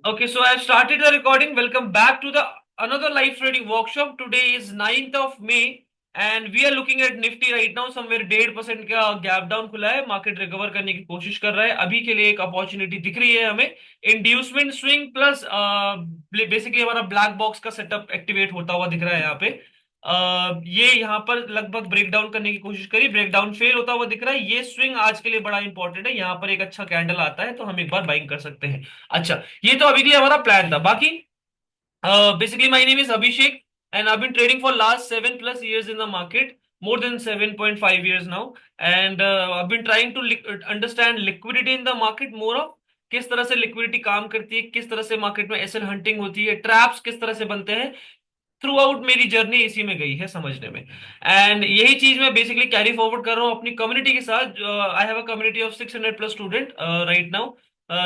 Okay, so I've started the recording. Welcome back to the another live trading workshop. Today is 9th of May and we are looking at Nifty right now. Somewhere 1.5% का gap down खुला है. Market recover करने की कोशिश कर रहा है. अभी के लिए एक अपॉर्चुनिटी दिख रही है हमें. इंड्यूसमेंट स्विंग प्लस बेसिकली हमारा ब्लैक बॉक्स का सेटअप एक्टिवेट होता हुआ दिख रहा है यहाँ पे. ये यहाँ पर लगभग ब्रेक डाउन करने की कोशिश करी. ब्रेक डाउन फेल होता हुआ दिख रहा है. ये स्विंग आज के लिए बड़ा इंपॉर्टेंट है. यहाँ पर एक अच्छा कैंडल आता है तो हम एक बार बाइंग कर सकते हैं. अच्छा, ये तो अभी के लिए हमारा प्लान था. बाकी basically my name is Abhishek and I been trading for last 7+ years in the market, more than 7.5 years now. And I been trying to understand liquidity in the market more of. किस तरह से liquidity काम करती है, किस तरह से market में एसएल हंटिंग होती है, ट्रैप्स किस तरह से बनते हैं. थ्रू आउट मेरी जर्नी इसी में गई है समझने में. एंड यही चीज मैं बेसिकली कैरी फॉरवर्ड कर रहा हूँ अपनी कम्युनिटी के साथ. I have a community of 600+ student right now,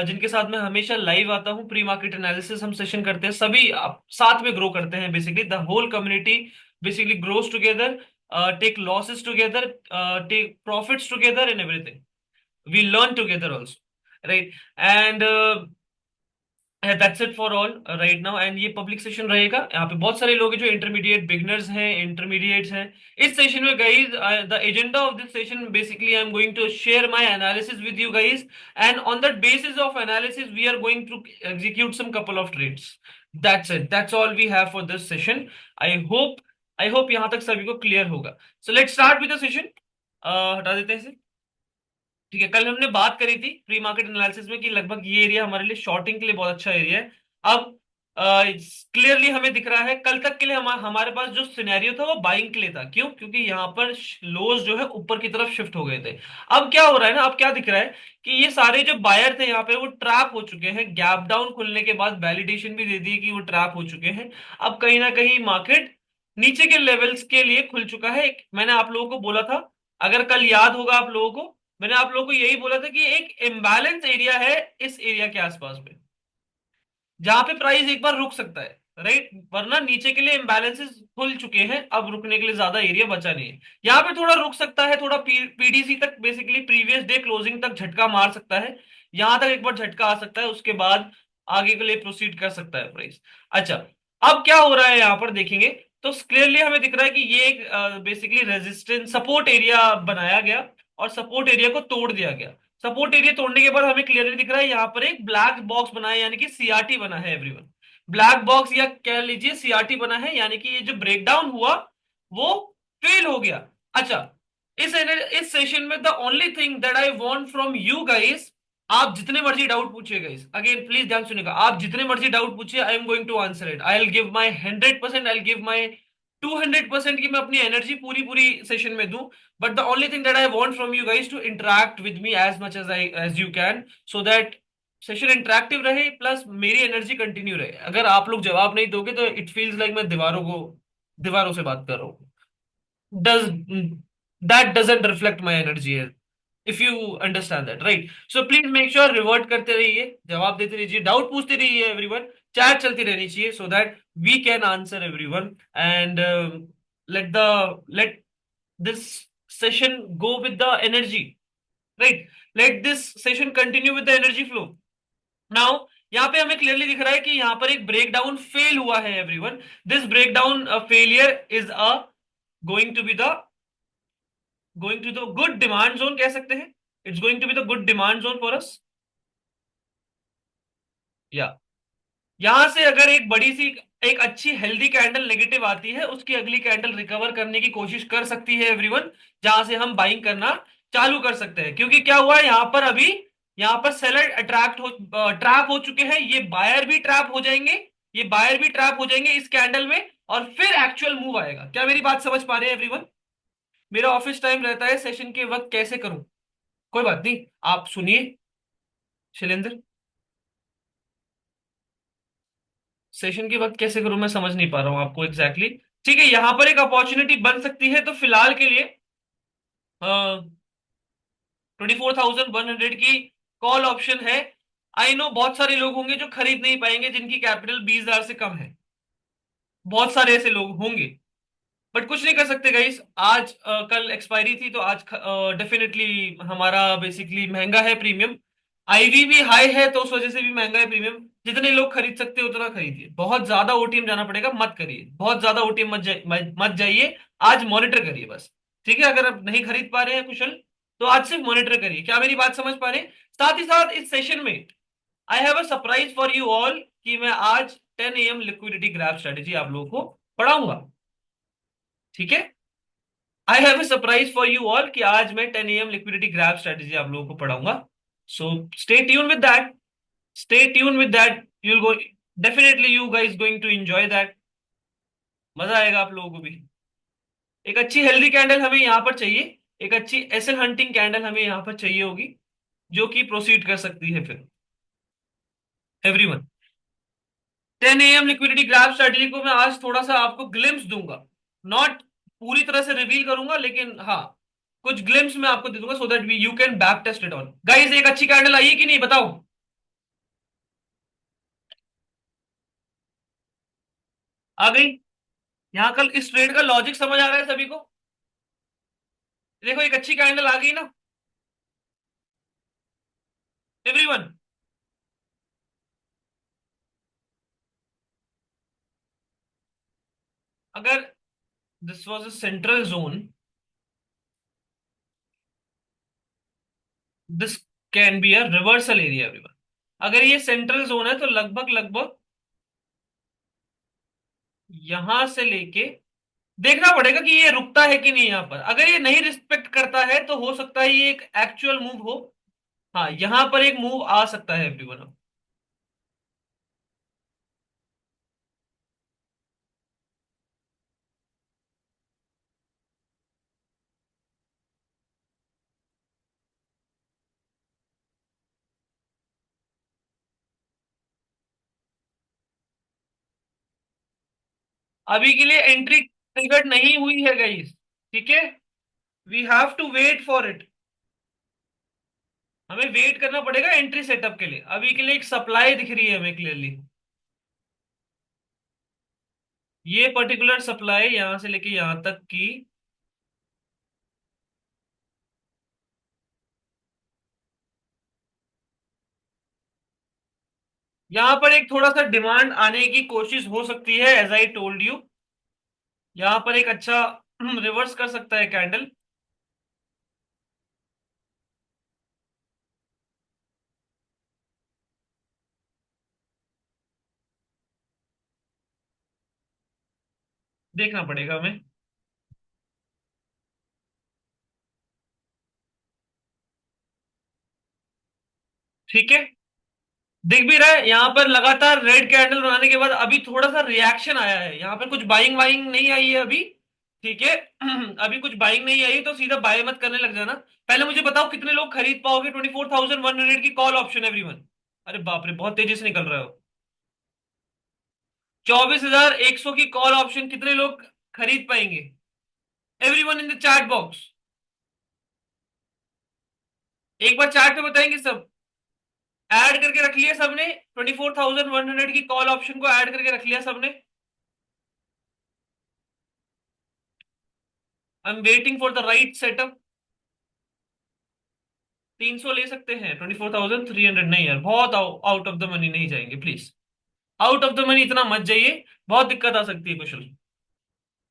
जिनके साथ मैं हमेशा लाइव आता हूँ. प्री मार्केट एनालिसिस हम सेशन करते हैं, सभी साथ में ग्रो करते हैं. Basically the whole community basically grows together, take losses together, take profits together in everything. We learn together also, right. And that's it for all right now. And ये public session रहेगा. यहाँ पे बहुत सारे लोग हैं जो इंटरमीडिएट बिगनर्स हैं, इंटरमीडिएट्स हैं. इस सेशन में guys, the agenda of this session basically I am going to share my analysis with you guys. And on that basis of analysis we are going to execute some couple of trades. That's it, that's all we have for this session. I hope I hope यहाँ तक सभी को clear होगा. So let's start with the session. हटा देते हैं इसे. ठीक है, कल हमने बात करी थी प्री मार्केट एनालिसिस में कि लगभग ये एरिया हमारे लिए शॉर्टिंग के लिए बहुत अच्छा एरिया है. अब क्लियरली हमें दिख रहा है कल तक के लिए हमारे पास जो सिनेरियो था वो बाइंग के लिए था. क्यों? क्योंकि यहाँ पर लोज जो है ऊपर की तरफ शिफ्ट हो गए थे. अब क्या हो रहा है ना, अब क्या दिख रहा है कि ये सारे जो बायर थे यहाँ पे वो ट्रैप हो चुके हैं. गैप डाउन खुलने के बाद वैलिडेशन भी दे दी कि वो ट्रैप हो चुके हैं. अब कहीं ना कहीं मार्केट नीचे के लेवल्स के लिए खुल चुका है. मैंने आप लोगों को बोला था, अगर कल याद होगा आप लोगों को, मैंने आप लोगों को यही बोला था कि एक इम्बैलेंस एरिया है इस एरिया के आसपास में, जहां पे प्राइस एक बार रुक सकता है, राइट. वरना नीचे के लिए इम्बैलेंसेस खुल चुके हैं, अब रुकने के लिए ज्यादा एरिया बचा नहीं है. यहाँ पे थोड़ा रुक सकता है, थोड़ा पीडीसी तक बेसिकली प्रीवियस डे क्लोजिंग तक झटका मार सकता है. यहां तक एक बार झटका आ सकता है, उसके बाद आगे के लिए प्रोसीड कर सकता है प्राइस. अच्छा, अब क्या हो रहा है यहाँ पर देखेंगे तो क्लियरली हमें दिख रहा है कि ये एक बेसिकली रेजिस्टेंस सपोर्ट एरिया बनाया गया और सपोर्ट एरिया को तोड़ दिया गया. सपोर्ट एरिया तोड़ने के बाद हमें क्लियरली दिख रहा है यहाँ पर एक ब्लैक बॉक्स बना है, यानी कि सीआरटी बना है एवरीवन. ब्लैक बॉक्स या कह लीजिए सीआरटी बना है, यानी कि ये जो ब्रेकडाउन हुआ वो फेल हो गया. अच्छा, इस सेशन में the only thing that I want from you guys, आप जितने मर्जी डाउट पूछिए गाइस, अगेन प्लीज ध्यान सुनिएगा, आप जितने मर्जी डाउट पूछिए, I am going to answer it. I will give my 100%, I will give my 200% की मैं अपनी एनर्जी पूरी पूरी सेशन में दूं. But the only thing that I want from you guys to interact with me as much as you can, so that session interactive रहे plus मेरी energy continue रहे. अगर आप लोग जवाब नहीं दोगे तो इट फील्स लाइक मैं दीवारों से बात कर रहा हूँ. Does that doesn't reflect my energy, if you understand that, right. So please make sure revert करते रहिए, जवाब देते रहिए, डाउट पूछते रहिए एवरीवन. चैट चलती रहनी चाहिए so that we can answer everyone. And let this session go with the energy, right. Let this session continue with the energy flow. Now यहाँ पे हमें क्लियरली दिख रहा है कि यहाँ पर एक ब्रेकडाउन फेल हुआ है everyone. This breakdown failure is a going to be the good demand zone कह सकते हैं. It's going to be the good demand zone for us. या यहां से अगर एक बड़ी सी एक अच्छी हेल्दी कैंडल नेगेटिव आती है, उसकी अगली कैंडल रिकवर करने की कोशिश कर सकती है एवरीवन, जहां से हम बाइंग करना चालू कर सकते हैं. क्योंकि क्या हुआ है यहाँ पर, अभी यहाँ पर सेलर ट्रैप हो चुके हैं. ये बायर भी ट्रैप हो जाएंगे, ये बायर भी ट्रैप हो जाएंगे इस कैंडल में, और फिर एक्चुअल मूव आएगा. क्या मेरी बात समझ पा रहे हैं एवरीवन? मेरा ऑफिस टाइम रहता है सेशन के वक्त, कैसे करूं? कोई बात नहीं, आप सुनिए शैलेंद्र. सेशन के वक्त कैसे करूं मैं समझ नहीं पा रहा हूं आपको एग्जैक्टली exactly. ठीक है, यहां पर एक अपॉर्चुनिटी बन सकती है, तो फिलहाल के लिए 24,100 की कॉल ऑप्शन है. आई नो बहुत सारे लोग होंगे जो खरीद नहीं पाएंगे, जिनकी कैपिटल 20,000 से कम है. बहुत सारे ऐसे लोग होंगे, बट कुछ नहीं कर सकते गाइस. आज कल एक्सपायरी थी तो आज डेफिनेटली हमारा बेसिकली महंगा है प्रीमियम. आईवी भी हाई है तो उस वजह से भी महंगा है प्रीमियम। जितने लोग खरीद सकते हैं उतना खरीदिए, बहुत ज्यादा ओटीएम जाना पड़ेगा मत करिए, बहुत ज्यादा ओटीएम मत जाइए। आज मॉनिटर करिए बस। ठीक है, अगर आप नहीं खरीद पा रहे हैं कुशल, तो आज सिर्फ मॉनिटर करिए। क्या मेरी बात समझ पा रहे हैं? साथ ही साथ इस सेशन में आई have a surprise for you all कि मैं आज 10 AM लिक्विडिटी ग्रैब स्ट्रेटेजी आप लोगों को पढ़ाऊंगा। ठीक है, आई have a surprise for you all कि आज मैं 10 AM लिक्विडिटी ग्रैब स्ट्रेटेजी आप लोगों को पढ़ाऊंगा। So stay tune with that, stay tuned with that. You'll go, definitely you guys going to enjoy that. मजा आएगा आप लोगों को भी। एक अच्छी हेल्दी कैंडल हमें यहाँ पर चाहिए, एक अच्छी एसएल हंटिंग कैंडल हमें यहाँ पर चाहिए होगी, जो कि प्रोसीड कर सकती है फिर। Everyone, 10 AM liquidity grab strategy को मैं आज थोड़ा सा आपको ग्लिम्स दूंगा। नॉट पूरी तरह से रिवील करूंगा, लेकिन हाँ, कुछ ग्लिम्स मैं आपको दे दूंगा so that we you can back test it on. Guys, एक अच्छी कैंडल आई है कि नहीं बताओ? आ गई? यहाँ कल इस ट्रेड का लॉजिक समझ आ रहा है सभी को? देखो, एक अच्छी कैंडल आ गई ना एवरीवन। अगर this was a central zone, this can be a reversal area everyone. अगर ये सेंट्रल जोन है तो लगभग लगभग यहां से लेके देखना पड़ेगा कि ये रुकता है कि नहीं। यहां पर अगर ये नहीं रिस्पेक्ट करता है तो हो सकता है ये एक एक्चुअल मूव हो। हाँ, यहां पर एक मूव आ सकता है एवरीवन। अभी के लिए एंट्री ट्रिगर्ड नहीं हुई है गाइस। ठीक है, we have to wait for it. हमें वेट करना पड़ेगा एंट्री सेटअप के लिए। अभी के लिए एक सप्लाई दिख रही है हमें क्लियरली। ये पर्टिकुलर सप्लाई यहां से लेके यहां तक की, यहां पर एक थोड़ा सा डिमांड आने की कोशिश हो सकती है। एज आई टोल्ड यू, यहां पर एक अच्छा रिवर्स कर सकता है कैंडल। देखना पड़ेगा हमें। ठीक है, दिख भी रहा है यहां पर लगातार रेड कैंडल बनाने के बाद अभी थोड़ा सा रिएक्शन आया है। यहां पर कुछ बाइंग वाइंग नहीं आई है अभी। ठीक है, अभी कुछ बाइंग नहीं आई तो सीधा बाय मत करने लग जाना। पहले मुझे बताओ कितने लोग खरीद पाओगे 24,100 की कॉल ऑप्शन एवरीवन? अरे बाप रे, बहुत तेजी से निकल रहे हो। 24,100 की कॉल ऑप्शन कितने लोग खरीद पाएंगे? Everyone in the chat box, एक बार चैट में बताएंगे सब। ऐड करके रख लिया सबने? 24,100 की कॉल ऑप्शन को ऐड करके रख लिया सबने? I am waiting for the right setup. 300 ले सकते हैं, 24,300 नहीं यार, बहुत आउट ऑफ द मनी नहीं जाएंगे please. Out of the money इतना मत जाइए, बहुत दिक्कत आ सकती है कुशल।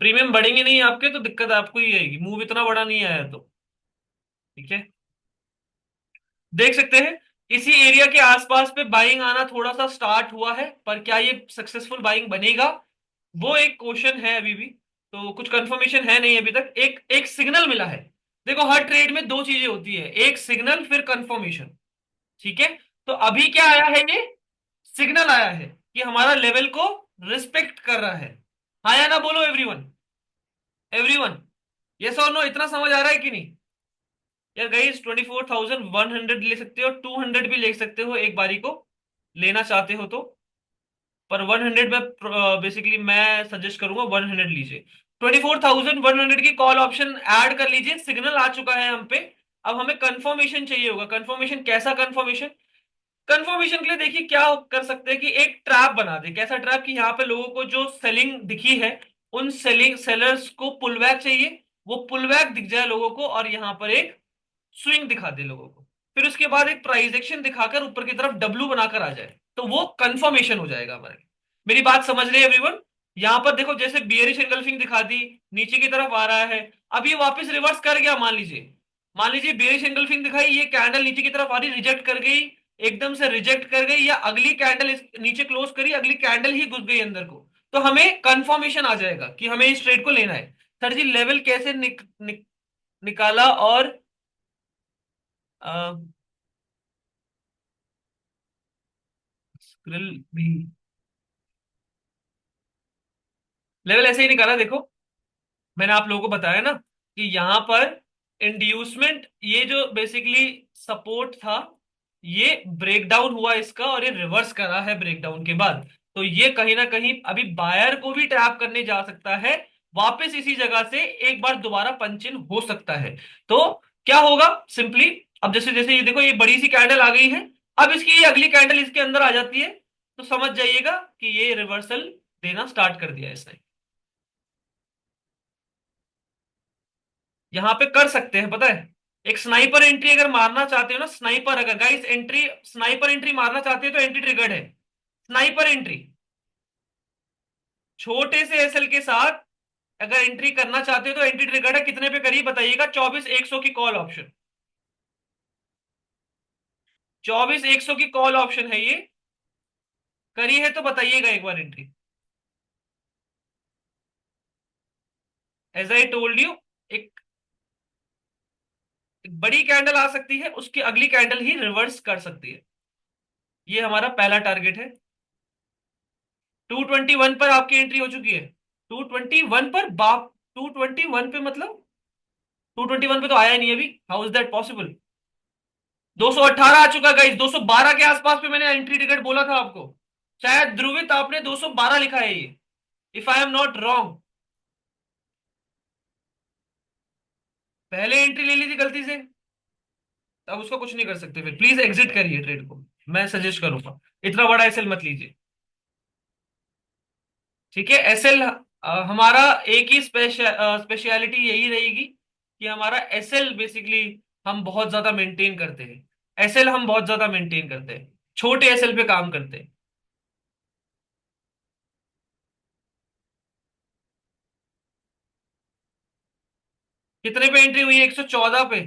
प्रीमियम बढ़ेंगे नहीं आपके तो दिक्कत आपको ही आएगी, मूव इतना बड़ा नहीं आया तो। ठीक है, देख सकते हैं इसी एरिया के आसपास पे बाइंग आना थोड़ा सा स्टार्ट हुआ है, पर क्या ये सक्सेसफुल बाइंग बनेगा वो एक क्वेश्चन है अभी भी। तो कुछ कंफर्मेशन है नहीं अभी तक। एक एक सिग्नल मिला है। देखो, हर ट्रेड में दो चीजें होती है, एक सिग्नल फिर कंफर्मेशन। ठीक है, तो अभी क्या आया है? ये सिग्नल आया है कि हमारा लेवल को रिस्पेक्ट कर रहा है। हाँ या ना बोलो एवरीवन। एवरीवन, यस और नो, इतना समझ आ रहा है कि नहीं? यार गाइस, 24,100 ले सकते हो, 200 भी ले सकते हो एक बारी को, लेना चाहते हो तो। पर 100 में बेसिकली मैं सजेस्ट करूंगा 100 लीजिए। 24,100 की कॉल ऑप्शन ऐड कर लीजिए। सिग्नल आ चुका है हम पे। अब हमें कंफर्मेशन चाहिए होगा। कंफर्मेशन कैसा कंफर्मेशन? कंफर्मेशन के लिए देखिए क्या कर सकते हैं कि एक ट्रैप बना दे। कैसा ट्रैप? कि यहाँ पे लोगों को जो सेलिंग दिखी है, उन सेलिंग सेलर्स को पुल बैक चाहिए। वो पुल बैक दिख जाए लोगों को और यहाँ पर एक स्विंग दिखा दे लोगों को। फिर उसके बाद एक प्राइस एक्शन दिखाकर ऊपर की तरफ डब्लू बनाकर आ जाए, तो वो कंफर्मेशन हो जाएगा हमारे लिए। मेरी बात समझ रहे हैं एवरीवन? यहां पर देखो, जैसे बियरिश एंगल्फिंग दिखा दी, नीचे की तरफ आ रहा है। अब ये वापस रिवर्स कर गया, मान लीजिए बियरिश एंगल्फिंग दिखाई, ये कैंडल नीचे की तरफ आ रही, रिजेक्ट कर गई, एकदम से रिजेक्ट कर गई, या अगली कैंडल इस नीचे क्लोज करी, अगली कैंडल ही घुस गई अंदर को, तो हमें कंफर्मेशन आ जाएगा कि हमें इस ट्रेड को लेना है। सर जी, लेवल कैसे निकाला? और स्क्रिल भी लेवल ऐसे ही निकाला, देखो मैंने आप लोगों को बताया ना कि यहां पर इंड्यूसमेंट, ये जो बेसिकली सपोर्ट था, ये ब्रेकडाउन हुआ इसका, और ये रिवर्स करा है ब्रेकडाउन के बाद। तो ये कहीं ना कहीं अभी बायर को भी ट्रैप करने जा सकता है, वापस इसी जगह से एक बार दोबारा पंच इन हो सकता है। तो क्या होगा सिंपली, अब जैसे जैसे ये देखो, ये बड़ी सी कैंडल आ गई है, अब इसकी ये अगली कैंडल इसके अंदर आ जाती है, तो समझ जाइएगा कि ये रिवर्सल देना स्टार्ट कर दिया है इसने। यहां पे कर सकते हैं, पता है, एक स्नाइपर एंट्री अगर मारना चाहते हो ना, स्नाइपर अगर गाइस एंट्री, स्नाइपर एंट्री मारना चाहते हो तो एंट्री ट्रिगर्ड है। स्नाइपर एंट्री छोटे से एसएल के साथ अगर एंट्री करना चाहते हो तो एंट्री ट्रिगर्ड है। कितने पे करीब बताइएगा? 24,100 की कॉल ऑप्शन, 24,100 की कॉल ऑप्शन है ये। करी है तो बताइएगा एक बार entry. As I told you, एक एक बड़ी कैंडल आ सकती है, उसकी अगली कैंडल ही रिवर्स कर सकती है। ये हमारा पहला टारगेट है। 221 पर आपकी एंट्री हो चुकी है। 221 पर बाप, 221 पे मतलब 221 पे तो आया नहीं अभी, हाउ इज दैट पॉसिबल? 218 आ चुका गाइस, 212 के आसपास पे मैंने एंट्री टिकट बोला था आपको। शायद ध्रुवित आपने 212 लिखा है ये, if I am not wrong. पहले एंट्री ले ली थी गलती से, अब उसको कुछ नहीं कर सकते, फिर प्लीज एग्जिट करिए ट्रेड को, मैं सजेस्ट करूंगा। इतना बड़ा एसएल मत लीजिए, ठीक है? एसएल हमारा एक ही स्पेशलिटी यही रहेगी कि हमारा एसएल बेसिकली हम बहुत ज्यादा मेंटेन करते हैं। एसएल हम बहुत ज्यादा मेंटेन करते हैं, छोटे एसएल पे काम करते हैं। कितने पे एंट्री हुई है? 114 पे।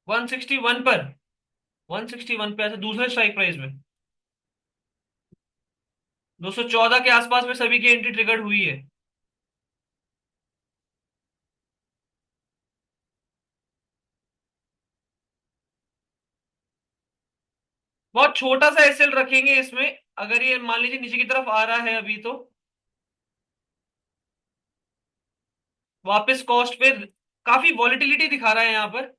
161 पर, 161 पे ऐसे दूसरे स्ट्राइक प्राइस में 214 के आसपास में सभी की एंट्री ट्रिगर्ड हुई है। बहुत छोटा सा एसएल रखेंगे इसमें, अगर ये मान लीजिए नीचे की तरफ आ रहा है अभी, तो वापस कॉस्ट पे काफी वॉलिटिलिटी दिखा रहा है यहाँ पर,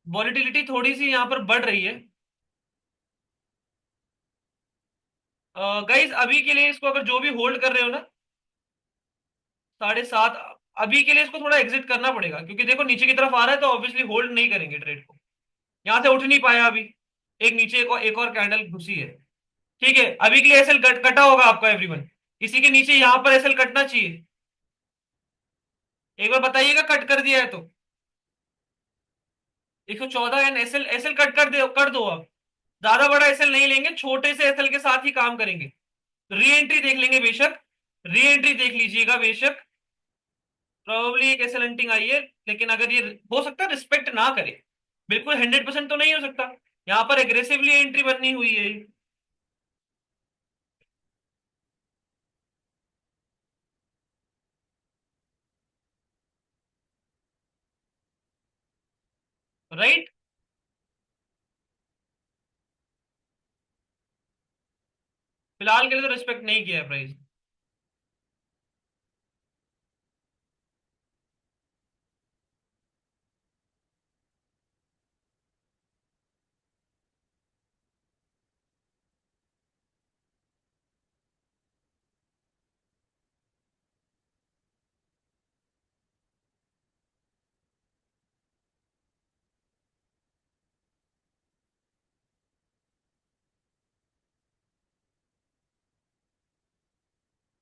वॉलिटिलिटी थोड़ी सी यहाँ पर बढ़ रही है। गाइस अभी के लिए इसको, अगर जो भी होल्ड कर रहे हो ना, 7.5, अभी के लिए इसको थोड़ा एग्जिट करना पड़ेगा, क्योंकि देखो नीचे की तरफ आ रहा है, तो ऑब्वियसली होल्ड नहीं करेंगे ट्रेड को। यहाँ से उठ नहीं पाया अभी, एक नीचे एक और कैंडल घुसी है। ठीक है, अभी के लिए एसएल कटा होगा आपका एवरीवन, इसी के नीचे यहाँ पर एसएल कटना चाहिए। एक बार बताइएगा कट कर दिया है तो। 114 एन एसएल, एसएल कट कर दो आप। ज्यादा बड़ा एसएल नहीं लेंगे, छोटे से एसएल के साथ ही काम करेंगे। री एंट्री देख लेंगे बेशक, री एंट्री देख लीजिएगा बेशक, प्रोबेबली एक एसएल हंटिंग आई है, लेकिन अगर ये हो सकता है रिस्पेक्ट ना करे, बिल्कुल 100% तो नहीं हो सकता, यहाँ पर एग्रेसिवली एंट्री बननी हुई है। राइट, फिलहाल के लिए तो रिस्पेक्ट नहीं किया है प्राइस।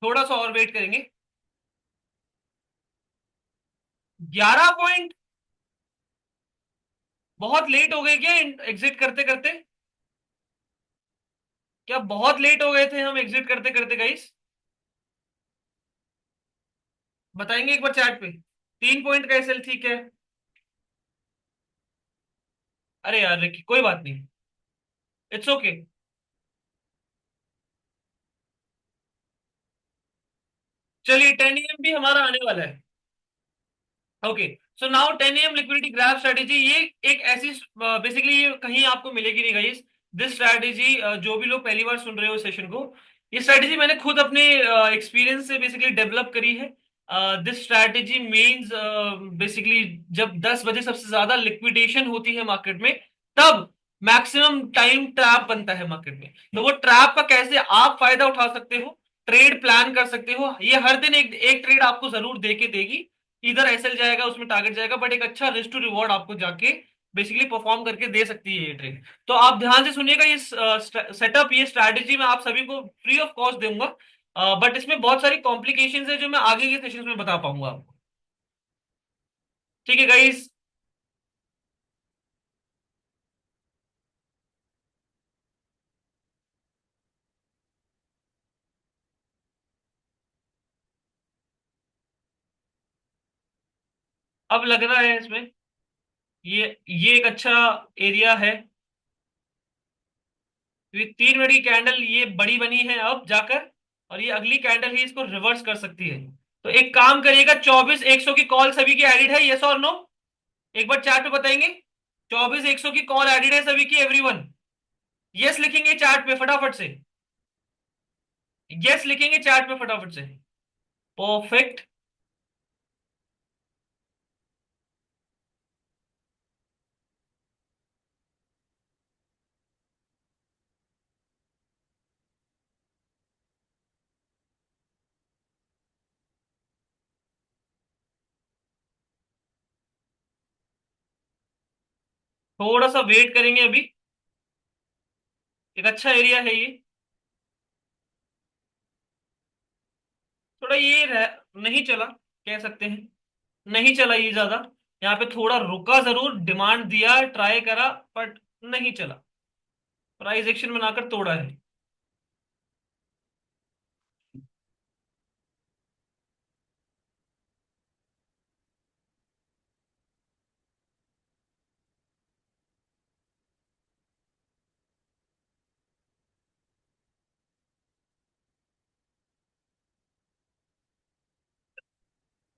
थोड़ा सा और वेट करेंगे। 11 पॉइंट? बहुत लेट हो गए क्या एग्जिट करते करते? क्या बहुत लेट हो गए थे हम एग्जिट करते करते गाइस? बताएंगे एक बार चैट पे। 3 पॉइंट का एसएल, ठीक है। अरे यार रिकी, कोई बात नहीं। It's okay. चलिए 10 AM भी हमारा आने वाला है। Okay. So now 10 AM liquidity grab strategy, ये एक ऐसी, बेसिकली ये कहीं आपको मिलेगी नहीं गाइस। दिस स्ट्रेटेजी, जो भी लोग पहली बार सुन रहे हो सेशन को, ये स्ट्रेटेजी मैंने खुद अपने एक्सपीरियंस से बेसिकली डेवलप करी है। दिस स्ट्रेटेजी मींस, बेसिकली जब 10 बजे सबसे ज्यादा लिक्विडेशन होती है मार्केट में, तब मैक्सिमम टाइम ट्रैप बनता है मार्केट में। तो वो ट्रैप का कैसे आप फायदा उठा सकते हो, ट्रेड प्लान कर सकते हो, ये हर दिन एक एक ट्रेड आपको जरूर दे के देगी। इधर एसएल जाएगा, उसमें टारगेट जाएगा, बट एक अच्छा रिस्क टू रिवॉर्ड आपको जाके बेसिकली परफॉर्म करके दे सकती है ये ट्रेड। तो आप ध्यान से सुनिएगा, ये सेटअप, ये स्ट्रैटेजी मैं आप सभी को फ्री ऑफ कॉस्ट दूंगा। बट इसमें बहुत सारी कॉम्प्लिकेशंस है जो मैं आगे के सेशंस में बता पाऊंगा आपको। ठीक है गाइस। अब लग रहा है इसमें ये एक अच्छा एरिया है, क्योंकि 3 मिनट की कैंडल ये बड़ी बनी है अब जाकर, और ये अगली कैंडल ही इसको रिवर्स कर सकती है। तो एक काम करिएगा, 24,100 की कॉल सभी की एडिड है, यस और नो? एक बार चैट पे बताएंगे। 24,100 की कॉल एडिड है सभी की, एवरीवन? यस लिखेंगे चैट पे फटाफट से। यस लिखेंगे चैट पे फटाफट से। परफेक्ट। थोड़ा सा वेट करेंगे अभी। एक अच्छा एरिया है ये। थोड़ा ये नहीं चला, कह सकते हैं। नहीं चला ये ज्यादा। यहाँ पे थोड़ा रुका जरूर, डिमांड दिया, ट्राई करा, बट नहीं चला। प्राइस एक्शन बनाकर तोड़ा है।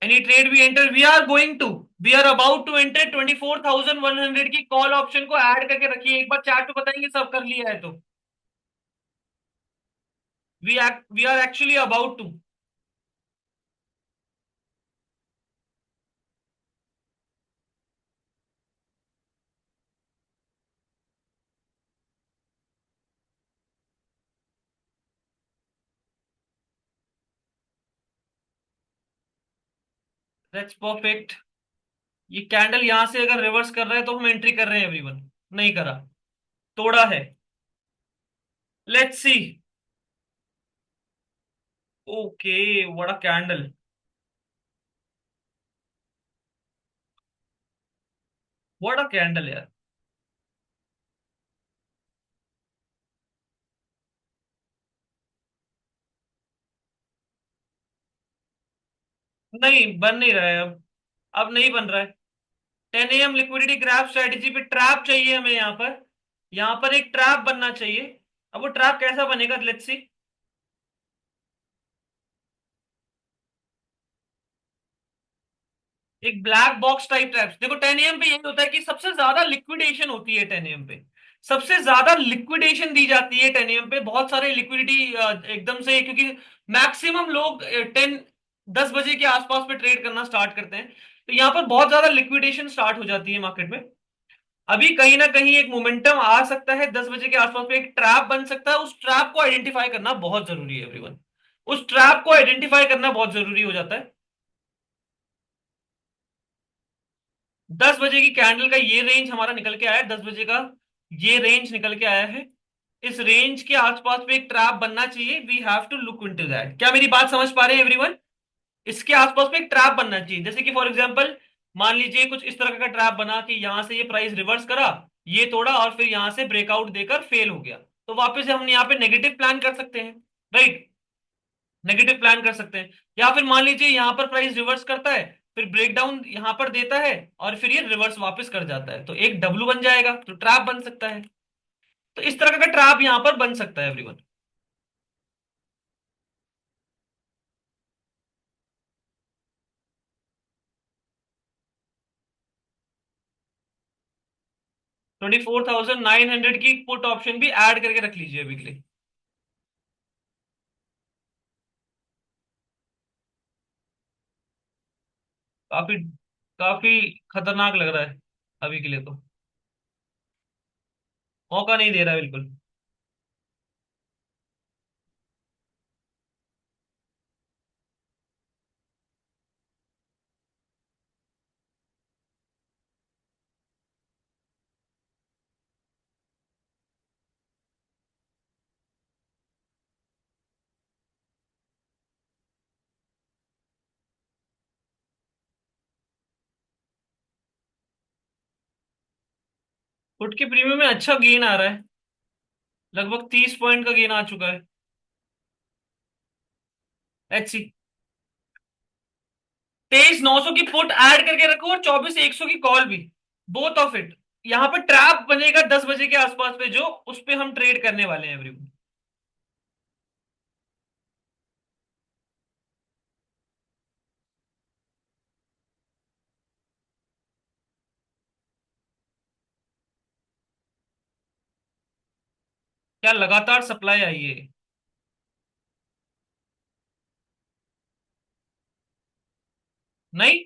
Any trade we enter, we are about to enter 24,100 की कॉल ऑप्शन को ऐड करके रखिए, एक बार चैट पे बताएंगे सब कर लिया है तो। We are actually about to. That's perfect. ये कैंडल यहां से अगर रिवर्स कर रहा है तो हम एंट्री कर रहे हैं एवरीवन। नहीं करा, तोड़ा है। Let's see. Okay, what a candle. What a candle यार। नहीं बन नहीं रहा है अब। अब नहीं बन रहा है। 10 AM लिक्विडिटी ग्रैब स्ट्रेटेजी पे ट्रैप चाहिए हमें यहाँ पर। यहाँ पर एक ट्रैप बनना चाहिए। अब वो ट्रैप कैसा बनेगा, लेट्स सी। एक ब्लैक बॉक्स टाइप ट्रैप्स, देखो 10 AM पे यही होता है कि सबसे ज्यादा लिक्विडेशन होती है 10 AM पे। सबसे ज्यादा लिक्विडेशन दी जाती है 10 AM पे, बहुत सारे लिक्विडिटी एकदम से, क्योंकि मैक्सिमम लोग 10 बजे के आसपास पे ट्रेड करना स्टार्ट करते हैं। तो यहाँ पर बहुत ज्यादा लिक्विडेशन स्टार्ट हो जाती है मार्केट में। अभी कहीं ना कहीं एक मोमेंटम आ सकता है, 10 बजे के आसपास पे एक ट्रैप बन सकता है, उस ट्रैप को आइडेंटिफाई करना बहुत जरूरी है एवरीवन। उस ट्रैप को आइडेंटिफाई करना बहुत जरूरी हो जाता है। 10 बजे की कैंडल का ये रेंज हमारा निकल के आया है, 10 बजे का ये रेंज निकल के आया है। इस रेंज के आसपास पे एक ट्रैप बनना चाहिए। We have to look into that. क्या मेरी बात समझ पा रहे हैं एवरीवन? इसके आसपास में एक ट्रैप बनना चाहिए, जैसे कि फॉर एग्जांपल मान लीजिए कुछ इस तरह का ट्रैप बना कि यहां से ये प्राइस रिवर्स करा, ये तोड़ा और फिर यहां से ब्रेकआउट देकर फेल हो गया, तो वापस से हम यहाँ पे नेगेटिव प्लान कर सकते हैं। राइट, नेगेटिव प्लान कर सकते हैं। या फिर मान लीजिए यहां पर प्राइस रिवर्स करता है, फिर ब्रेकडाउन यहां पर देता है और फिर ये रिवर्स वापस कर जाता है, तो एक डब्लू बन जाएगा, तो ट्रैप बन सकता है। तो इस तरह का ट्रैप यहां पर बन सकता है एवरीवन। 24,900 की पुट ऑप्शन भी ऐड करके रख लीजिए अभी के लिए। काफी काफी खतरनाक लग रहा है अभी के लिए तो। मौका नहीं दे रहा बिल्कुल। पुट के प्रीमियम में अच्छा गेन आ रहा है, लगभग 30 पॉइंट का गेन आ चुका है। एच सी 23,900 की पुट ऐड करके रखो और 24,100 की कॉल भी, बोथ ऑफ इट। यहाँ पर ट्रैप बनेगा 10 बजे के आसपास पे, जो उस पे हम ट्रेड करने वाले हैं एवरीवन। क्या लगातार सप्लाई आई है? नहीं,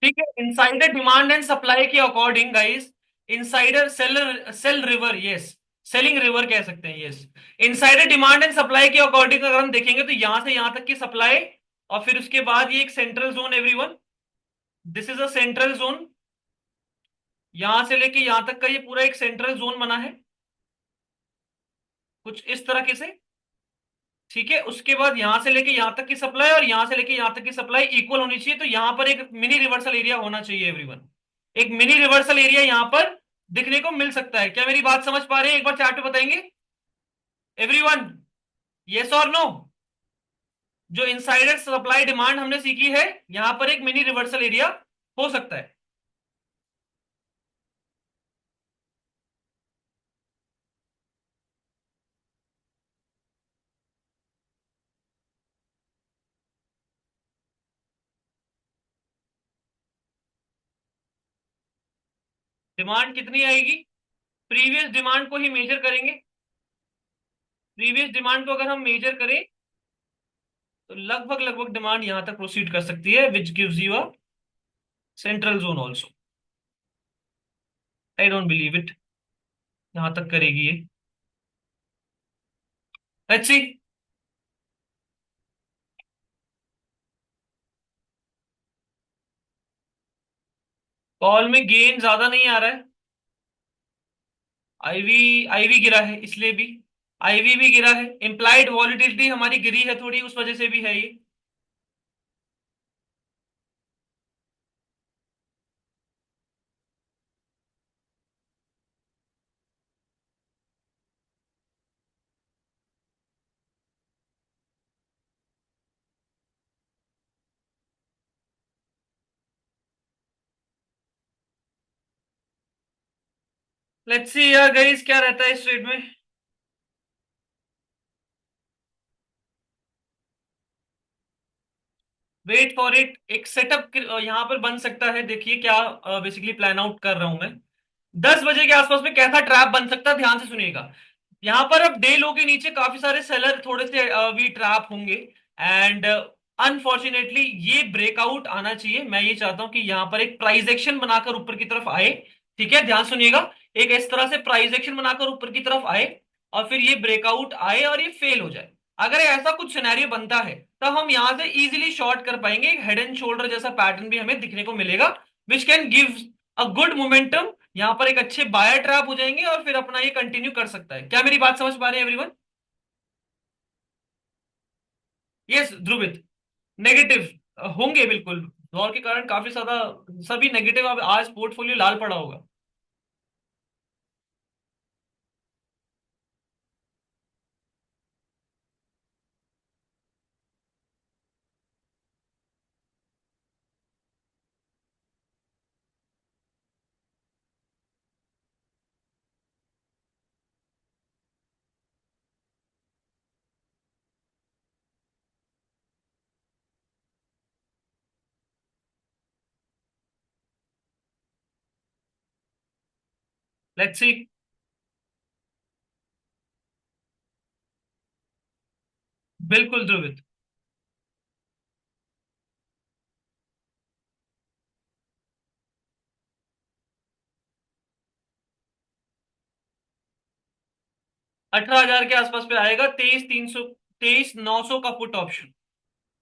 ठीक है। इनसाइडर डिमांड एंड सप्लाई के according guys, insider seller sell river, yes, selling river कह सकते हैं, yes. Insider demand and supply के अकॉर्डिंग अगर हम देखेंगे तो यहां से यहां तक की सप्लाई, और फिर उसके बाद ये एक central zone everyone, this is a central zone. यहां से लेके यहां तक का ये पूरा एक सेंट्रल जोन बना है, कुछ इस तरह से। ठीक है, उसके बाद यहां से लेके यहां तक की सप्लाई और यहां से लेके यहां तक की सप्लाई इक्वल होनी चाहिए, तो यहां पर एक मिनी रिवर्सल एरिया होना चाहिए एवरीवन। एक मिनी रिवर्सल एरिया यहां पर दिखने को मिल सकता है। क्या मेरी बात समझ पा रहे हैं? एक बार चार्ट पे बताएंगे एवरीवन, यस और नो? जो इनसाइडर सप्लाई डिमांड हमने सीखी है, यहां पर एक मिनी रिवर्सल एरिया हो सकता है। डिमांड कितनी आएगी? प्रीवियस डिमांड को ही मेजर करेंगे। प्रीवियस डिमांड को अगर हम मेजर करें तो लगभग लगभग डिमांड यहां तक प्रोसीड कर सकती है, which gives you a central zone also. I don't believe it, यहां तक करेगी ये। Let's see. कॉल में गेन ज्यादा नहीं आ रहा है। आईवी आईवी गिरा है इसलिए भी, आईवी भी गिरा है, इम्प्लाइड वॉलिटिलिटी हमारी गिरी है थोड़ी, उस वजह से भी है ये। लेट्स सी यार गाइस, क्या रहता है इस ट्रेड में। वेट फॉर इट, एक सेटअप यहाँ पर बन सकता है। देखिए क्या बेसिकली प्लान आउट कर रहा हूं मैं। 10 बजे के आसपास में कैसा ट्रैप बन सकता है, ध्यान से सुनिएगा। यहाँ पर अब डे लो के नीचे काफी सारे सेलर थोड़े से भी ट्रैप होंगे। एंड अनफॉर्चुनेटली ये ब्रेकआउट आना चाहिए। मैं ये चाहता हूं कि यहाँ पर एक प्राइस एक्शन बनाकर ऊपर की तरफ आए। ठीक है, ध्यान सुनिएगा। एक इस तरह से प्राइस एक्शन बनाकर ऊपर की तरफ आए और फिर ये ब्रेकआउट आए और ये फेल हो जाए। अगर ऐसा कुछ सिनेरियो बनता है तब हम यहां से इजीली शॉर्ट कर पाएंगे। एक हेड एंड शोल्डर जैसा पैटर्न भी हमें दिखने को मिलेगा, which can give a good momentum. यहाँ पर एक अच्छे बायर ट्रैप हो जाएंगे और फिर अपना ये कंटिन्यू कर सकता है। क्या मेरी बात समझ पा रहे हैं एवरीवन? यस ध्रुवित, नेगेटिव होंगे बिल्कुल। दौर के कारण काफी ज्यादा सभी नेगेटिव। अब आज पोर्टफोलियो लाल पड़ा होगा। Let's see. बिल्कुल ध्रुवित। 18,000 के आसपास पे आएगा। 23,300, 23,900 का पुट ऑप्शन।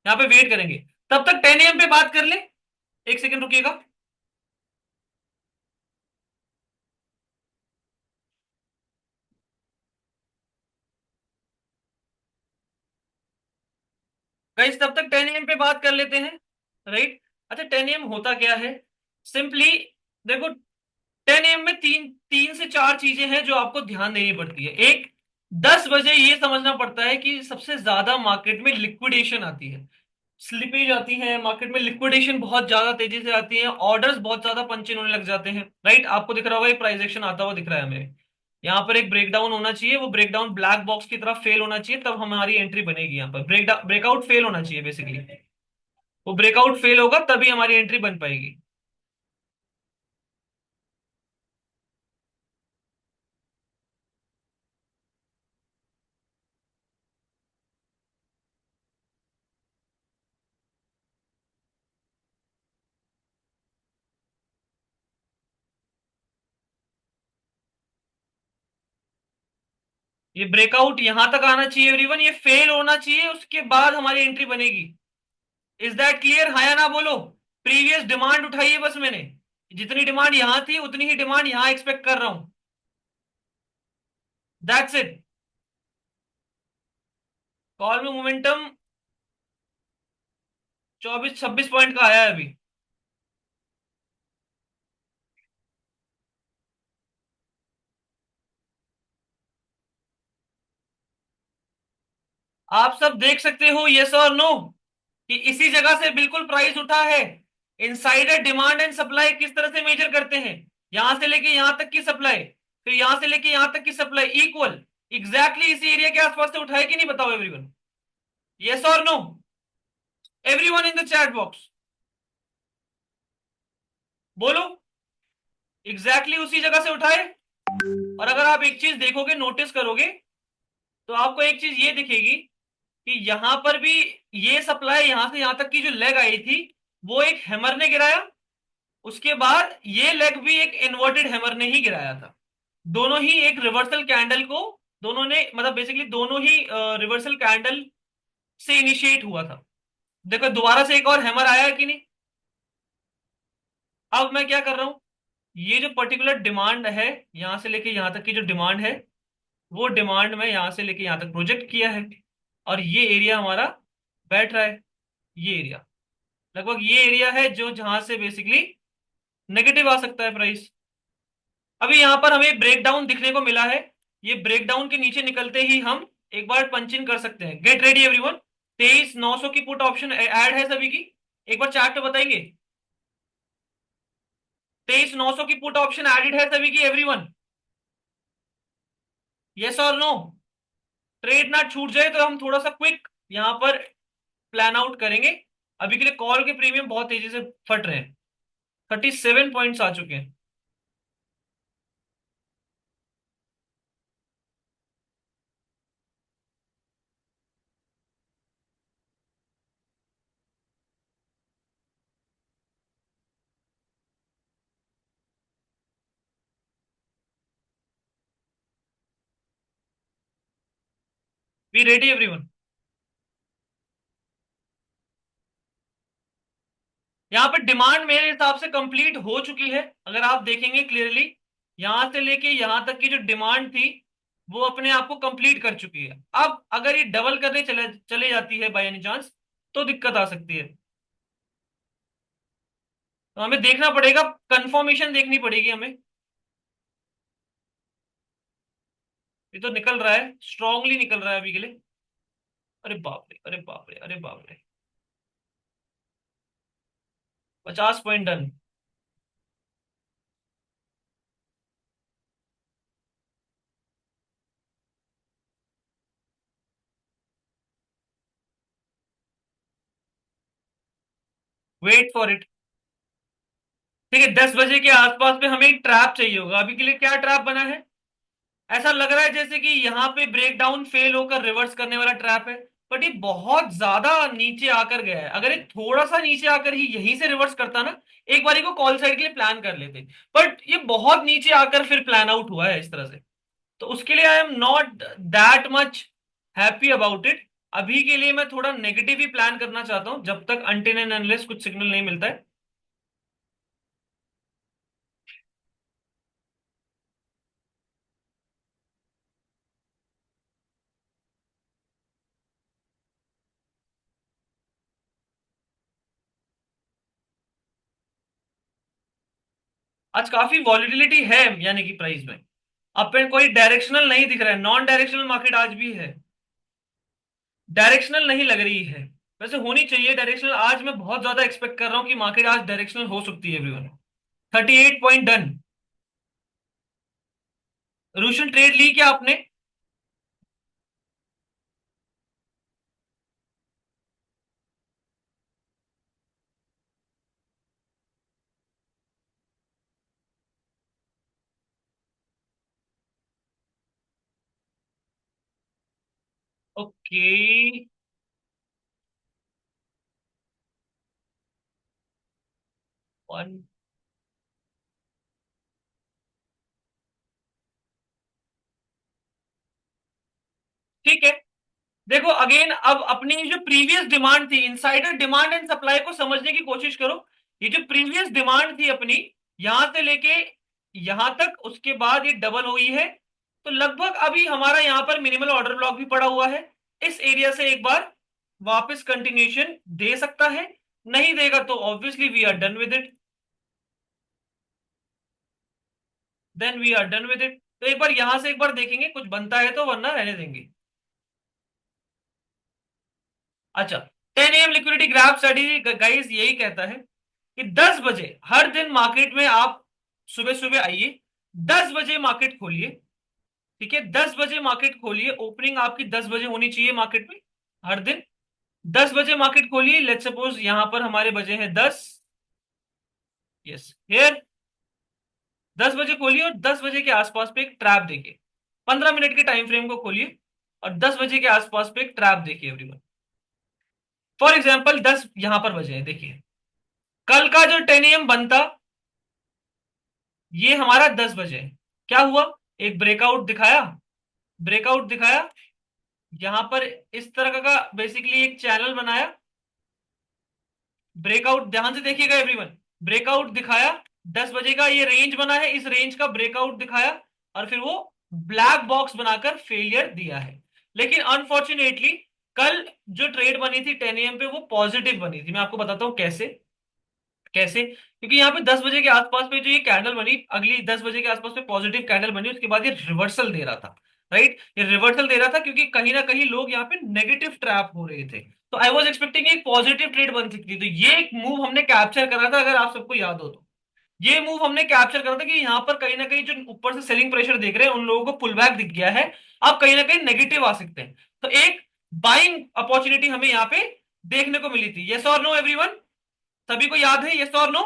यहाँ पे वेट करेंगे। तब तक 10 AM पे बात कर ले। एक सेकंड रुकिएगा। गाइस तब तक 10 AM पे बात कर लेते हैं। राइट। अच्छा 10 AM होता क्या है? सिंपली देखो, 10 AM में तीन तीन से चार चीजें हैं जो आपको ध्यान देनी पड़ती है। एक, 10 बजे ये समझना पड़ता है कि सबसे ज्यादा मार्केट में लिक्विडेशन आती है, स्लिपेज आती है। मार्केट में लिक्विडेशन बहुत ज्यादा तेजी से आती है, ऑर्डर्स बहुत ज्यादा पंचिंग होने लग जाते हैं। राइट, आपको दिख रहा होगा एक प्राइस एक्शन आता हुआ दिख रहा है हमें। यहाँ पर एक ब्रेकडाउन होना चाहिए, वो ब्रेकडाउन ब्लैक बॉक्स की तरफ फेल होना चाहिए, तब हमारी एंट्री बनेगी। यहाँ पर ब्रेकआउट फेल होना चाहिए बेसिकली। वो ब्रेकआउट फेल होगा तभी हमारी एंट्री बन पाएगी। ये ब्रेकआउट यहां तक आना चाहिए एवरीवन, ये फेल होना चाहिए, उसके बाद हमारी एंट्री बनेगी। Is that clear? हाँ या ना बोलो। प्रीवियस डिमांड उठाई है बस मैंने। जितनी डिमांड यहां थी उतनी ही डिमांड यहां एक्सपेक्ट कर रहा हूं। That's it. कॉल में मोमेंटम 24-26 पॉइंट का आया है अभी। आप सब देख सकते हो यस और नो कि इसी जगह से बिल्कुल प्राइस उठा है। इनसाइडर डिमांड एंड सप्लाई किस तरह से मेजर करते हैं? यहां से लेके यहां तक की सप्लाई, फिर यहां से लेके यहां तक की सप्लाई इक्वल एग्जैक्टली इसी एरिया के आसपास से उठाए कि नहीं? बताओ एवरीवन, यस और no. Everyone in the chat box बोलो। एग्जैक्टली उसी जगह से उठाए। और अगर आप एक चीज देखोगे, नोटिस करोगे, तो आपको एक चीज ये दिखेगी कि यहां पर भी ये सप्लाई यहां से यहां तक की जो लेग आई थी वो एक हैमर ने गिराया। उसके बाद ये लेग भी एक इन्वर्टेड हैमर ने ही गिराया था। दोनों ही एक रिवर्सल कैंडल को, दोनों ने मतलब बेसिकली दोनों ही रिवर्सल कैंडल से इनिशिएट हुआ था। देखो दोबारा से एक और हैमर आया है कि नहीं? अब मैं क्या कर रहा हूं, ये जो पर्टिकुलर डिमांड है, यहां से लेके यहां तक की जो डिमांड है, वो डिमांड में यहां से लेके यहां तक प्रोजेक्ट किया है। और ये एरिया हमारा बैठ रहा है। ये एरिया लगभग ये एरिया है जो जहां से बेसिकली नेगेटिव आ सकता है प्राइस। अभी यहां पर हमें ब्रेकडाउन दिखने को मिला है। ये ब्रेकडाउन के नीचे निकलते ही हम एक बार पंच इन कर सकते हैं। Get ready everyone. 23,900 की पुट ऑप्शन ऐड है सभी की? एक बार चार्ट पे बताएंगे। 23,900 की पुट ऑप्शन एडेड है सभी की एवरीवन? यस और नो? ट्रेड ना छूट जाए तो हम थोड़ा सा क्विक यहाँ पर प्लान आउट करेंगे। अभी के लिए कॉल के प्रीमियम बहुत तेजी से फट रहे हैं। 37 पॉइंट्स आ चुके हैं। We ready everyone? यहाँ पे डिमांड मेरे हिसाब से कंप्लीट हो चुकी है, अगर आप देखेंगे क्लियरली। यहां से लेके यहां तक की जो डिमांड थी वो अपने आप को कंप्लीट कर चुकी है। अब अगर ये डबल करने चले चले जाती है बाय एनी चांस, तो दिक्कत आ सकती है। तो हमें देखना पड़ेगा, कंफर्मेशन देखनी पड़ेगी हमें। ये तो निकल रहा है, स्ट्रांगली निकल रहा है अभी के लिए। अरे बाप रे, अरे बाप रे, अरे बाप रे। 50 point done. Wait for it. ठीक है, 10 बजे के आसपास में हमें एक ट्रैप चाहिए होगा। अभी के लिए क्या ट्रैप बना है? ऐसा लग रहा है जैसे कि यहाँ पे ब्रेक डाउन फेल होकर रिवर्स करने वाला ट्रैप है। बट ये बहुत ज्यादा नीचे आकर गया है। अगर ये थोड़ा सा नीचे आकर ही यहीं से रिवर्स करता ना, एक बारी को कॉल साइड के लिए प्लान कर लेते। बट ये बहुत नीचे आकर फिर प्लान आउट हुआ है इस तरह से। तो उसके लिए I am not that much happy about it. अभी के लिए मैं थोड़ा नेगेटिव ही प्लान करना चाहता हूं, जब तक अनटिल एंड अनलेस कुछ सिग्नल नहीं मिलता है। आज काफी वॉलिटिलिटी है, यानी कि प्राइस में अपन कोई डायरेक्शनल नहीं दिख रहा है। नॉन डायरेक्शनल मार्केट आज भी है, डायरेक्शनल नहीं लग रही है। वैसे होनी चाहिए डायरेक्शनल। आज मैं बहुत ज्यादा एक्सपेक्ट कर रहा हूँ कि मार्केट आज डायरेक्शनल हो सकती है एवरीवन। 38 point done. रूशन ट्रेड ली क्या आपने? ओके। वन। ठीक है। देखो अगेन, अब अपनी जो प्रीवियस डिमांड थी, इनसाइडर डिमांड एंड सप्लाई को समझने की कोशिश करो। ये जो प्रीवियस डिमांड थी अपनी, यहां से लेके यहां तक, उसके बाद ये डबल हुई है। तो लगभग अभी हमारा यहां पर मिनिमल ऑर्डर ब्लॉक भी पड़ा हुआ है। इस एरिया से एक बार वापस कंटिन्यूशन दे सकता है। नहीं देगा तो obviously we are done with it. Then we are done with it. तो एक बार यहां से एक बार देखेंगे कुछ बनता है तो, वरना रहने देंगे। अच्छा, 10 AM liquidity graph study guys यही कहता है कि 10 बजे हर दिन मार्केट में आप सुबह सुबह आइए। 10 बजे मार्केट खोलिए। ठीक है, 10 बजे मार्केट खोलिए। ओपनिंग आपकी 10 बजे होनी चाहिए मार्केट में हर दिन। 10 बजे मार्केट खोलिए। लेट्स सपोज यहां पर हमारे बजे हैं 10। यस, हियर 10 बजे खोलिए और 10 बजे के आसपास पे एक ट्रैप देखिए। 15 मिनट के टाइम फ्रेम को खोलिए और 10 बजे के आसपास पे एक ट्रैप देखिए एवरीवन। फॉर एग्जाम्पल 10 यहां पर बजे हैं, देखिए। कल का जो 10 AM बनता, ये हमारा 10 बजे है। क्या हुआ? एक ब्रेकआउट दिखाया। ब्रेकआउट दिखाया यहां पर, इस तरह का बेसिकली एक चैनल बनाया। ब्रेकआउट ध्यान से देखिएगा एवरीवन। ब्रेकआउट दिखाया, 10 बजे का ये रेंज बना है, इस रेंज का ब्रेकआउट दिखाया और फिर वो ब्लैक बॉक्स बनाकर फेलियर दिया है। लेकिन अनफॉर्चुनेटली कल जो ट्रेड बनी थी 10 AM पे, वो पॉजिटिव बनी थी। मैं आपको बताता हूं कैसे। कैसे? क्योंकि यहाँ पे 10 बजे के आसपास पे जो ये कैंडल बनी, अगली 10 बजे के आसपास पे पॉजिटिव कैंडल बनी, उसके बाद ये रिवर्सल दे रहा था। राइट, ये रिवर्सल दे रहा था क्योंकि कहीं ना कहीं लोग यहाँ पे नेगेटिव ट्रैप हो रहे थे। तो आई वॉज एक्सपेक्टिंग एक पॉजिटिव ट्रेड बन सकती थी। तो ये एक मूव हमने कैप्चर करा था, अगर आप सबको याद हो तो। ये मूव हमने कैप्चर करा था कि यहाँ पर कहीं ना कहीं जो ऊपर से सेलिंग प्रेशर देख रहे हैं, उन लोगों को पुल बैक दिख गया है। अब कहीं ना कहीं नेगेटिव आ सकते हैं। तो एक बाइंग अपॉर्चुनिटी हमें यहाँ पे देखने को मिली थी। यस और नो एवरीवन? सभी को याद है, यस और नो?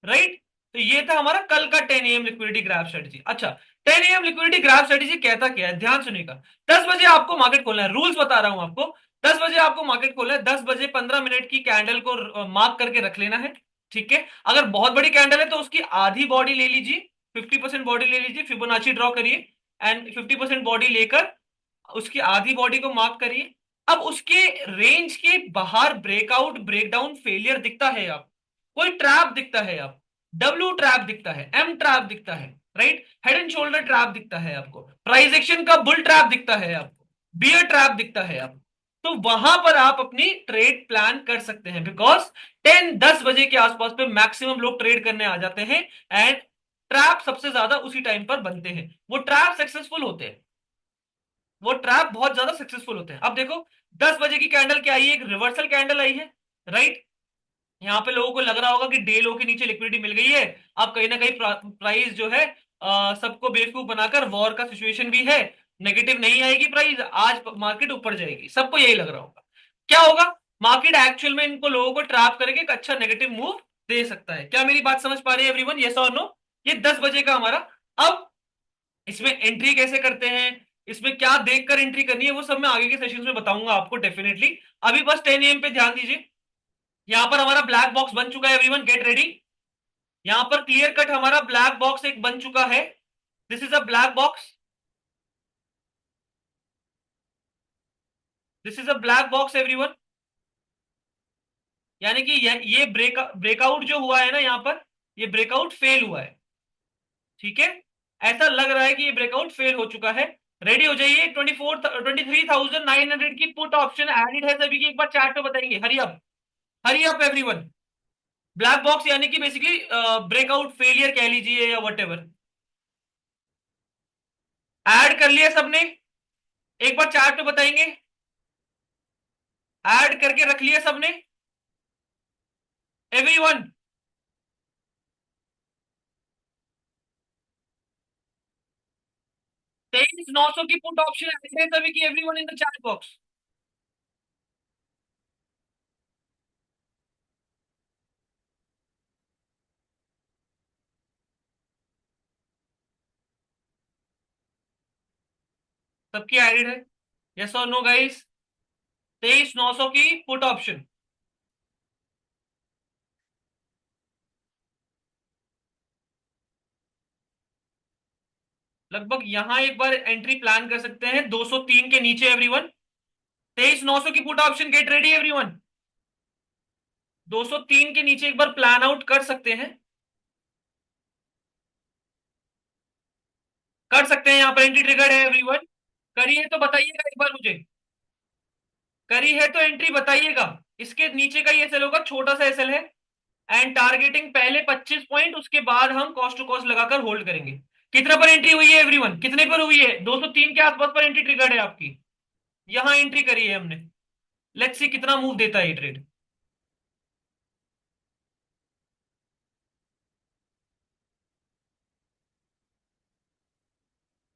राइट। तो ये था हमारा कल का 10 AM लिक्विडिटी ग्राफ स्ट्रेटजी। अच्छा, 10 AM लिक्विडिटी ग्राफ स्ट्रेटजी कहता क्या है, ध्यान सुनिएगा। 10 बजे आपको मार्केट खोलना है, रूल्स बता रहा हूं आपको। 10 बजे आपको मार्केट खोलना है, 10 बजे 15 मिनट की कैंडल को मार्क करके रख लेना है। ठीक है, अगर बहुत बड़ी कैंडल है तो उसकी आधी बॉडी ले लीजिए, 50% बॉडी ले लीजिए, फिबोनाची ड्रॉ करिए एंड 50% बॉडी लेकर उसकी आधी बॉडी को मार्क करिए। अब उसके रेंज के बाहर ब्रेकआउट, ब्रेकडाउन, फेलियर दिखता है आप, कोई ट्रैप दिखता है आप, डब्ल्यू ट्रैप दिखता है, एम ट्रैप दिखता है, right, head and shoulder trap दिखता है आपको, प्राइस एक्शन का बुल ट्रैप दिखता है आपको, बियर ट्रैप दिखता है आपको, तो वहां पर आप अपनी ट्रेड प्लान कर सकते हैं। बिकॉज 10-10 बजे के आसपास पे मैक्सिमम लोग ट्रेड करने आ जाते हैं एंड ट्रैप सबसे ज्यादा उसी टाइम पर बनते हैं, वो ट्रैप सक्सेसफुल होते हैं, वो ट्रैप बहुत ज्यादा सक्सेसफुल होते हैं। अब देखो, 10 बजे की कैंडल क्या आई है, एक रिवर्सल कैंडल आई है, राइट। यहाँ पे लोगों को लग रहा होगा कि डे लो के नीचे लिक्विडिटी मिल गई है, अब कहीं ना कहीं प्राइस जो है सबको बेवकूफ बनाकर, वॉर का सिचुएशन भी है, नेगेटिव नहीं आएगी प्राइस, आज मार्केट ऊपर जाएगी, सबको यही लग रहा होगा। क्या होगा, मार्केट एक्चुअल में इनको लोगों को ट्रैप करके एक अच्छा नेगेटिव मूव दे सकता है। क्या मेरी बात समझ पा रहे हैं एवरीवन, यस और नो? ये 10 बजे का हमारा। अब इसमें एंट्री कैसे करते हैं, इसमें क्या देखकर एंट्री करनी है, वो सब मैं आगे के सेशंस में बताऊंगा आपको डेफिनेटली। अभी बस 10 AM पे ध्यान दीजिए। यहां पर हमारा ब्लैक बॉक्स बन चुका है एवरीवन, गेट रेडी। यहां पर क्लियर कट हमारा ब्लैक बॉक्स एक बन चुका है, this is a black box, this is a black box everyone. यानी कि ये ब्रेकआउट जो हुआ है ना यहाँ पर, ये ब्रेकआउट फेल हुआ है। ठीक है, ऐसा लग रहा है कि ये ब्रेकआउट फेल हो चुका है। रेडी हो जाइए, 23,900 की पुट ऑप्शन एडेड है सभी की, एक बार चैट पे बताएंगे, hurry up, hurry up everyone. Black box यानी कि बेसिकली ब्रेकआउट फेलियर कह लीजिए या वट एवर। ऐड कर लिया सबने, एक बार चैट पे बताएंगे, ऐड करके रख लिया सबने एवरीवन? 23,900 की पुट ऑप्शन है सभी की, everyone in the chat box. सबकी एडेड है, यस और नो गाइस? 23,900 की पुट ऑप्शन। लगभग यहां एक बार एंट्री प्लान कर सकते हैं 203 के नीचे एवरीवन। 23,900 की put option, get ready everyone. 203 के नीचे एक बार प्लान आउट कर सकते हैं, कर सकते हैं, यहाँ पर एंट्री ट्रिगर्ड है एवरीवन। करी है तो बताइएगा एक बार मुझे, करी है तो एंट्री बताइएगा। इसके नीचे का ये एसएल होगा, छोटा सा एसएल है एंड टारगेटिंग पहले 25 पॉइंट, उसके बाद हम कॉस्ट टू कॉस्ट लगाकर होल्ड करेंगे। कितने पर एंट्री हुई है एवरीवन, कितने पर हुई है? 203 के आसपास पर एंट्री ट्रिगर्ड है आपकी, यहां एंट्री करी है हमने। लेट्स सी कितना मूव देता है ये ट्रेड।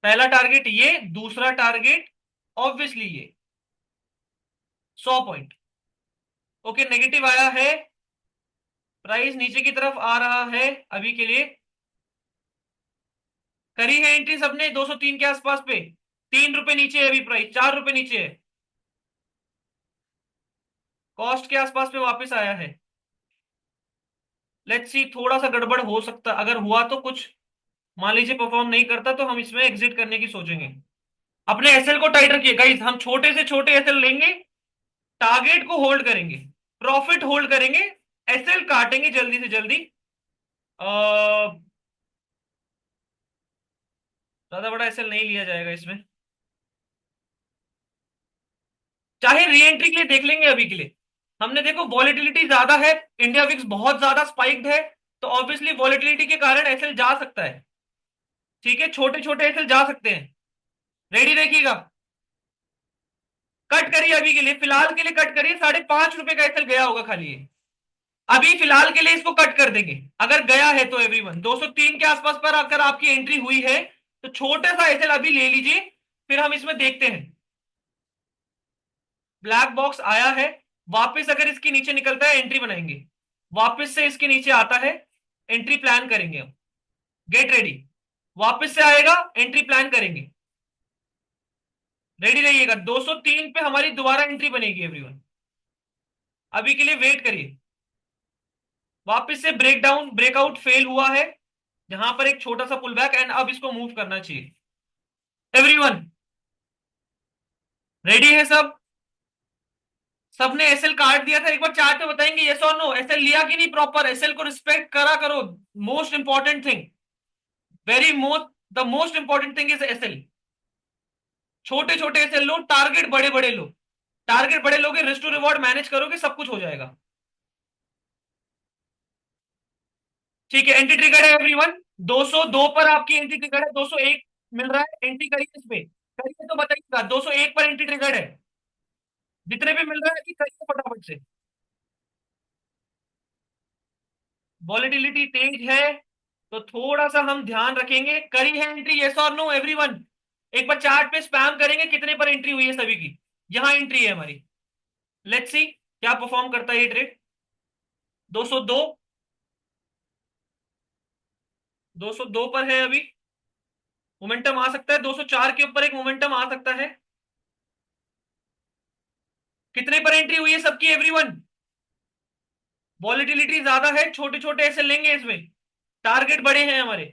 पहला टारगेट ये, दूसरा टारगेट ऑब्वियसली ये 100 पॉइंट। ओके, नेगेटिव आया है, प्राइस नीचे की तरफ आ रहा है अभी के लिए। करी है एंट्री सबने 203 के आसपास पे, 3 रुपए नीचे है अभी प्राइस, 4 रुपए नीचे है, कॉस्ट के आसपास पे वापस आया है। लेट्स सी, थोड़ा सा गड़बड़ हो सकता, अगर हुआ तो कुछ, मान लीजिए परफॉर्म नहीं करता तो हम इसमें एग्जिट करने की सोचेंगे। अपने एसएल को टाइट रखिए गाइस, हम छोटे से छोटे एसएल लेंगे, टारगेट को होल्ड करेंगे, प्रॉफिट होल्ड करेंगे, एसएल काटेंगे जल्दी से जल्दी। ज्यादा बड़ा एसएल नहीं लिया जाएगा इसमें, चाहे री एंट्री के लिए देख लेंगे अभी के लिए। हमने देखो वॉलेटिलिटी ज्यादा है, इंडिया विक्स बहुत ज्यादा स्पाइक्ड है, तो ऑब्वियसली वॉलेटिलिटी के कारण एसएल जा सकता है। ठीक है, छोटे छोटे एसएल जा सकते हैं, रेडी देखिएगा। कट करिए अभी के लिए, फिलहाल के लिए कट करिए, 5.5 रुपए का एसएल गया होगा खाली ये, अभी फिलहाल के लिए इसको कट कर देंगे अगर गया है तो एवरीवन। 203 के आसपास पर अगर आपकी एंट्री हुई है तो छोटा सा एसएल अभी ले लीजिए, फिर हम इसमें देखते हैं। ब्लैक बॉक्स आया है, वापस अगर इसके नीचे निकलता है एंट्री बनाएंगे, वापस से इसके नीचे आता है एंट्री प्लान करेंगे हम। Get ready. वापस से आएगा एंट्री प्लान करेंगे। रेडी रहिएगा। 203 पे हमारी दोबारा एंट्री बनेगी एवरीवन। अभी के लिए वेट करिए। वापस से ब्रेकडाउन ब्रेकआउट फेल हुआ है, जहां पर एक छोटा सा पुल बैक, एंड अब इसको मूव करना चाहिए। एवरीवन रेडी है सब? सबने एसएल काट दिया था? एक बार चार्ट पे बताएंगे यस और नो, एसएल लिया कि नहीं प्रॉपर? एसएल को रिस्पेक्ट करा करो। Most important thing, very most, the most important thing is SL. छोटे छोटे एसएल लो, टारगेट बड़े बड़े लो। टारगेट बड़े लोगे, रिस्क टू रिवॉर्ड मैनेज करोगे, सब कुछ हो जाएगा। ठीक है, एंट्री ट्रिगर है एवरीवन। 202 पर आपकी एंट्री ट्रिगर है। 201 मिल रहा है, एंट्री करिए इस पे। करिए तो बताइएगा। 201 पर एंट्री ट्रिगर है। जितने भी मिल रहा है कि करिए फटाफट से। वॉलेटिलिटी तेज है तो थोड़ा सा हम ध्यान रखेंगे। करी है एंट्री यस और नो एवरीवन? एक बार चार्ट पे स्पैम करेंगे कितने पर एंट्री हुई है सभी की। यहां एंट्री है हमारी। लेट्स सी क्या परफॉर्म करता है ये ट्रेड। 202, 202 पर है अभी। मोमेंटम आ सकता है 204 के ऊपर, एक मोमेंटम आ सकता है। कितने पर एंट्री हुई है सबकी एवरीवन? वॉलेटिलिटी ज्यादा है, छोटे छोटे ऐसे लेंगे इसमें, टारगेट बड़े हैं हमारे।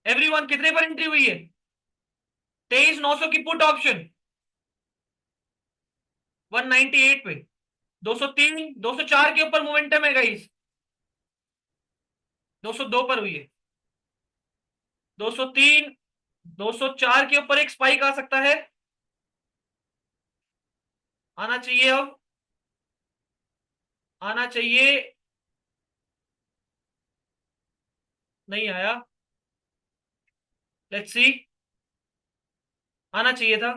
एवरीवन कितने पर एंट्री हुई है? 23,900 की पुट ऑप्शन 198 पे। 203, 204 के ऊपर मोमेंटम है गाइस। 202 पर हुई है। 203, 204 के ऊपर एक स्पाइक आ सकता है। आना चाहिए अब, आना चाहिए। नहीं आया। लेट्स सी, आना चाहिए था।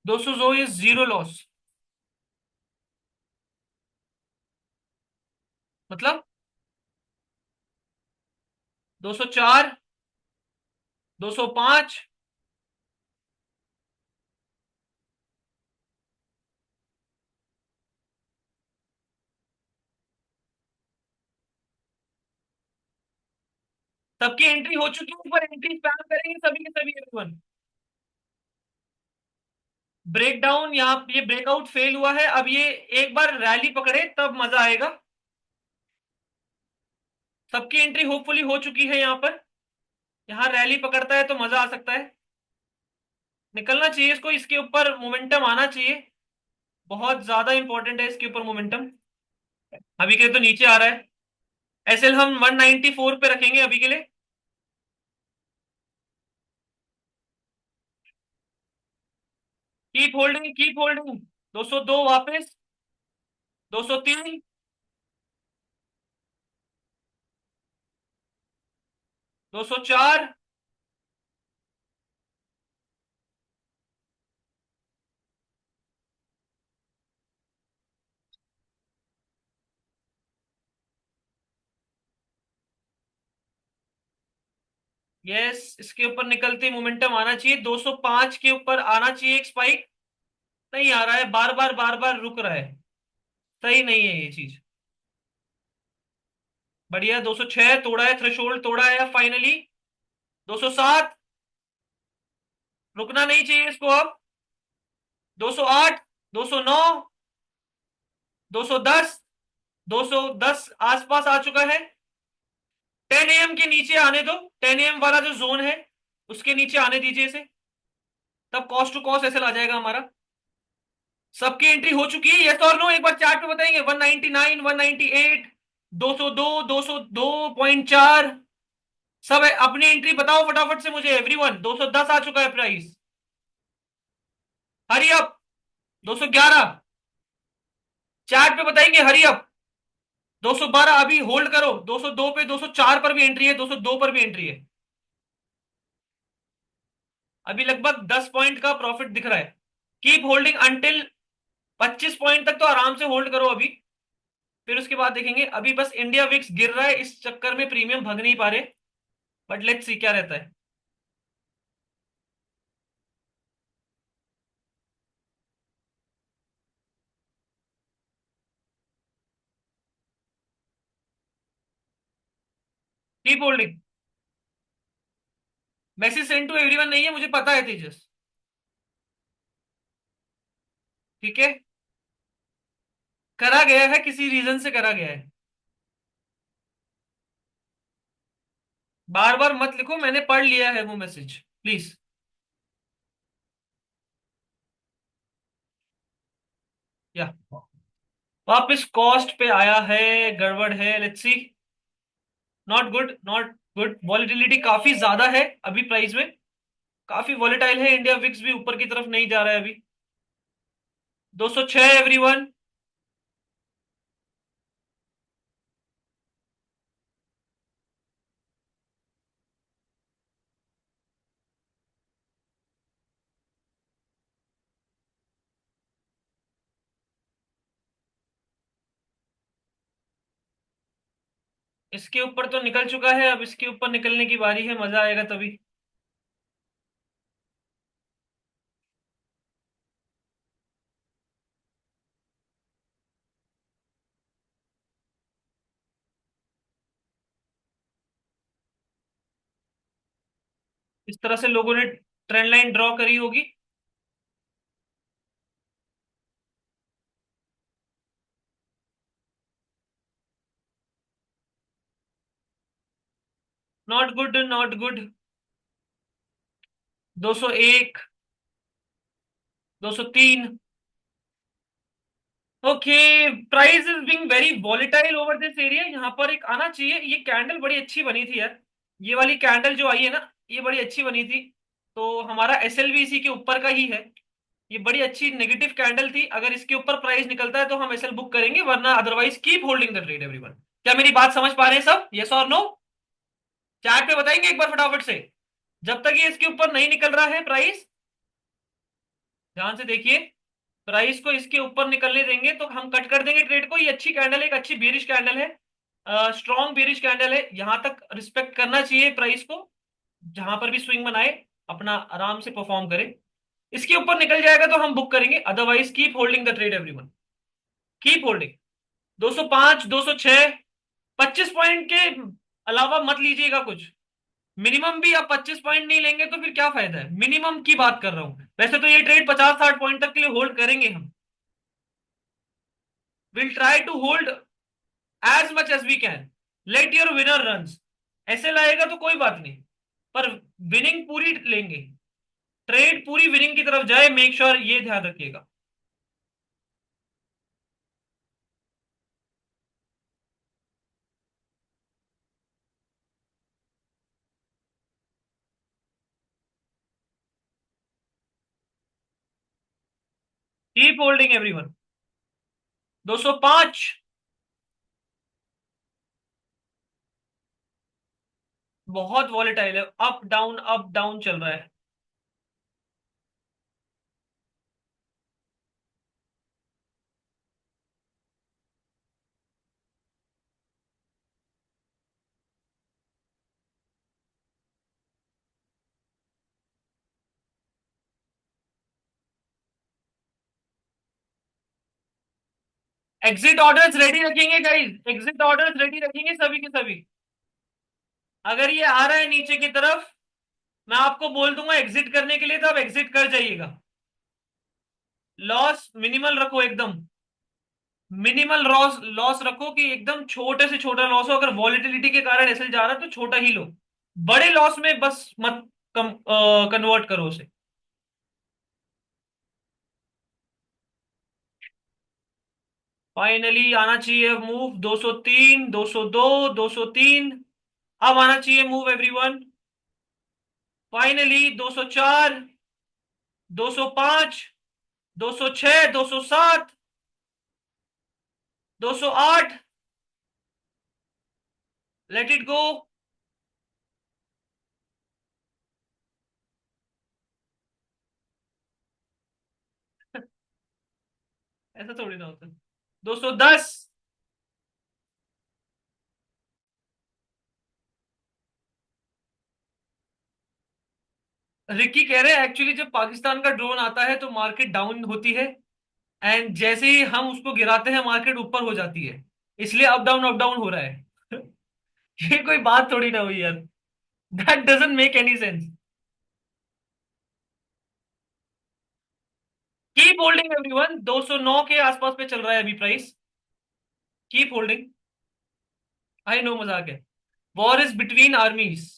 200 जो इज जीरो लॉस। मतलब 204, 205। सबकी एंट्री हो चुकी है, ऊपर एंट्री स्पैम करेंगे सभी के सभी एवरीवन। ब्रेक डाउन, यहाँ ये ब्रेकआउट फेल हुआ है। अब ये एक बार रैली पकड़े तब मजा आएगा। सबकी एंट्री होपफुली हो चुकी है यहाँ पर। यहाँ रैली पकड़ता है तो मजा आ सकता है। निकलना चाहिए इसको, इसके ऊपर मोमेंटम आना चाहिए। बहुत ज्यादा इंपॉर्टेंट है इसके ऊपर मोमेंटम। अभी के लिए तो नीचे आ रहा है। एसएल हम 194 पे रखेंगे अभी के लिए। Keep holding, keep holding. 202 वापस। 203, 204। यस, इसके ऊपर निकलते मोमेंटम आना चाहिए। 205 के ऊपर आना चाहिए एक स्पाइक। नहीं आ रहा है, बार बार रुक रहा है। सही नहीं है ये चीज। बढ़िया, 206 तोड़ा है, थ्रेशोल्ड तोड़ा है फाइनली। 207, रुकना नहीं चाहिए इसको अब। 208, 209, 210, 210 आसपास आ चुका है। 10 AM के नीचे आने दो। 10 AM वाला जो जोन है उसके नीचे आने दीजिए इसे, तब कॉस्ट टू कॉस्ट ऐसे आ जाएगा हमारा। सबकी एंट्री हो चुकी है यस और नो? एक बार चार्ट पे बताएंगे। 199, 198, 202, 202.4। सब है अपनी एंट्री बताओ फटाफट से मुझे एवरीवन। 210 आ चुका है प्राइस। Hurry up. 211 चार्ट पे बताएंगे, हरी अप। 212 अभी होल्ड करो। 202 पे, 204 पर भी एंट्री है, 202 पर भी एंट्री है। अभी लगभग 10 पॉइंट का प्रॉफिट दिख रहा है। कीप होल्डिंग अंटिल 25 पॉइंट तक तो आराम से होल्ड करो अभी, फिर उसके बाद देखेंगे। अभी बस इंडिया विक्स गिर रहा है, इस चक्कर में प्रीमियम भाग नहीं पा रहे, बट लेट्स सी क्या रहता है। Keep holding. Message send to everyone नहीं है, मुझे पता है तेजस। ठीक है, करा गया है, किसी रीजन से करा गया है। बार बार मत लिखो, मैंने पढ़ लिया है वो मैसेज, प्लीज। या वापस कॉस्ट पे आया है, गड़बड़ है, let's see. Not good, not good. Volatility काफी ज्यादा है अभी प्राइस में, काफी वॉलेटाइल है। इंडिया विक्स भी ऊपर की तरफ नहीं जा रहा है अभी। 206 एवरीवन। इसके ऊपर तो निकल चुका है, अब इसके ऊपर निकलने की बारी है, मजा आएगा तभी। इस तरह से लोगों ने ट्रेंड लाइन ड्रॉ करी होगी। Not good, not good. 201, 203। Okay, price is being very volatile over this area. यहाँ पर एक आना चाहिए, ये कैंडल बड़ी अच्छी बनी थी यार। ये वाली कैंडल जो आई है ना, ये बड़ी अच्छी बनी थी। तो हमारा एसएल भी इसी के ऊपर का ही है। ये बड़ी अच्छी नेगेटिव कैंडल थी, अगर इसके ऊपर प्राइस निकलता है तो हम एसएल बुक करेंगे, वरना otherwise keep holding the trade everyone. क्या मेरी बात समझ पा रहे हैं सब, यस और नो? चैट पे बताएंगे एक बार फटाफट से। जब तक ये इसके ऊपर नहीं निकल रहा है प्राइस, ध्यान से देखिए, प्राइस को इसके ऊपर निकलने देंगे तो हम कट कर देंगे ट्रेड को। ये अच्छी कैंडल है, एक अच्छी बेरिश कैंडल है, स्ट्रॉन्ग बेरिश कैंडल है, यहां तक रिस्पेक्ट करना चाहिए प्राइस को। जहां पर भी स्विंग बनाए, अपना आराम से परफॉर्म करे। इसके ऊपर निकल जाएगा तो हम बुक करेंगे, otherwise keep holding the trade everyone, keep holding. 205, 206, 25 point के अलावा मत लीजिएगा कुछ। मिनिमम भी आप 25 पॉइंट नहीं लेंगे तो फिर क्या फायदा है, मिनिमम की बात कर रहा हूं। वैसे तो ये ट्रेड 50-60 पॉइंट तक के लिए होल्ड करेंगे हम। Will try to hold as much as we can. Let your winner runs. ऐसे लाएगा तो कोई बात नहीं, पर विनिंग पूरी लेंगे। ट्रेड पूरी विनिंग की तरफ जाए, मेक श्योर ये ध्यान रखिएगा। Keep holding everyone. 205। बहुत वॉलेटाइल है, अप डाउन चल रहा है। एग्जिट ऑर्डर्स रेडी रखेंगे गाइस, एग्जिट ऑर्डर्स रेडी रखेंगे सभी के सभी। अगर ये आ रहा है नीचे की तरफ, मैं आपको बोल दूंगा एग्जिट करने के लिए, तो आप एग्जिट कर जाइएगा। लॉस मिनिमल रखो एकदम, मिनिमल लॉस लॉस रखो कि एकदम छोटे से छोटा लॉस हो। अगर वॉलेटिलिटी के कारण ऐसे जा रहा है तो छोटा ही लो, बड़े लॉस में बस मत कम कन्वर्ट करो उसे। फाइनली आना चाहिए मूव। 203, 202, 203। अब आना चाहिए move everyone. Finally 204, 205, 206, 207, 208। Let it go. ऐसा थोड़ी ना होता है। 210। रिकी कह रहे हैं एक्चुअली जब पाकिस्तान का ड्रोन आता है तो मार्केट डाउन होती है, एंड जैसे ही हम उसको गिराते हैं मार्केट ऊपर हो जाती है, इसलिए अप डाउन हो रहा है। ये कोई बात थोड़ी ना हुई यार। That doesn't make any sense. Keep holding everyone, 209 के आसपास पे चल रहा है अभी price. Keep holding. I know मजाक है। War is between आर्मीज।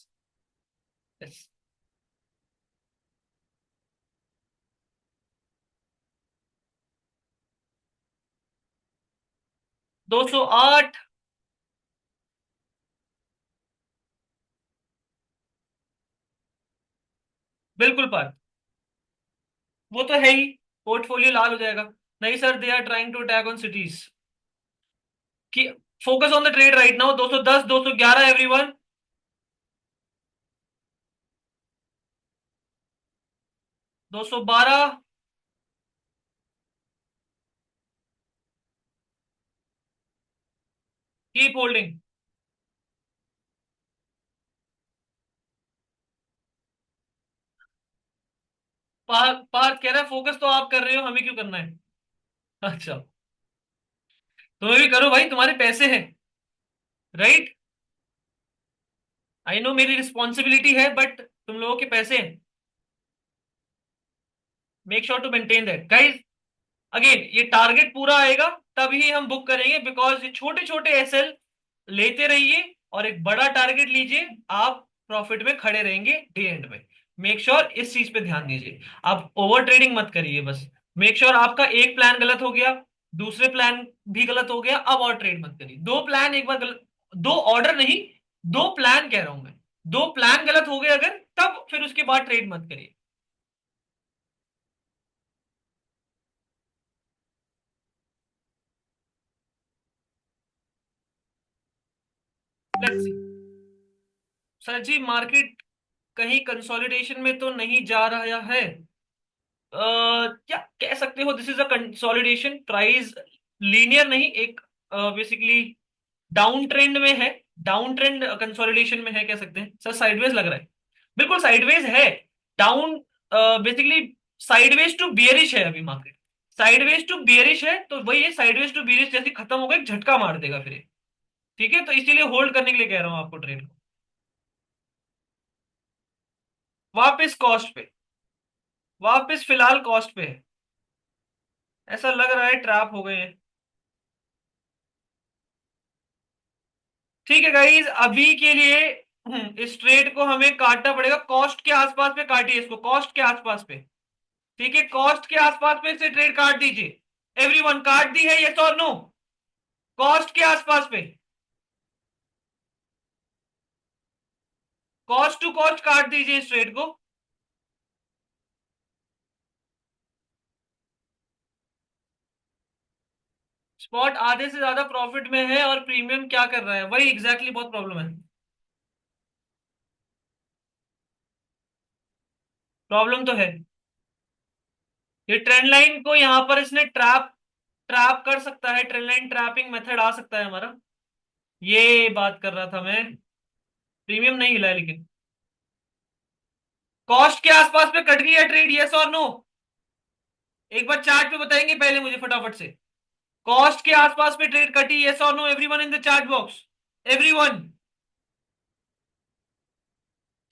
208। बिल्कुल पार। वो तो है ही। पोर्टफोलियो लाल हो जाएगा। नहीं sir, they are trying to attack on cities. कि focus on the trade right now. 210, 211 everyone. 212। Keep holding. Parth कह रहा है फोकस तो आप कर रहे हो, हमें क्यों करना है? अच्छा। तुम्हें भी करो भाई, तुम्हारे पैसे हैं। राइट। आई नो मेरी रिस्पॉन्सिबिलिटी है, बट तुम लोगों के पैसे हैं। Make sure to maintain that guys. Again ये टारगेट पूरा आएगा तभी हम बुक करेंगे, बिकॉज ये छोटे छोटे एसएल लेते रहिए और एक बड़ा टारगेट लीजिए। आप प्रॉफिट में खड़े रहेंगे डे एंड में। मेक श्योर इस चीज पे ध्यान दीजिए। आप ओवर ट्रेडिंग मत करिए बस। मेक श्योर आपका एक प्लान गलत हो गया, दूसरे प्लान भी गलत हो गया, अब और ट्रेड मत करिए। दो प्लान एक बार गलत, दो ऑर्डर नहीं, दो प्लान कह रहा हूं मैं। दो प्लान गलत हो गए अगर, तब फिर उसके बाद ट्रेड मत करिए। Let's see. Sir ji market कहीं कंसोलिडेशन में तो नहीं जा रहा है। क्या कह सकते हो, this is a consolidation. Price linear नहीं, एक बेसिकली डाउन ट्रेंड में है। डाउन ट्रेंड कंसोलिडेशन में है कह सकते हैं सर। साइडवेज लग रहा है। बिल्कुल साइडवेज है। Down basically sideways to bearish है अभी मार्केट। साइडवेज टू बियरिश है तो वही है, साइडवेज टू बियरिश जैसे खत्म होगा एक झटका मार देगा फिर ये। ठीक है, तो इसीलिए होल्ड करने के लिए कह रहा हूं आपको ट्रेड को। वापस कॉस्ट पे। वापस फिलहाल कॉस्ट पे है। ऐसा लग रहा है ट्रैप हो गए हैं। ठीक है गाइज, अभी के लिए इस ट्रेड को हमें काटना पड़ेगा। कॉस्ट के आसपास पे काटिए इसको, कॉस्ट के आसपास पे। ठीक है, कॉस्ट के आसपास पे से ट्रेड काट दीजिए। एवरीवन काट दी है, यस और नो? कॉस्ट के आसपास पे। कॉस्ट टू कॉस्ट काट दीजिए इस ट्रेड को। स्पॉट आधे से ज्यादा प्रॉफिट में है और प्रीमियम क्या कर रहा है, वही एग्जैक्टली बहुत प्रॉब्लम है। प्रॉब्लम तो है। ये ट्रेंड लाइन को यहां पर इसने ट्रैप ट्रैप कर सकता है। ट्रेंड लाइन ट्रैपिंग मेथड आ सकता है हमारा। ये बात कर रहा था मैं। प्रीमियम नहीं हिला है लेकिन। कॉस्ट के आसपास पे कट गई है ट्रेड, यस और नो? एक बार चार्ट पे बताएंगे पहले मुझे फटाफट से। कॉस्ट के आसपास पे ट्रेड कटी, यस और no everyone in the chart box? Everyone.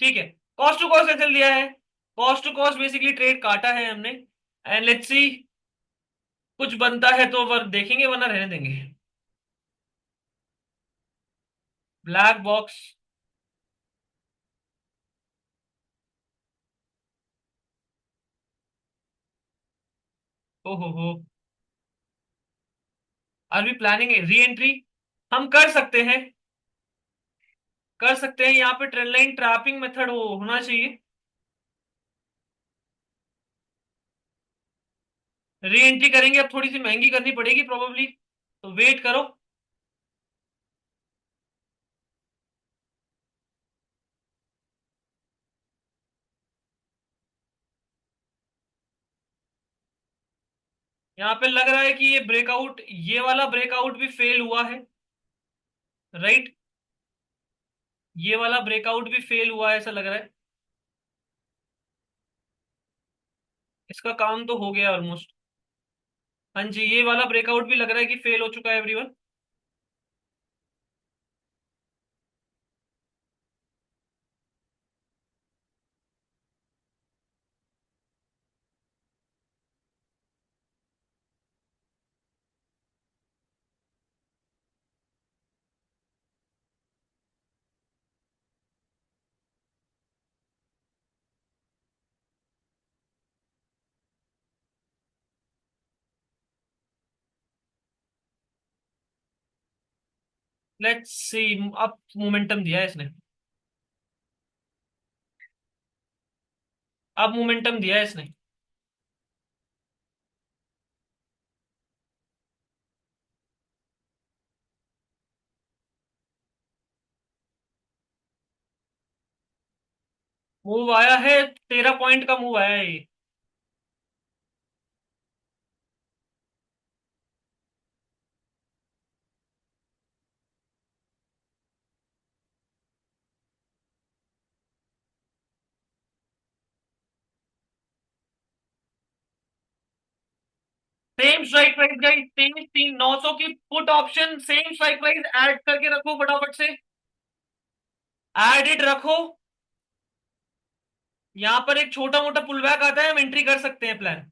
ठीक है। कॉस्ट टू कॉस्ट कैसे लिया है? Cost to cost basically trade काटा है हमने। एंड लेट्स सी, कुछ बनता है तो वर देखेंगे वरना रहने देंगे। Black box. ओ हो। Are we planning re entry? हम कर सकते हैं। कर सकते हैं, यहाँ पे ट्रेंड लाइन ट्रैपिंग मेथड होना चाहिए। री एंट्री करेंगे, अब थोड़ी सी महंगी करनी पड़ेगी प्रोबेबली, तो वेट करो। यहाँ पे लग रहा है कि ये ब्रेकआउट, ये वाला ब्रेकआउट भी फेल हुआ है। राइट। ये वाला ब्रेकआउट भी फेल हुआ है ऐसा लग रहा है। इसका काम तो हो गया ऑलमोस्ट। हाँ जी, ये वाला ब्रेकआउट भी लग रहा है कि फेल हो चुका है एवरीवन। Let's see. अब मोमेंटम दिया है इसने। अब मोमेंटम दिया है इसने। मूव आया है, 13 पॉइंट का मूव आया है ये। सेम स्ट्राइक प्राइस गाइस, 23,900 की put option, same strike price add करके रखो फटाफट से। ऐड इट रखो। यहाँ पर एक छोटा मोटा पुल बैक आता है, हम एंट्री कर सकते हैं प्लान।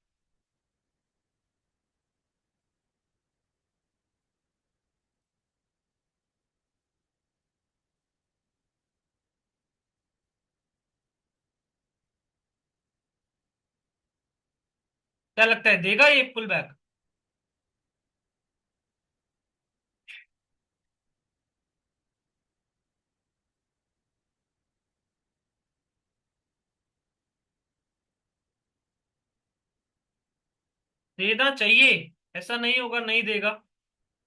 क्या लगता है, देगा ये पुल बैक? देना चाहिए। ऐसा नहीं होगा, नहीं देगा।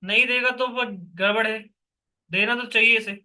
नहीं देगा तो वो गड़बड़ है। देना तो चाहिए इसे।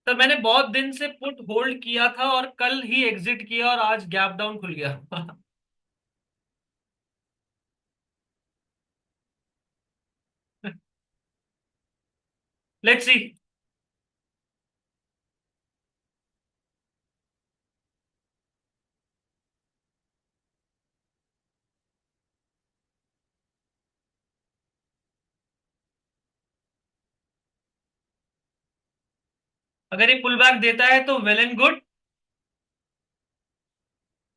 तो मैंने बहुत दिन से पुट होल्ड किया था और कल ही एग्जिट किया और आज गैप डाउन खुल गया। Let's see. अगर ये पुल बैक देता है तो well and good.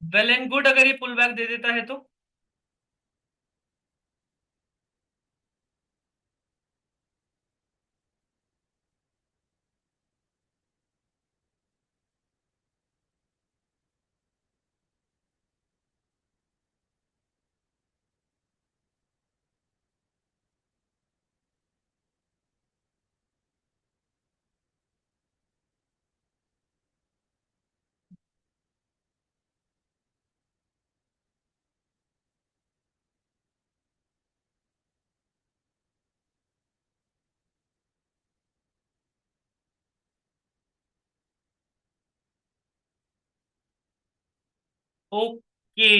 Well and good, अगर ये पुल बैक दे देता है तो। ओके।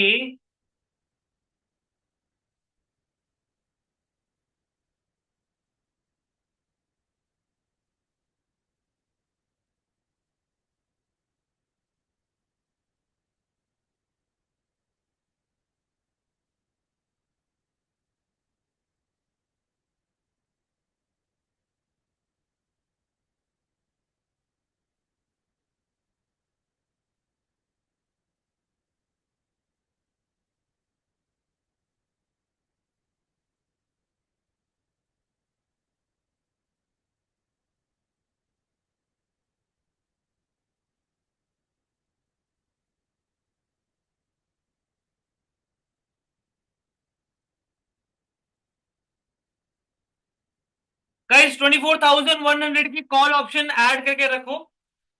गाइस 24,100 की कॉल ऑप्शन ऐड करके रखो,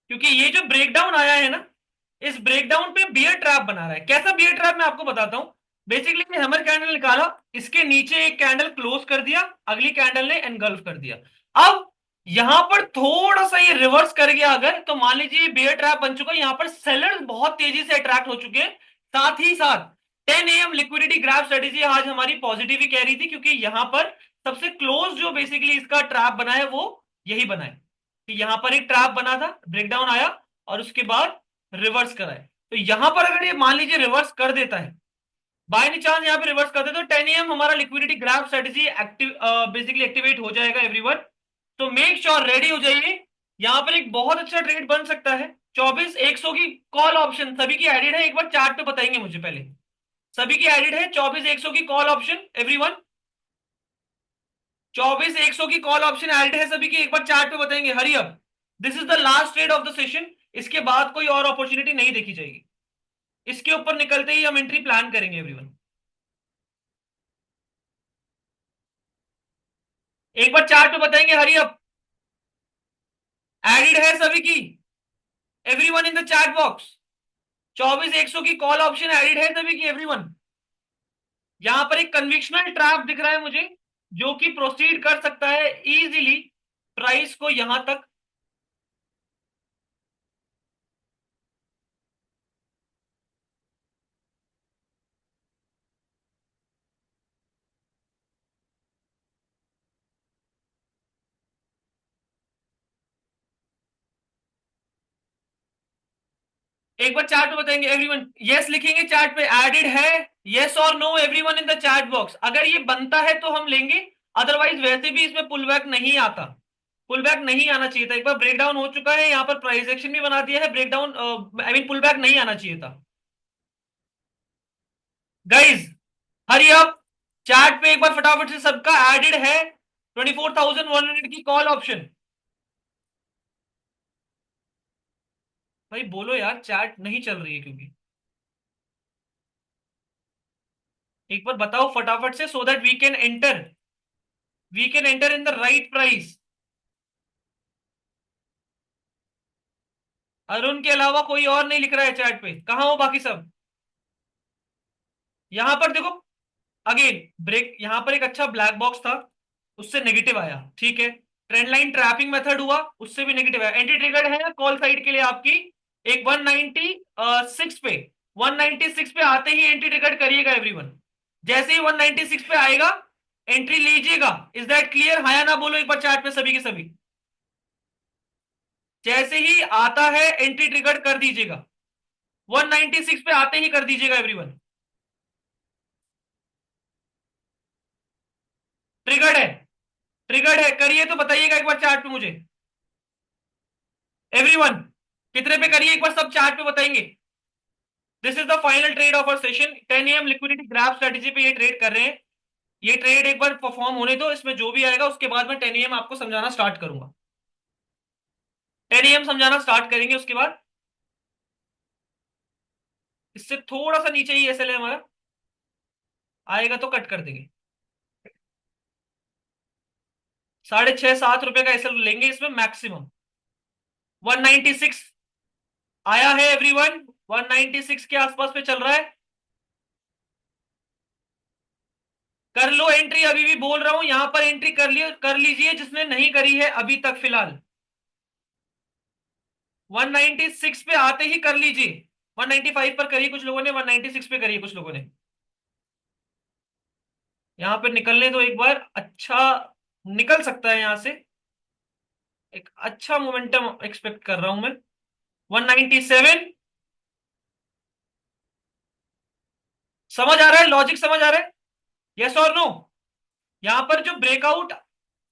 क्योंकि ये जो ब्रेकडाउन आया है ना, इस ब्रेकडाउन पे बियर ट्रैप बना रहा है। कैसा बियर ट्रैप मैं आपको बताता हूं। बेसिकली हैमर कैंडल निकाला, इसके नीचे एक कैंडल क्लोज कर दिया, अगली कैंडल ने एनगल्फ कर दिया। अब यहां पर थोड़ा सा ये रिवर्स कर गया अगर, तो मान लीजिए बियर ट्रैप बन चुका है। यहां पर सेलर्स बहुत तेजी से अट्रैक्ट हो चुके हैं। साथ ही साथ 10 AM लिक्विडिटी ग्रैब स्ट्रेटेजी आज हमारी पॉजिटिव ही कह रही थी, क्योंकि यहां पर सबसे क्लोज जो बेसिकली इसका ट्रैप बना है वो यही बना है कि यहां पर एक ट्रैप बना था, ब्रेकडाउन आया और उसके बाद रिवर्स करा है। तो यहां पर अगर ये मान लीजिए रिवर्स कर देता है, बाय एनी चांस यहां पे रिवर्स कर दे, तो 10 AM हमारा liquidity grab strategy active basically activate हो जाएगा एवरीवन। तो मेक श्योर रेडी हो जाइए, यहां पर एक बहुत अच्छा ट्रेड बन सकता है। 24,100 की कॉल ऑप्शन सभी की एडिड है, एक बार चार्ट पे बताएंगे मुझे पहले। सभी की एडिड है 24,100 की कॉल ऑप्शन एवरीवन। 24,100 की कॉल ऑप्शन एडिड है सभी की, एक बार चार्ट पे बताएंगे। Hurry up, this is the last trade off the session, इसके बाद कोई और अपॉर्चुनिटी नहीं देखी जाएगी। इसके ऊपर निकलते ही हम एंट्री प्लान करेंगे एवरीवन। एक बार चार्ट पे बताएंगे। हरी अप, एडिड है सभी की, everyone in the chat box. 24,100 की कॉल ऑप्शन एडिड है सभी की एवरीवन। यहां पर एक कन्विक्शनल ट्रैप दिख रहा है मुझे, जो कि प्रोसीड कर सकता है इजीली प्राइस को यहां तक। एक बार चार्ट पे बताएंगे एवरीवन, यस लिखेंगे चार्ट पे, एडिड है यस और no everyone in the chat box. अगर ये बनता है तो हम लेंगे, अदरवाइज वैसे भी इसमें पुल बैक नहीं आता, पुल बैक नहीं आना चाहिए था। एक बार ब्रेकडाउन हो चुका है, यहाँ पर प्राइस एक्शन भी बना दिया है, breakdown I mean pull back नहीं आना चाहिए था। गाइज हरी अप, चार्ट पे एक बार फटाफट से सबका एडिड है 24,100 की कॉल ऑप्शन। भाई बोलो यार, चैट नहीं चल रही है क्योंकि, एक बार बताओ फटाफट से, so that we can enter in the right price. Arun के अलावा कोई और नहीं लिख रहा है चैट पे, कहां हो बाकी सब। यहां पर देखो, अगेन ब्रेक, यहां पर एक अच्छा ब्लैक बॉक्स था, उससे नेगेटिव आया, ठीक है। ट्रेंड लाइन ट्रैपिंग मेथड हुआ, उससे भी नेगेटिव आया। एंट्री ट्रिगर्ड है कॉल साइड के लिए आपकी, एक 196 पे, 196 पे आते ही एंट्री ट्रिगर्ड करिएगा एवरीवन। जैसे ही 196 पे आएगा एंट्री लीजिएगा। इज दैट क्लियर, हाँ या ना बोलो एक बार चैट पे सभी के सभी। जैसे ही आता है एंट्री ट्रिगर्ड कर दीजिएगा, 196 पे आते ही कर दीजिएगा एवरीवन। ट्रिगर्ड है, ट्रिगर्ड है, करिए तो बताइएगा एक बार चार्ट पे मुझे एवरीवन, कितने पे करिए एक बार सब चार्ट पे बताएंगे। This is the final trade of our session, 10 AM liquidity grab strategy पे ये ट्रेड कर रहे हैं। ये ट्रेड एक बार परफॉर्म होने दो, इसमें जो भी आएगा उसके बाद में 10 AM आपको समझाना स्टार्ट करूंगा। 10 AM समझाना स्टार्ट करेंगे उसके बाद। इससे थोड़ा सा नीचे ही एसएल है हमारा, आएगा तो कट कर देंगे। 6.5-7 रुपए का एसएल लेंगे इसमें मैक्सिमम। 196 आया है एवरीवन, 196 के आसपास पे चल रहा है। कर लो एंट्री, अभी भी बोल रहा हूं यहां पर एंट्री कर लीजिए जिसने नहीं करी है अभी तक फिलहाल। 196 पे आते ही कर लीजिए। 195 पर करिए कुछ लोगों ने, 196 पे करिए कुछ लोगों ने। यहां पे निकलने दो एक बार, अच्छा निकल सकता है यहां से, एक अच्छा मोमेंटम एक्सपेक्ट कर रहा हूं मैं। 197, समझ आ रहा है लॉजिक, समझ आ रहा है, यस और नो। यहां पर जो ब्रेकआउट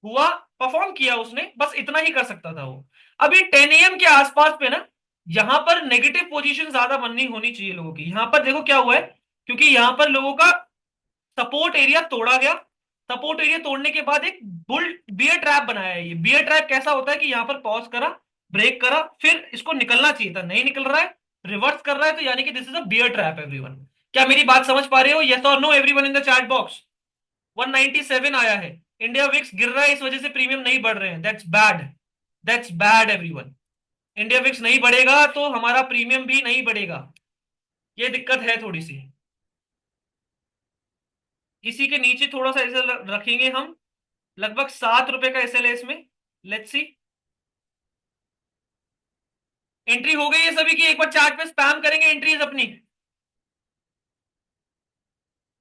हुआ, परफॉर्म किया उसने, बस इतना ही कर सकता था वो। अभी 10 AM के आसपास पे ना, यहां पर नेगेटिव पोजीशन ज्यादा बननी होनी चाहिए लोगों की। यहां पर देखो क्या हुआ है, क्योंकि यहां पर लोगों का सपोर्ट एरिया तोड़ा गया, सपोर्ट एरिया तोड़ने के बाद एक बुल बियर ट्रैप बनाया है। ये बियर ट्रैप कैसा होता है कि यहां पर पॉज करा, ब्रेक करा, फिर इसको निकलना चाहिए था, नहीं निकल रहा है, रिवर्स कर रहा है, तो यानी कि this is a bear trap everyone. क्या मेरी बात समझ पा रहे हो, यस और no everyone in the chat box. 197 आया है, इंडिया विक्स गिर रहा है, इस वजह से प्रीमियम नहीं बढ़ रहे हैं। That's bad, that's bad everyone. India VIX नहीं बढ़ेगा तो हमारा प्रीमियम भी नहीं बढ़ेगा, ये दिक्कत है थोड़ी सी। इसी के नीचे थोड़ा सा एसएल रखेंगे हम, लगभग 7 रुपए का एसएल है इसमें। Let's see. एंट्री हो गई है सभी की, एक बार चार्ट पे स्पैम करेंगे एंट्रीज अपनी।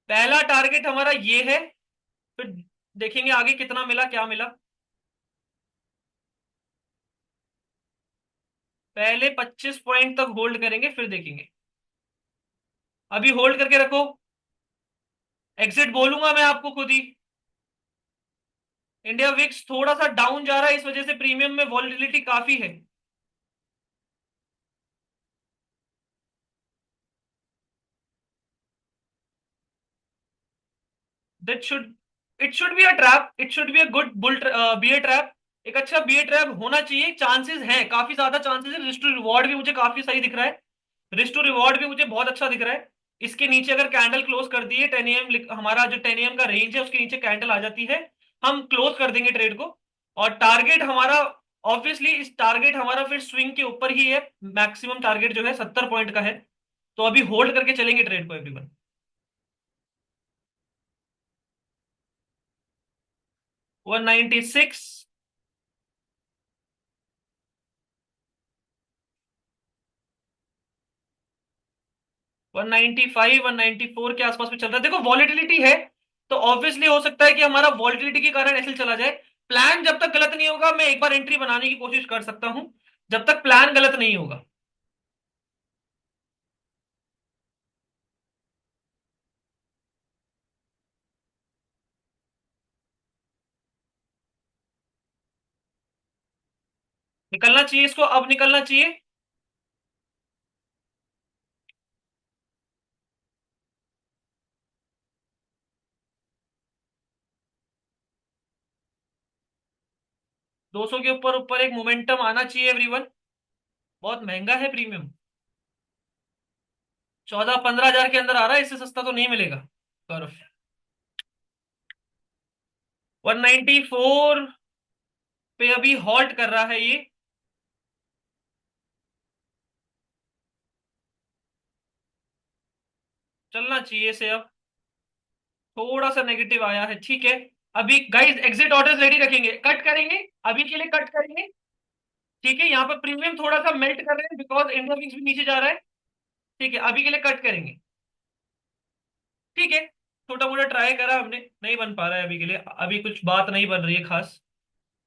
पहला टारगेट हमारा ये है, फिर देखेंगे आगे कितना मिला क्या मिला। पहले 25 पॉइंट तक होल्ड करेंगे, फिर देखेंगे। अभी होल्ड करके रखो, एग्जिट बोलूंगा मैं आपको खुद ही। इंडिया विक्स थोड़ा सा डाउन जा रहा है, इस वजह से प्रीमियम में वॉलिटिलिटी काफी है। That should, it should be a trap, it should be a good bull bear trap. एक अच्छा बियर ट्रैप होना चाहिए, चांसेस हैं, काफी ज्यादा चांसेस है। रिस्क टू रिवॉर्ड भी मुझे काफी सही दिख रहा है, रिस्क टू रिवॉर्ड भी मुझे बहुत अच्छा दिख रहा है। इसके नीचे अगर कैंडल क्लोज कर दिए 10 AM, हमारा जो 10 AM का रेंज है उसके नीचे कैंडल आ जाती है, हम क्लोज कर देंगे ट्रेड को। और टारगेट हमारा, ऑब्वियसली इस टारगेट हमारा फिर स्विंग के ऊपर ही है। मैक्सिमम टारगेट जो है 70 पॉइंट का है, तो अभी होल्ड करके चलेंगे ट्रेड को एवरीवन। 196, 195, 194 के आसपास में चल रहा है। देखो वॉलिटिलिटी है, तो ऑब्वियसली हो सकता है कि हमारा वॉलिटिलिटी के कारण ऐसे चला जाए। प्लान जब तक गलत नहीं होगा मैं एक बार एंट्री बनाने की कोशिश कर सकता हूं, जब तक प्लान गलत नहीं होगा। निकलना चाहिए इसको, अब निकलना चाहिए। 200 के ऊपर ऊपर एक मोमेंटम आना चाहिए एवरीवन। बहुत महंगा है प्रीमियम, 14-15 हजार के अंदर आ रहा है, इससे सस्ता तो नहीं मिलेगा। कर 194 पे अभी हॉल्ट कर रहा है ये। चलना चाहिए इसे अब, थोड़ा सा नेगेटिव आया है, ठीक है। अभी गाइस एग्जिट ऑर्डर्स रेडी रखेंगे, कट करेंगे, अभी के लिए कट करेंगे। ठीक है, यहाँ पर प्रीमियम थोड़ा सा मेल्ट कर रहे हैं बिकॉज इंडिया विक्स भी नीचे जा रहा है। ठीक है, अभी के लिए कट करेंगे। ठीक है, छोटा मोटा ट्राई करा हमने, नहीं बन पा रहा है अभी के लिए, अभी कुछ बात नहीं बन रही है खास,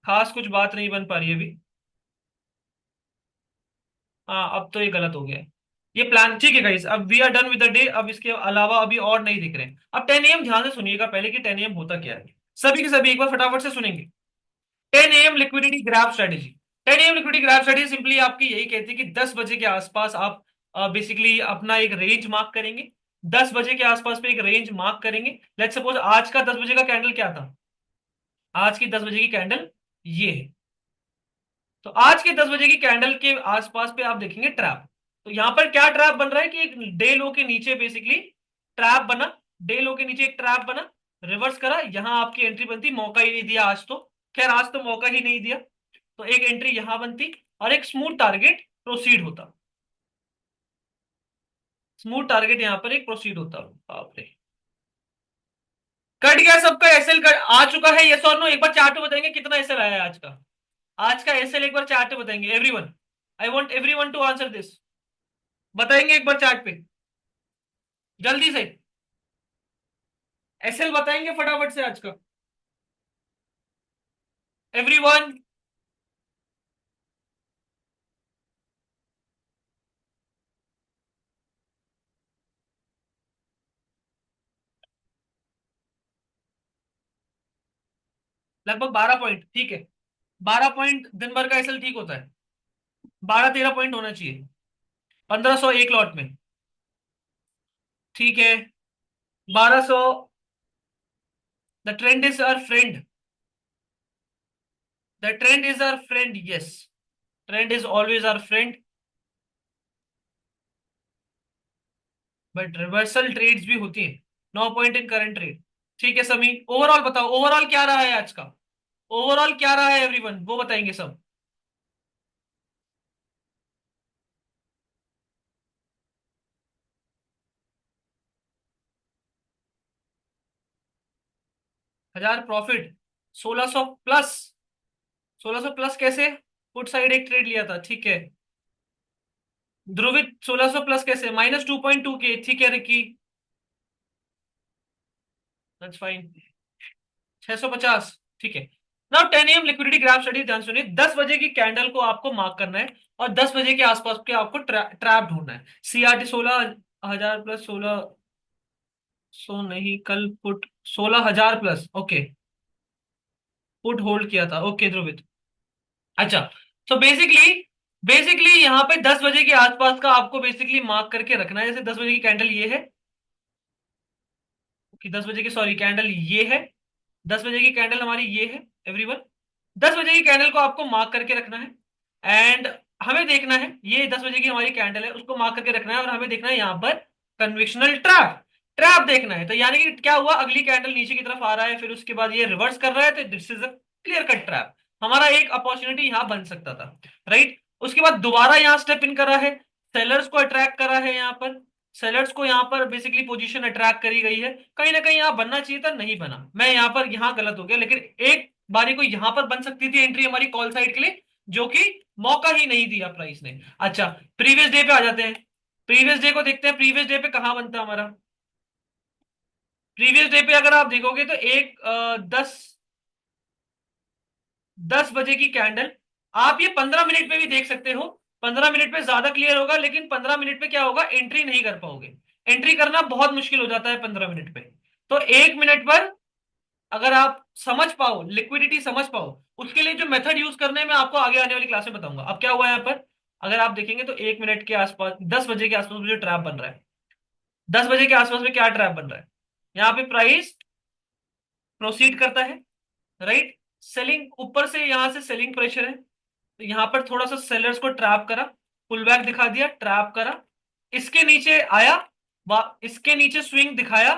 खास कुछ बात नहीं बन पा रही है अभी। हाँ अब तो ये गलत हो गया है ये प्लान। ठीक है गाइस, अब we are done with the day, अब इसके अलावा अभी और नहीं दिख रहे हैं। अब 10 AM ध्यान से सुनिएगा पहले कि 10 AM होता क्या है, सभी के सभी एक बार फटाफट से सुनेंगे। 10 AM liquidity grab strategy. 10 AM liquidity grab strategy simply आपकी यही कहती है कि 10 बजे के आसपास आप बेसिकली अपना एक रेंज मार्क करेंगे। 10 बजे के आसपास पे एक रेंज मार्क करेंगे। लेट्स सपोज आज का 10 बजे का कैंडल क्या था, आज की 10 बजे की कैंडल ये है। तो आज के 10 बजे की कैंडल के आसपास पे आप देखेंगे ट्रैप। तो यहां पर क्या ट्रैप बन रहा है कि एक डे लो के नीचे बेसिकली ट्रैप बना, डे लो के नीचे एक ट्रैप बना, रिवर्स करा, यहां आपकी एंट्री बनती, मौका ही नहीं दिया आज तो। खैर आज तो मौका ही नहीं दिया, तो एक एंट्री यहां बनती और एक स्मूथ टारगेट प्रोसीड होता। स्मूथ टारगेट यहां पर एक प्रोसीड होता। बाप रे, कट गया सबका एसएल, कट आ चुका है, यस और नो। एक बार चार्ट में बताएंगे कितना एसएल आया है आज का। आज का एसएल एक बार चार्ट में बताएंगे everyone, I want everyone to answer this. बताएंगे एक बार चार्ट पे, जल्दी से एसएल बताएंगे फटाफट से आज का एवरीवन। लगभग 12 पॉइंट, ठीक है। 12 पॉइंट दिन भर का एसएल ठीक होता है, 12-13 पॉइंट होना चाहिए, 1500 एक लॉट में। ठीक है, 1200। The trend is our friend, the trend is our friend, yes, trend is always our friend. But reversal trades भी होती है, 9 पॉइंट इन करंट ट्रेड। ठीक है समी, ओवरऑल बताओ, ओवरऑल क्या रहा है आज का? ओवरऑल क्या रहा है एवरीवन, वो बताएंगे सब। 1000 प्रॉफिट, 1600 प्लस। 1600 प्लस कैसे? पुट साइड एक ट्रेड लिया था, ठीक है। ध्रुवित 1600 प्लस कैसे? -2.2 के, ठीक है रिकी। That's fine. 650, ठीक है। Now 10 AM liquidity graph study, ध्यान सुनिए। 10 बजे की कैंडल को आपको मार्क करना है और 10 बजे के आसपास के आपको ट्रैप ढूंढना है। CRT 16,000 प्लस, 1600 नहीं, कल put 16,000 plus, okay. Put hold किया था, ओके ध्रुवित। अच्छा, तो बेसिकली यहाँ पे 10 बजे के आसपास का आपको बेसिकली मार्क करके रखना है। जैसे 10 बजे की कैंडल ये है, कि 10 बजे की, सॉरी, कैंडल ये है। 10 बजे की कैंडल हमारी ये है एवरीवन। 10 बजे की कैंडल को आपको मार्क करके रखना है। एंड हमें देखना है, ये 10 बजे की हमारी कैंडल है, उसको मार्क करके रखना है। और हमें देखना है यहाँ पर कन्विक्शनल ट्रैप, ट्रैप देखना है। तो यानी कि क्या हुआ, अगली कैंडल नीचे की तरफ आ रहा है, फिर उसके बाद ये रिवर्स कर रहा है, तो this is a clear cut trap. हमारा एक अपॉर्चुनिटी यहाँ बन सकता था, राइट। उसके बाद दोबारा यहाँ स्टेप इन करा है, सेलर्स को अट्रैक्ट करा है यहाँ पर। सेलर्स को यहाँ पर बेसिकली पोजीशन अट्रैक्ट करी गई है। कहीं ना कहीं यहाँ बनना चाहिए था, नहीं बना। मैं यहाँ पर, यहाँ गलत हो गया, लेकिन एक बारी को यहां पर बन सकती थी एंट्री हमारी कॉल साइड के लिए, जो कि मौका ही नहीं दिया प्राइस ने। अच्छा, प्रीवियस डे पे आ जाते हैं। प्रीवियस डे को देखते हैं, प्रीवियस डे पे कहां बनता है हमारा। प्रीवियस डे पे अगर आप देखोगे तो एक 10 बजे की कैंडल, आप ये 15 मिनट पे भी देख सकते हो। 15 मिनट पे ज्यादा क्लियर होगा, लेकिन 15 मिनट पे क्या होगा, एंट्री नहीं कर पाओगे। एंट्री करना बहुत मुश्किल हो जाता है 15 मिनट पे। तो 1 मिनट पर अगर आप समझ पाओ, लिक्विडिटी समझ पाओ, उसके लिए जो मेथड यूज करने में आपको आगे आने वाली क्लास में बताऊंगा। अब क्या हुआ यहाँ पर, अगर आप देखेंगे तो 1 मिनट के आसपास, 10 बजे के आसपास जो ट्रैप बन रहा है, 10 बजे के आसपास में क्या ट्रैप बन रहा है, यहाँ पे प्राइस प्रोसीड करता है, राइट। सेलिंग ऊपर से, यहां से सेलिंग प्रेशर है, तो यहां पर थोड़ा सा सेलर्स को ट्रैप करा, पुल बैक दिखा दिया, ट्रैप करा, इसके नीचे आया, इसके नीचे स्विंग दिखाया,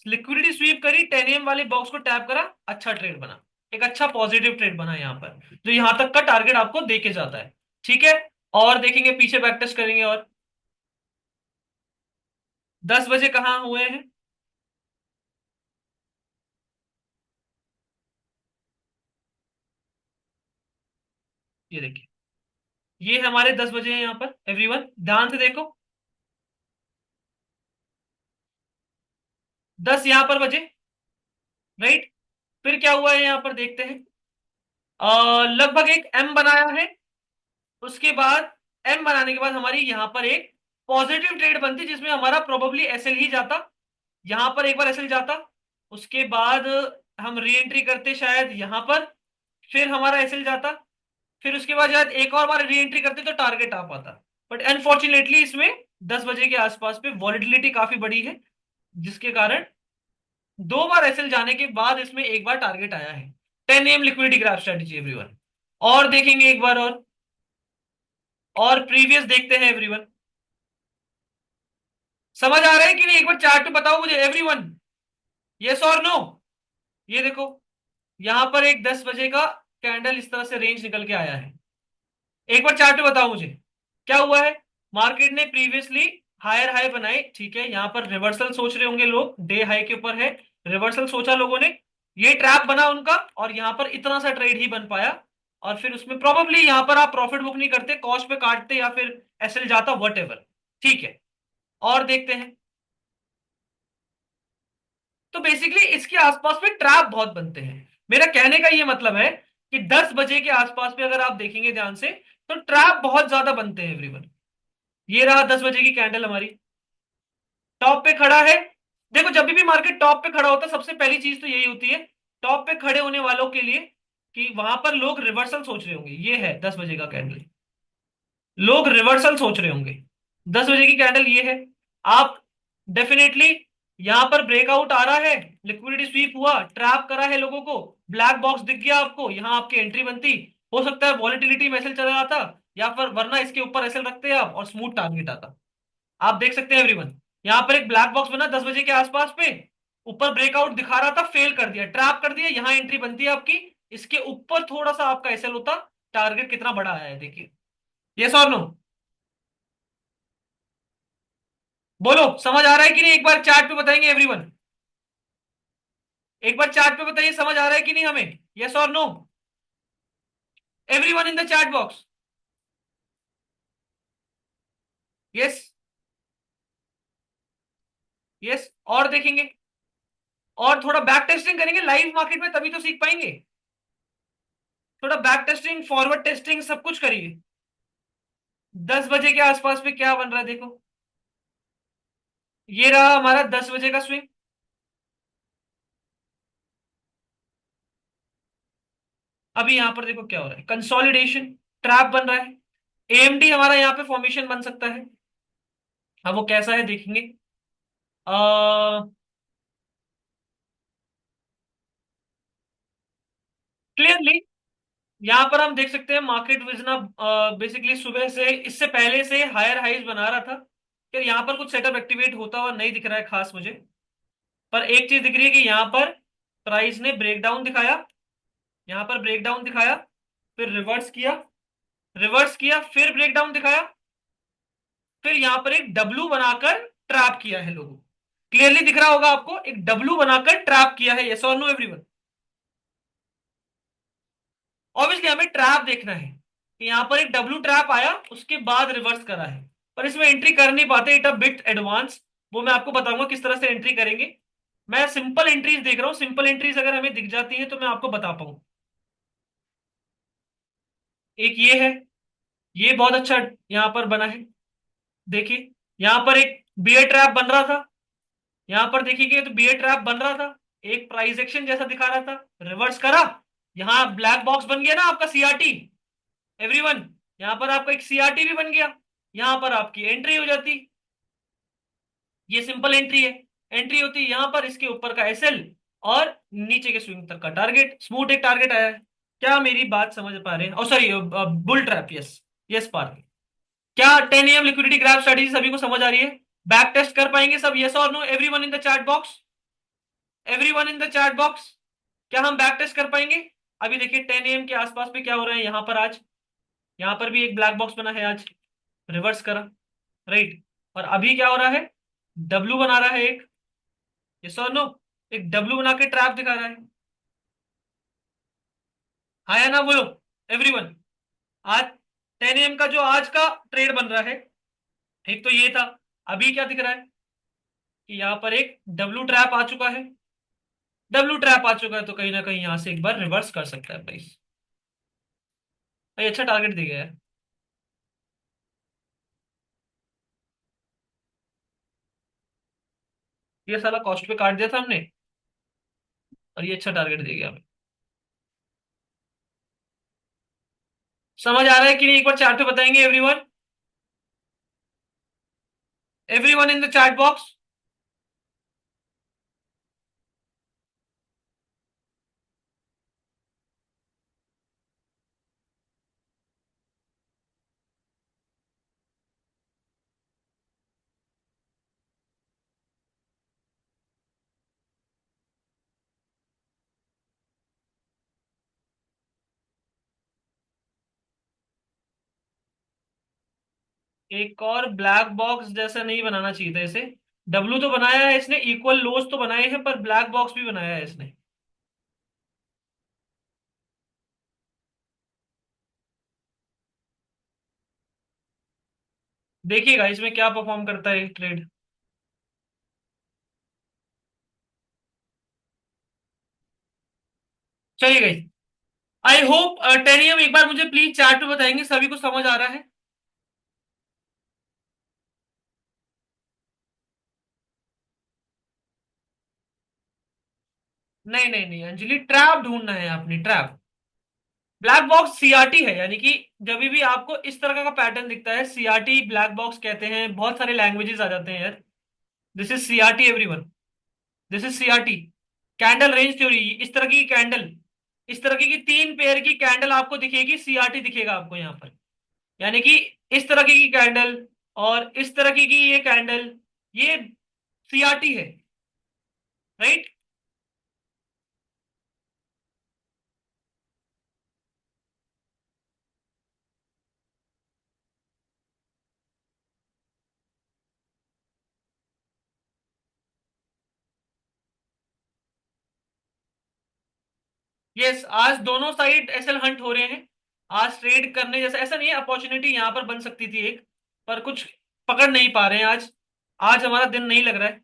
लिक्विडिटी स्वीप करी, 10 AM वाले बॉक्स को टैप करा, अच्छा ट्रेड बना। एक अच्छा पॉजिटिव ट्रेड बना यहाँ पर, जो यहां तक का टारगेट आपको दे के जाता है, ठीक है। और देखेंगे, पीछे बैक टेस्ट करेंगे। और 10 बजे कहाँ हुए हैं, ये देखिए, ये हमारे 10 बजे हैं यहाँ पर एवरीवन, ध्यान से देखो। 10 यहां पर बजे, राइट। फिर क्या हुआ है यहाँ पर देखते हैं। लगभग एक एम बनाया है। उसके बाद एम बनाने के बाद हमारी यहां पर एक पॉजिटिव ट्रेड बनती, जिसमें हमारा प्रोबेबली एसएल ही जाता। यहां पर एक बार एसएल जाता, उसके बाद हम री एंट्री करते शायद यहां पर, फिर हमारा एसएल जाता, फिर उसके बाद शायद एक और बार री एंट्री करते तो टारगेट आ पाता। बट अनफॉर्चुनेटली इसमें 10 बजे के आसपास पे वॉलिटिलिटी काफी बड़ी है, जिसके कारण 2 बार एसएल जाने के बाद इसमें एक बार टारगेट आया है। 10 AM liquidity graph strategy everyone. और देखेंगे एक बार, और प्रीवियस देखते हैं एवरीवन। समझ आ रहा है कि नहीं, एक बार चार्ट पे बताओ मुझे एवरीवन, यस और नो। ये देखो, यहां पर एक 10 बजे का कैंडल इस तरह से रेंज निकल के आया है। एक बार चार्ट पे बताओ मुझे क्या हुआ है। मार्केट ने प्रीवियसली हायर हाई बनाए, ठीक है। यहां पर रिवर्सल सोच रहे होंगे लोग, डे हाई के ऊपर है, रिवर्सल सोचा लोगों ने, ये ट्रैप बना उनका, और यहां पर इतना सा ट्रेड ही बन पाया। और फिर उसमें प्रोबेबली यहां पर आप प्रॉफिट बुक नहीं करते, कॉस्ट पे काटते, या फिर एसएल जाता, वट एवर, ठीक है। और देखते हैं, तो बेसिकली इसके आसपास में ट्रैप बहुत बनते हैं। मेरा कहने का ये मतलब है कि 10 बजे के आसपास में अगर आप देखेंगे ध्यान से, तो ट्रैप बहुत ज्यादा बनते हैं एवरीवन। ये रहा 10 बजे की कैंडल हमारी, टॉप पे खड़ा है। देखो, जब भी मार्केट टॉप पे खड़ा होता है, सबसे पहली चीज तो यही होती है, टॉप पे खड़े होने वालों के लिए, कि वहां पर लोग रिवर्सल सोच रहे होंगे। ये है 10 बजे का कैंडल, लोग रिवर्सल सोच रहे होंगे। 10 बजे की कैंडल ये है। आप डेफिनेटली यहां पर ब्रेकआउट आ रहा है, लिक्विडिटी स्वीप हुआ, ट्रैप करा है लोगों को, ब्लैक बॉक्स दिख गया आपको, यहां आपकी एंट्री बनती। हो सकता है वॉलिटिलिटी में एसएल चला जाता, या फिर वरना इसके ऊपर एसएल रखते आप और स्मूथ टारगेट आता। आप देख सकते हैं एवरीवन, यहां पर एक ब्लैक बॉक्स बना 10 बजे के आसपास पे, ऊपर ब्रेकआउट दिखा रहा था, फेल कर दिया, ट्रैप कर दिया, यहां एंट्री बनती है आपकी। इसके ऊपर थोड़ा सा आपका एसएल होता, टारगेट कितना बड़ा आया है देखिए। यस और नो? बोलो समझ आ रहा है कि नहीं, एक बार चार्ट पे बताएंगे एवरीवन। एक बार चार्ट पे बताइए समझ आ रहा है कि नहीं हमें। यस और no? Everyone in the chat box. Yes. Yes. और देखेंगे, और थोड़ा बैक टेस्टिंग करेंगे लाइव मार्केट में, तभी तो सीख पाएंगे। थोड़ा बैक टेस्टिंग, फॉरवर्ड टेस्टिंग, सब कुछ करिए। 10 बजे के आसपास पे क्या बन रहा है देखो। ये रहा हमारा 10 बजे का स्विंग। अभी यहां पर देखो क्या हो रहा है, कंसोलिडेशन, ट्रैप बन रहा है। एएमडी हमारा यहाँ पे फॉर्मेशन बन सकता है। अब वो कैसा है देखेंगे। क्लियरली यहाँ पर हम देख सकते हैं मार्केट विजना बेसिकली सुबह से, इससे पहले से हायर हाइज बना रहा था। फिर यहाँ पर कुछ सेटअप एक्टिवेट होता हुआ नहीं दिख रहा है खास मुझे। पर एक चीज दिख रही है कि यहाँ पर प्राइस ने ब्रेकडाउन दिखाया, यहाँ पर ब्रेकडाउन दिखाया, फिर रिवर्स किया, रिवर्स किया, फिर ब्रेकडाउन दिखाया, फिर यहां पर एक डब्लू बनाकर ट्रैप किया है लोगों। क्लियरली दिख रहा होगा आपको, एक डब्लू बनाकर ट्रैप किया है। यस और नो एवरीवन? ऑब्वियसली हमें ट्रैप देखना है कि यहां पर एक डब्लू ट्रैप आया, उसके बाद रिवर्स करा है। पर इसमें एंट्री कर नहीं पाते, इट अ बिट एडवांस। वो मैं आपको बताऊंगा किस तरह से एंट्री करेंगे। मैं सिंपल एंट्रीज देख रहा हूं, सिंपल एंट्रीज अगर हमें दिख जाती है तो मैं आपको बता पाऊं। एक ये है, ये बहुत अच्छा यहां पर बना है। देखिए यहां पर एक बियर ट्रैप बन रहा था, यहां पर देखिए तो बियर ट्रैप बन रहा था, एक प्राइस एक्शन जैसा दिखा रहा था, रिवर्स करा, यहां ब्लैक बॉक्स बन गया ना आपका सीआरटी। एवरीवन, यहां पर आपका एक सीआरटी भी बन गया, यहां पर आपकी एंट्री हो जाती। ये सिंपल एंट्री है। एंट्री होती है यहां पर, इसके ऊपर का एसएल और नीचे के स्विंग तक का टारगेट, स्मूथ एक टारगेट आया है। क्या मेरी बात समझ पा रहे हैं? Oh sorry, bull trap, yes. Yes park. क्या 10 AM लिक्विडिटी ग्रैब स्ट्रेटजी सभी को समझ आ रही है? बैक टेस्ट कर पाएंगे सब? यस और no everyone in the chat box. Everyone in the chat box. क्या हम बैक टेस्ट कर पाएंगे? अभी देखिए 10 AM के आसपास पे क्या हो रहा है यहां पर आज। यहां पर भी एक ब्लैक बॉक्स बना है आज, रिवर्स करा, राइट। और अभी क्या हो रहा है, डब्लू बना रहा है एक। यस और नो? एक डब्लू बना के ट्रैप दिखा रहा है। हाँ या ना बोलो एवरीवन। आज 10 AM का जो आज का ट्रेड बन रहा है, एक तो ये था। अभी क्या दिख रहा है कि यहां पर एक डब्लू ट्रैप आ चुका है। डब्लू ट्रैप आ चुका है तो कहीं ना कहीं यहां से एक बार रिवर्स कर सकता है प्राइस। भाई अच्छा टारगेट दे गया है। ये साला कॉस्ट पे काट दिया था हमने, और ये अच्छा टारगेट दे गया हमें। समझ आ रहा है कि नहीं, एक बार चैट पे बताएंगे everyone. Everyone in the chat box. एक और ब्लैक बॉक्स जैसा नहीं बनाना चाहिए था इसे। डब्लू तो बनाया है इसने, इक्वल लोज तो बनाए हैं, पर ब्लैक बॉक्स भी बनाया है इसने। देखिएगा इसमें क्या परफॉर्म करता है ट्रेड। चलिए गई। आई होप 10 AM एक बार मुझे प्लीज चैट पे बताएंगे सभी को समझ आ रहा है। नहीं नहीं नहीं अंजलि, ट्रैप ढूंढना है आपने, ट्रैप। ब्लैक बॉक्स सीआरटी है, यानी कि जब भी आपको इस तरह का पैटर्न दिखता है, सीआरटी ब्लैक बॉक्स कहते हैं, बहुत सारे लैंग्वेजेस आ जाते हैं यार। This is CRT everyone, this is CRT. Candle range theory, इस तरह की कैंडल, इस तरह की 3 पेयर की कैंडल आपको दिखेगी, सीआरटी दिखेगा आपको यहाँ पर। यानी कि इस तरह की कैंडल और इस तरह की ये कैंडल, ये सीआरटी है, राइट। यस, आज दोनों साइड एसएल हंट हो रहे हैं। आज ट्रेड करने जैसा ऐसा नहीं है, अपॉर्चुनिटी यहां पर बन सकती थी एक, पर कुछ पकड़ नहीं पा रहे हैं आज। आज हमारा दिन नहीं लग रहा है।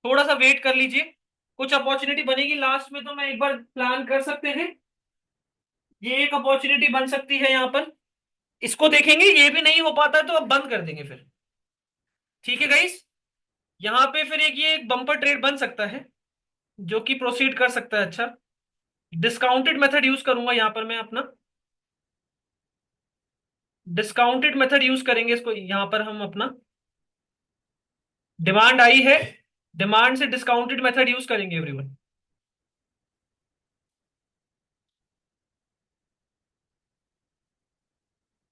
थोड़ा सा वेट कर लीजिए, कुछ अपॉर्चुनिटी बनेगी लास्ट में तो मैं एक बार प्लान कर सकते हैं। ये एक अपॉर्चुनिटी बन सकती है यहाँ पर, इसको देखेंगे। ये भी नहीं हो पाता तो अब बंद कर देंगे फिर। ठीक है गाइस, यहाँ पे फिर एक ये एक बम्पर ट्रेड बन सकता है जो कि प्रोसीड कर सकता है। अच्छा, डिस्काउंटेड मेथड यूज करूंगा यहाँ पर मैं अपना। डिस्काउंटेड मेथड यूज करेंगे इसको, यहाँ पर हम अपना डिमांड आई है, डिमांड से डिस्काउंटेड मेथड यूज करेंगे एवरीवन।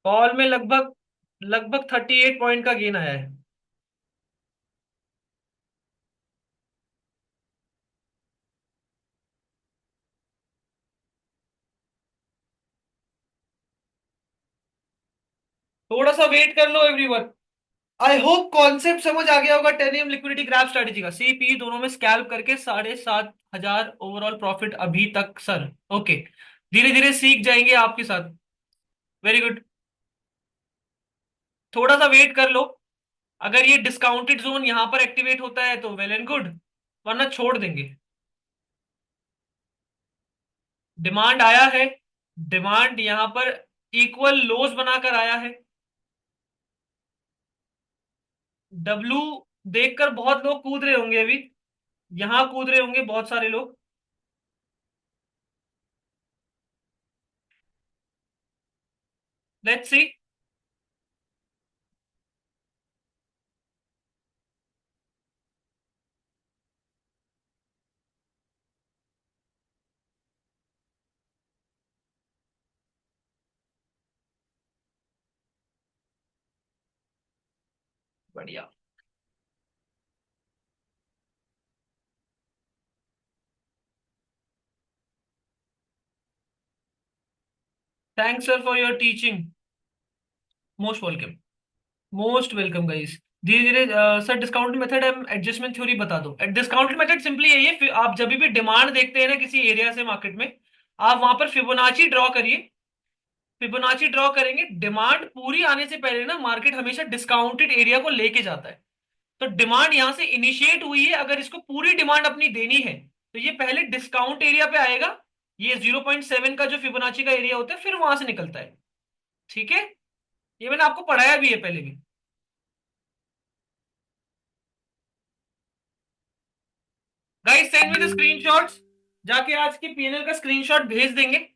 कॉल में लगभग लगभग 38 पॉइंट का गेन आया है। थोड़ा सा वेट कर लो एवरीवन। आई होप कॉन्सेप्ट समझ आ गया होगा। 10 AM लिक्विडिटी ग्रैब स्ट्रेटेजी का सीपी दोनों में स्कैल्प करके 7,500 ओवरऑल प्रॉफिट अभी तक सर। ओके, धीरे धीरे सीख जाएंगे आपके साथ। Very good. थोड़ा सा वेट कर लो, अगर ये डिस्काउंटेड जोन यहां पर एक्टिवेट होता है तो वेल एंड गुड, वरना छोड़ देंगे। डिमांड आया है, डिमांड यहां पर इक्वल लोज बनाकर आया है। डब्लू देखकर बहुत लोग कूद रहे होंगे अभी, यहां कूद रहे होंगे बहुत सारे लोग। Let's see. बढ़िया। Thanks sir for your teaching. Most welcome. Most welcome guys. धीरे धीरे सर डिस्काउंट मेथड हम एडजस्टमेंट थ्योरी बता दो। डिस्काउंट मेथड सिंपली यही है, आप जब भी डिमांड देखते हैं ना किसी एरिया से मार्केट में, आप वहां पर फिबोनाची ड्रॉ करिए। फिबोनाची ड्रॉ करेंगे, डिमांड पूरी आने से पहले ना मार्केट हमेशा डिस्काउंटेड एरिया को लेके जाता है। तो डिमांड यहां से इनिशिएट हुई है, अगर इसको पूरी डिमांड अपनी देनी है तो ये पहले डिस्काउंट एरिया पे आएगा। ये 0.7 का जो फिबोनाची का एरिया होता है, फिर वहां से निकलता है। ठीक है, ये मैंने आपको पढ़ाया भी है पहले भी। Guys send me the screenshots. जाके आज के पीएनएल का स्क्रीनशॉट भेज देंगे।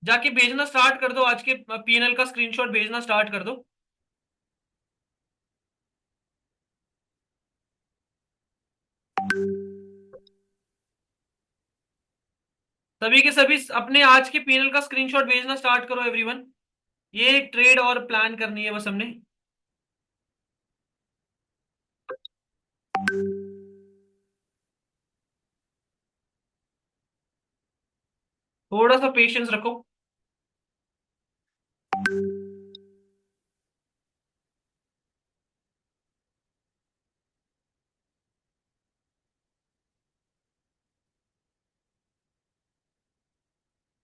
जाके भेजना स्टार्ट कर दो, आज के पीएनएल का स्क्रीनशॉट भेजना स्टार्ट कर दो। सभी के सभी अपने आज के पीएनएल का स्क्रीनशॉट भेजना स्टार्ट करो एवरीवन। ये ट्रेड और प्लान करनी है बस हमने। थोड़ा सा पेशेंस रखो।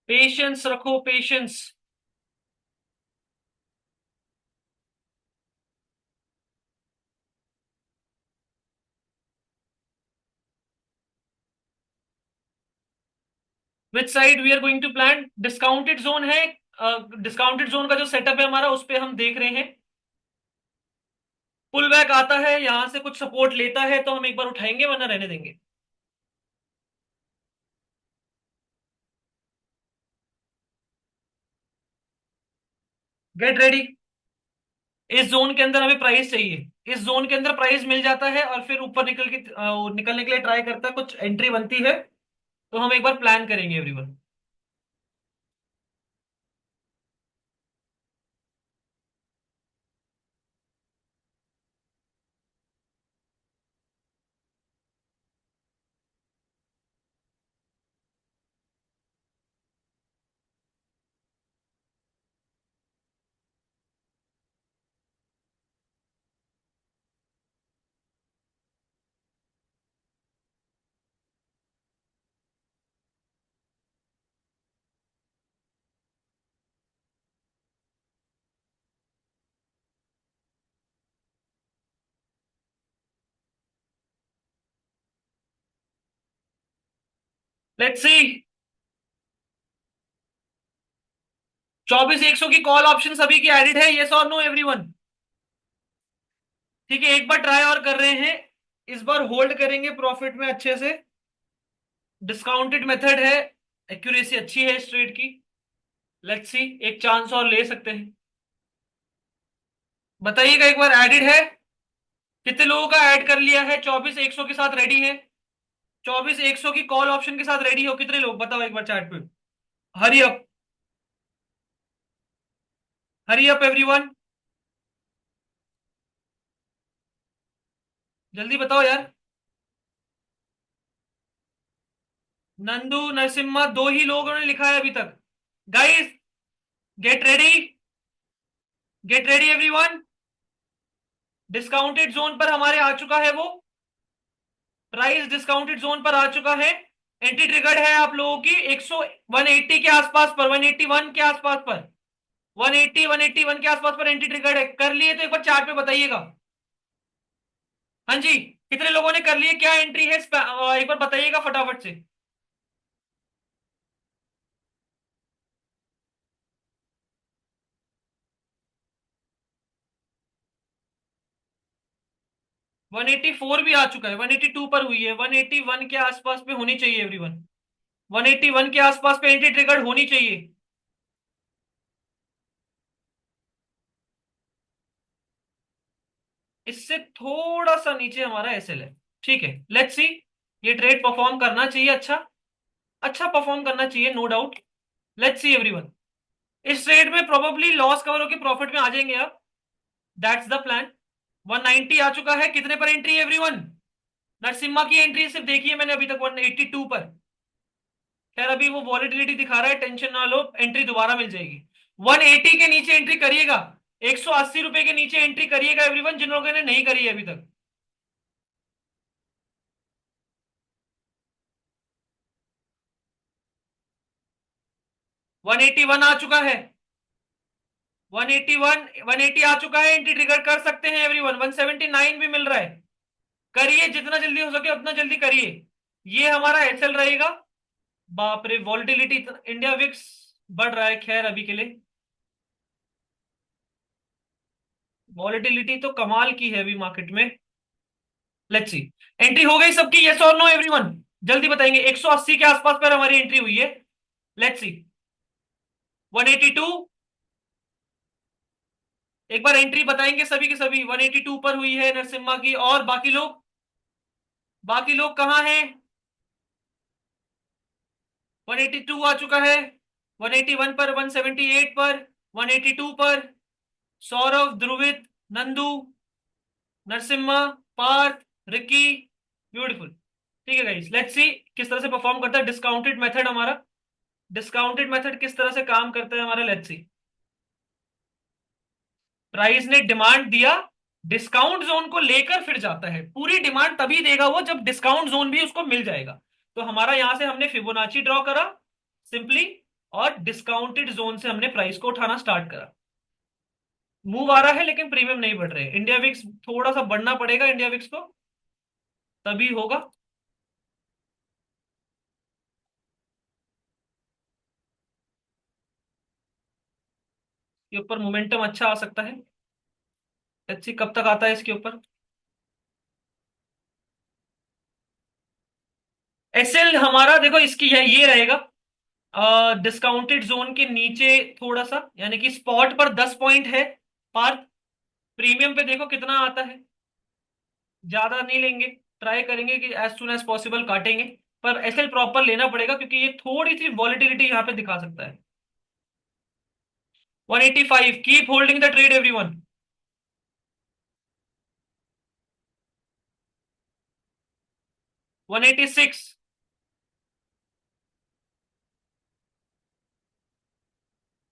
पेशेंस रखो, patience. Which side we are going to plan? Discounted zone है। डिस्काउंटेड जोन का जो सेटअप है हमारा, उस पे हम देख रहे हैं। पुल बैक आता है, यहां से कुछ सपोर्ट लेता है तो हम एक बार उठाएंगे, वरना रहने देंगे। Get ready. इस जोन के अंदर हमें प्राइस चाहिए। इस जोन के अंदर प्राइस मिल जाता है और फिर ऊपर निकलने के लिए ट्राई करता है, कुछ एंट्री बनती है तो हम एक बार प्लान करेंगे एवरीवन। Let's see. 24,100 की कॉल ऑप्शन सभी की एडिड है, यस और नो एवरीवन? ठीक है, एक बार ट्राई और कर रहे हैं। इस बार होल्ड करेंगे प्रॉफिट में अच्छे से। डिस्काउंटेड मेथड है, एक्यूरेसी अच्छी है इस ट्रेड की। लेट्स सी, एक चांस और ले सकते हैं। बताइएगा एक बार, एडिड है? कितने लोगों का ऐड कर लिया है? 24,100 के साथ रेडी है? 24,100 की कॉल ऑप्शन के साथ रेडी हो कितने लोग, बताओ एक बार चैट पे। Hurry up, hurry up everyone, जल्दी बताओ यार। नंदू, नरसिम्हा, दो ही लोगों ने लिखा है अभी तक। Guys, get ready, get ready everyone. Discounted zone पर हमारे आ चुका है वो। प्राइस डिस्काउंटेड जोन पर आ चुका है। एंट्री ट्रिगर्ड है आप लोगों की 100 180 के आसपास पर, 181 के आसपास पर, 180 181 के आसपास पर एंट्री ट्रिगर्ड है। कर लिए तो एक बार चार्ट पे बताइएगा। हाँ जी, कितने लोगों ने कर लिए, क्या एंट्री है एक बार बताइएगा फटाफट से। 184 भी आ चुका है, 182 पर हुई है, 181 के आसपास पे होनी चाहिए एवरीवन। 181 के आसपास पे एंट्री ट्रिगर्ड होनी चाहिए। इससे थोड़ा सा नीचे हमारा एसएल है। ठीक है, लेट्स सी। ये ट्रेड परफॉर्म करना चाहिए, अच्छा अच्छा परफॉर्म करना चाहिए, no doubt. Let's see everyone. इस ट्रेड में प्रोबेबली लॉस कवर होकर प्रॉफिट में आ जाएंगे आप। That's the plan. 190 आ चुका है, कितने पर एंट्री एवरीवन? नरसिम्हा की एंट्री सिर्फ देखी है मैंने अभी तक 182 पर। खैर अभी वो वॉलेटिलिटी दिखा रहा है, टेंशन ना लो, एंट्री दोबारा मिल जाएगी। 180 के नीचे एंट्री करिएगा। 180 रुपए के नीचे एंट्री करिएगा एवरीवन, जिन लोगों ने नहीं करी है अभी तक। 181 आ चुका है। 181 180 आ चुका है, एंट्री ट्रिगर कर सकते हैं एवरीवन। 179 भी मिल रहा है। करिए जितना जल्दी हो सके उतना जल्दी करिए। ये हमारा एसएल रहेगा। बाप रे, वॉलिटिलिटी, इंडिया विक्स बढ़ रहा है, खैर अभी के लिए। वॉलिटिलिटी तो कमाल की है अभी मार्केट में। Let's see. एंट्री हो गई सबकी, यस और नो एवरीवन? जल्दी बताएंगे। 180 के आसपास पर हमारी एंट्री हुई है। Let's see. 182, एक बार एंट्री बताएंगे सभी के सभी। 182 पर हुई है नरसिम्हा की, और बाकी लोग, बाकी लोग कहाँ हैं? 182 आ चुका है, 181 पर, 178 पर, 182 पर। Saurabh, Dhruvit, Nandu, Narasimha, Parth, Ricky, beautiful. ठीक है गाइस, लेट्स सी किस तरह से परफॉर्म करता है डिस्काउंटेड मेथड हमारा। डिस्काउंटेड मेथड किस तरह से काम करता है हमारा, लेट्स सी। प्राइस ने डिमांड दिया, डिस्काउंट जोन को लेकर फिर जाता है। पूरी डिमांड तभी देगा वो जब डिस्काउंट जोन भी उसको मिल जाएगा। तो हमारा यहां से हमने फिबोनाची ड्रॉ करा सिंपली, और डिस्काउंटेड जोन से हमने प्राइस को उठाना स्टार्ट करा। मूव आ रहा है लेकिन प्रीमियम नहीं बढ़ रहे। इंडिया विक्स थोड़ा सा बढ़ना पड़ेगा, इंडिया विक्स को, तभी होगा। के ऊपर मोमेंटम अच्छा आ सकता है। लेट्स सी कब तक आता है इसके ऊपर। एसएल हमारा देखो इसकी ये रहेगा डिस्काउंटेड जोन के नीचे थोड़ा सा, यानी कि स्पॉट पर 10 पॉइंट है पार्थ। प्रीमियम पे देखो कितना आता है। ज्यादा नहीं लेंगे, ट्राई करेंगे कि एज सुन एज पॉसिबल काटेंगे। पर एसएल प्रॉपर लेना पड़ेगा क्योंकि ये थोड़ी सी वॉलिटिलिटी यहाँ पे दिखा सकता है। 185, keep holding the trade everyone. 186,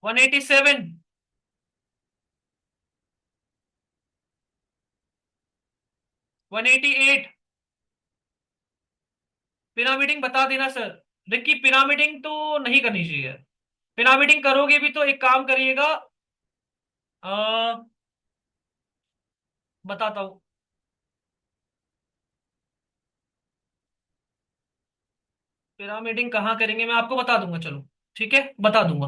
187, 188। Pyramiding बता देना सर। रिक्की, पिरामिडिंग तो नहीं करनी चाहिए। पिरामिडिंग करोगे भी तो एक काम करिएगा, अ, बताता हूँ। पिरामिडिंग कहाँ करेंगे मैं आपको बता दूंगा, चलो ठीक है बता दूंगा।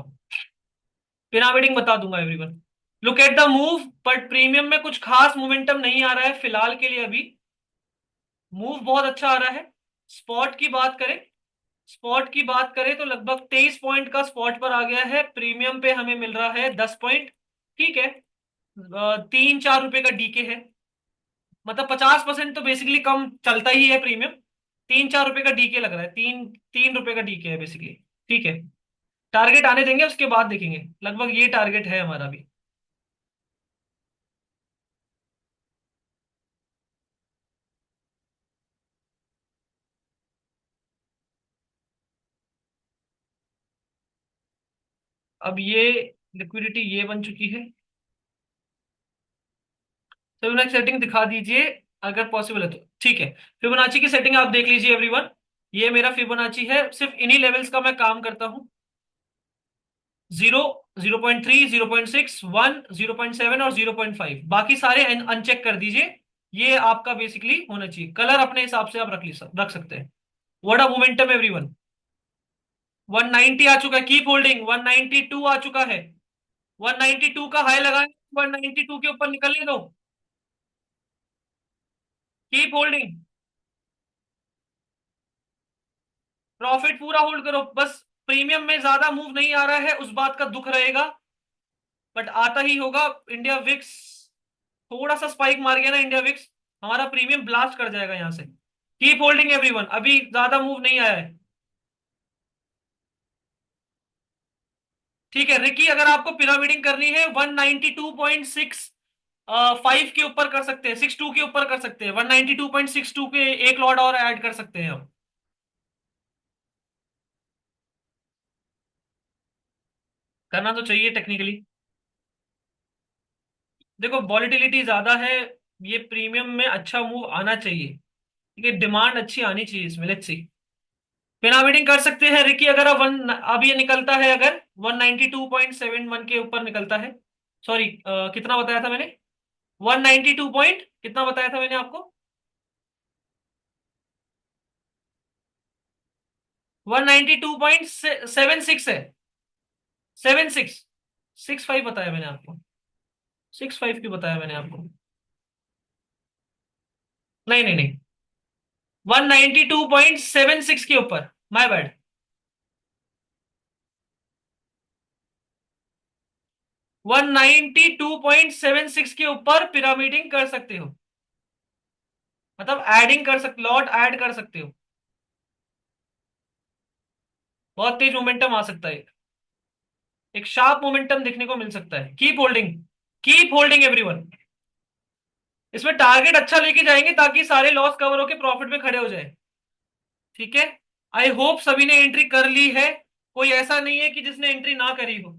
पिरामिडिंग बता दूंगा everyone. Look at the move, but premium में कुछ खास मोमेंटम नहीं आ रहा है फिलहाल के लिए अभी। मूव बहुत अच्छा आ रहा है। स्पॉट की बात करें, स्पॉट की बात करें तो लगभग 23 पॉइंट का स्पॉट पर आ गया है। प्रीमियम पे हमें मिल रहा है 10 पॉइंट। ठीक है। 3-4 रुपए का डीके है। मतलब 50% तो बेसिकली कम चलता ही है प्रीमियम। 3-4 रुपए का डीके लग रहा है, 3-3 रुपए का डीके है बेसिकली। ठीक है। टारगेट आने देंगे उसके बाद देखेंगे। लगभग ये टारगेट है हमारा भी। अब ये लिक्विडिटी ये बन चुकी है। फिबोनाची सेटिंग दिखा दीजिए अगर पॉसिबल है तो। ठीक है। फिबोनाची की सेटिंग आप देख लीजिए एवरीवन। ये मेरा फिबोनाची है, सिर्फ इन्हीं लेवल्स का मैं काम करता हूँ। 0, 0.3, 0.6, 1, 0.7 और 0.5, बाकी सारे अनचेक कर दीजिए। ये आपका बेसिकली होना चाहिए। कलर अपने हिसाब से आप रख सकते हैं। What a momentum everyone. 190 आ चुका है, कीप होल्डिंग। 192 आ चुका है। 192 का हाई लगा है, 192 के ऊपर निकलने दो। Keep holding. प्रॉफिट पूरा होल्ड करो बस। प्रीमियम में ज्यादा मूव नहीं आ रहा है उस बात का दुख रहेगा, बट आता ही होगा। इंडिया विक्स थोड़ा सा स्पाइक मार गया ना, इंडिया विक्स हमारा प्रीमियम ब्लास्ट कर जाएगा यहां से। कीप होल्डिंग एवरीवन, अभी ज्यादा मूव नहीं आया है। ठीक है रिकी, अगर आपको पिरामिडिंग करनी है 192.65 के ऊपर कर सकते हैं, 62 के ऊपर कर सकते हैं। 192.62 पे एक लॉट और ऐड कर सकते हैं हम। करना तो चाहिए टेक्निकली। देखो वॉलिटिलिटी ज्यादा है, ये प्रीमियम में अच्छा मूव आना चाहिए। ठीक है, डिमांड अच्छी आनी चाहिए इसमें, लेट्स सी। पिरामिडिंग कर सकते हैं रिकी, अगर अब अब ये निकलता है अगर 192.71 के ऊपर निकलता है। सॉरी, कितना बताया था मैंने? 192 पॉइंट कितना बताया था मैंने आपको? 192.76 है। 76, 65 बताया मैंने आपको। 65 क्यों बताया मैंने आपको? नहीं नहीं नहीं, 192.76 के ऊपर। My bad. 192.76 के ऊपर पिरामिडिंग कर सकते हो। मतलब एडिंग कर सकते, लॉट ऐड कर सकते हो। बहुत तेज मोमेंटम आ सकता है। एक शार्प मोमेंटम देखने को मिल सकता है। Keep holding, keep holding everyone. इसमें टारगेट अच्छा लेके जाएंगे ताकि सारे लॉस कवर होकर प्रॉफिट में खड़े हो जाए। ठीक है। आई होप सभी ने एंट्री कर ली है। कोई ऐसा नहीं है कि जिसने एंट्री ना करी हो।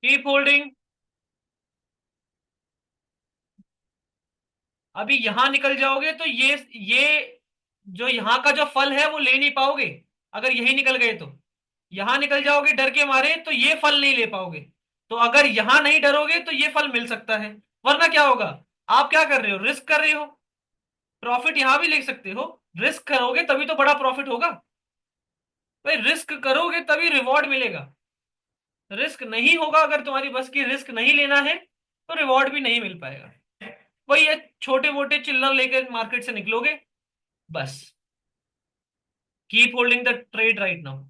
Keep holding. अभी यहां निकल जाओगे तो ये जो यहां का जो फल है वो ले नहीं पाओगे। अगर यही निकल गए तो यहां निकल जाओगे डर के मारे तो ये फल नहीं ले पाओगे। तो अगर यहां नहीं डरोगे तो ये फल मिल सकता है। वरना क्या होगा? आप क्या कर रहे हो, रिस्क कर रहे हो। प्रॉफिट यहां भी ले सकते हो। रिस्क करोगे तभी तो बड़ा प्रॉफिट होगा। भाई रिस्क करोगे तभी रिवॉर्ड मिलेगा। रिस्क नहीं होगा, अगर तुम्हारी बस की रिस्क नहीं लेना है तो रिवॉर्ड भी नहीं मिल पाएगा। वही ये छोटे मोटे चिल्लर लेकर मार्केट से निकलोगे बस। Keep holding the trade right now.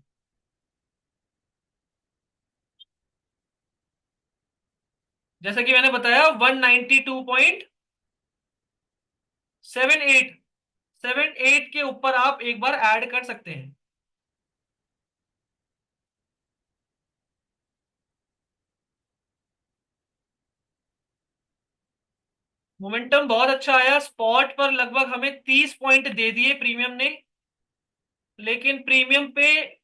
जैसा कि मैंने बताया 192.78, 78 के ऊपर आप एक बार ऐड कर सकते हैं। मोमेंटम बहुत अच्छा आया, स्पॉट पर लगभग हमें 30 पॉइंट दे दिए प्रीमियम ने। लेकिन प्रीमियम पे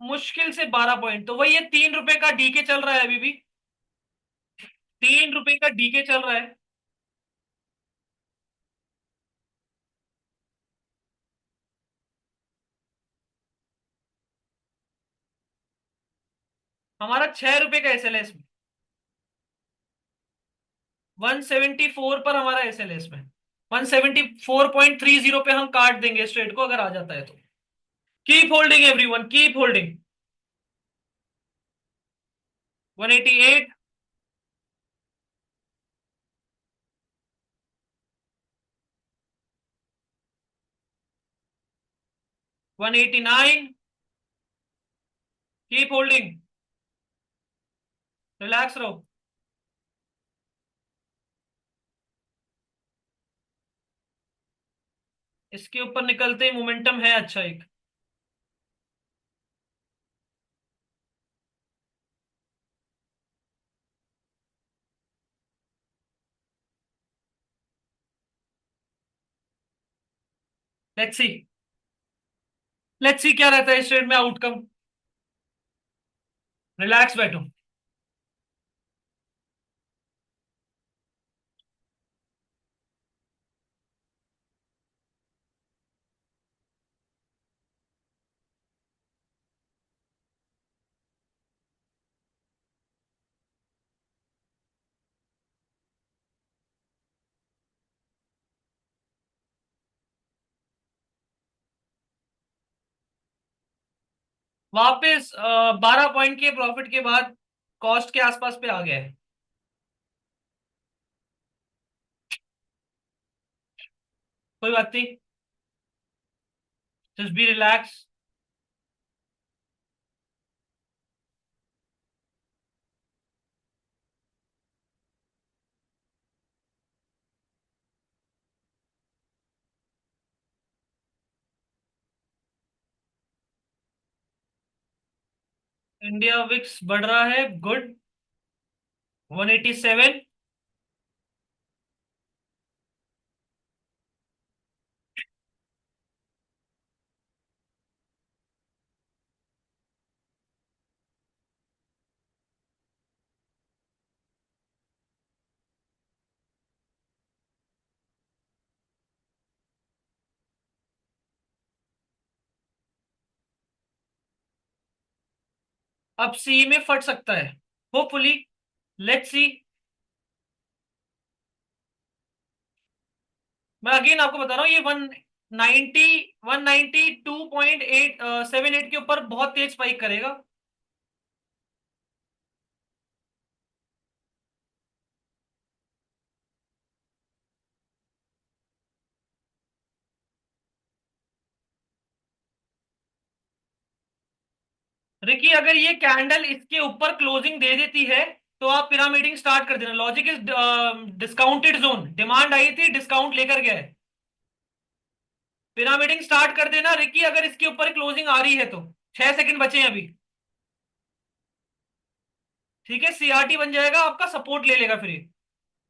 मुश्किल से 12 पॉइंट, तो वही ये 3 रुपए का डीके चल रहा है अभी भी। 3 रुपए का डीके चल रहा है। हमारा 6 रुपए का एसएलएस में, 174 पर हमारा एसएलएस में, 174.30 पे हम काट देंगे स्ट्रेट को अगर आ जाता है तो। Keep holding everyone, keep holding. 188, 189, keep holding, relax रहो। इसके ऊपर निकलते ही मोमेंटम है अच्छा एक। लेट्स सी, लेट्स सी क्या रहता है इस ट्रेड में आउटकम। रिलैक्स बैठो। वापस 12 पॉइंट के प्रॉफिट के बाद कॉस्ट के आसपास पे आ गया है। कोई बात नहीं, just be relax. India VIX बढ़ रहा है, गुड। 187। अब सी में फट सकता है, होपफुली। Let's see. मैं अगेन आपको बता रहा हूँ, ये 192.878 के ऊपर बहुत तेज स्पाइक करेगा। रिकी अगर ये कैंडल इसके ऊपर क्लोजिंग दे देती है तो आप पिरामिडिंग स्टार्ट कर देना। Logic is discounted zone, demand आई थी, डिस्काउंट लेकर गया है। पिरामिडिंग स्टार्ट कर देना रिकी, अगर इसके ऊपर क्लोजिंग आ रही है तो। 6 सेकंड बचे हैं अभी। ठीक है, सीआरटी बन जाएगा आपका, सपोर्ट ले लेगा फिर ये।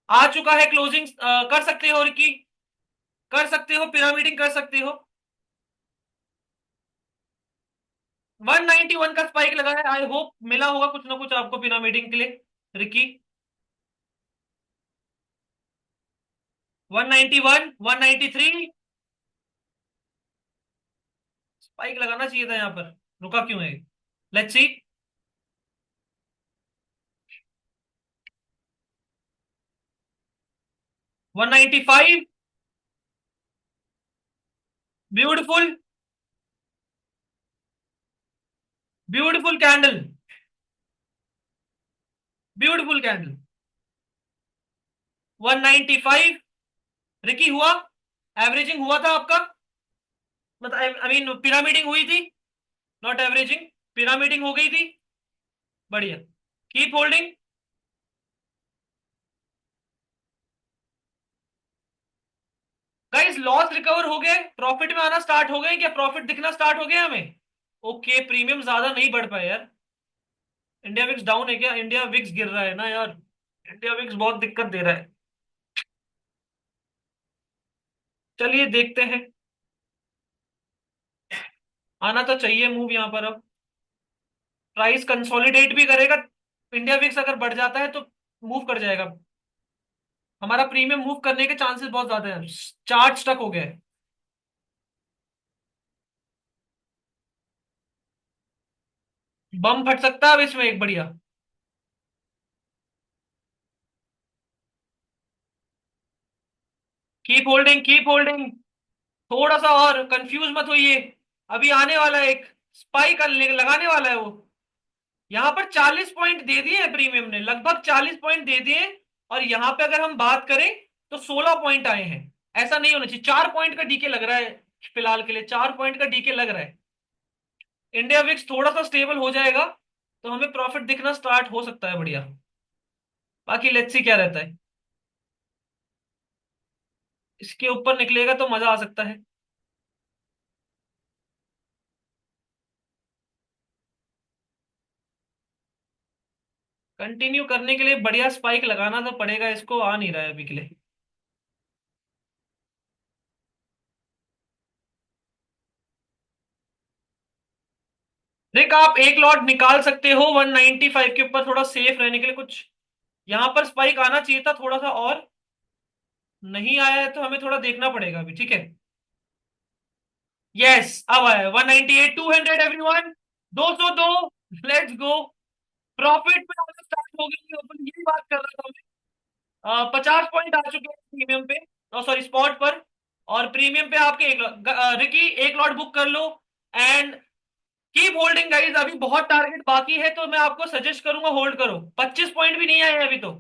आ चुका है क्लोजिंग, कर सकते हो रिकी, कर सकते हो, पिरामिडिंग कर सकते हो। 191 का स्पाइक लगा है, आई होप मिला होगा कुछ ना कुछ आपको पिरामिडिंग के लिए रिकी। 191, 193। स्पाइक लगाना चाहिए था यहाँ पर, रुका क्यों है? Let's see. 195। Beautiful, beautiful candle, beautiful candle. 195। Ricky हुआ, एवरेजिंग हुआ था आपका, मतलब आई मीन पिरामिडिंग हुई थी, नॉट एवरेजिंग, पिरामिडिंग हो गई थी। बढ़िया, keep holding. Guys loss recover हो गए, प्रॉफिट में आना स्टार्ट हो गए क्या? प्रॉफिट दिखना स्टार्ट हो गया हमें। ओके, प्रीमियम ज्यादा नहीं बढ़ पाए यार। इंडिया विक्स डाउन है क्या? इंडिया विक्स गिर रहा है ना यार, इंडिया विक्स बहुत दिक्कत दे रहा है। चलिए देखते हैं, आना तो चाहिए मूव यहाँ पर अब। प्राइस कंसोलिडेट भी करेगा, इंडिया विक्स अगर बढ़ जाता है तो मूव कर जाएगा। हमारा प्रीमियम मूव करने के चांसेस बहुत ज्यादा है। चार्ट स्टक हो गया है। बम फट सकता है अब इसमें एक बढ़िया। Keep holding, keep holding. थोड़ा सा और कंफ्यूज मत होइए। अभी आने वाला है एक स्पाइक लगाने वाला है वो। यहां पर 40 पॉइंट दे दिए हैं प्रीमियम ने, लगभग 40 पॉइंट दे दिए। और यहां पे अगर हम बात करें तो 16 पॉइंट आए हैं। ऐसा नहीं होना चाहिए, 4 पॉइंट का डीके लग रहा है। फिलहाल के लिए 4 पॉइंट का डीके लग रहा है। इंडिया विक्स थोड़ा सा स्टेबल हो जाएगा तो हमें प्रॉफिट दिखना स्टार्ट हो सकता है बढ़िया। बाकी लेट्स सी क्या रहता है। इसके ऊपर निकलेगा तो मजा आ सकता है। कंटिन्यू करने के लिए बढ़िया स्पाइक लगाना तो पड़ेगा, इसको आ नहीं रहा है अभी के लिए। देख, आप एक लॉट निकाल सकते हो 195 के ऊपर थोड़ा सेफ रहने के लिए कुछ। यहां पर स्पाइक आना चाहिए था थोड़ा सा और। नहीं आया है तो हमें थोड़ा देखना पड़ेगा अभी, ठीक है। यस, अब आया 198, 200 एवरीवन। 202। Let's go. प्रॉफिट पे आना स्टार्ट हो गई अपन, यही बात कर रहा था। 50 पॉइंट आ चुके हैं प्रीमियम पे। सॉरी, स्पॉट पर। और प्रीमियम पे आपके रिकी एक लॉट बुक कर लो। एंड कीप होल्डिंग गाइस, अभी बहुत टारगेट बाकी है तो मैं आपको सजेस्ट करूंगा होल्ड करो। 25 पॉइंट भी नहीं आए हैं अभी तो।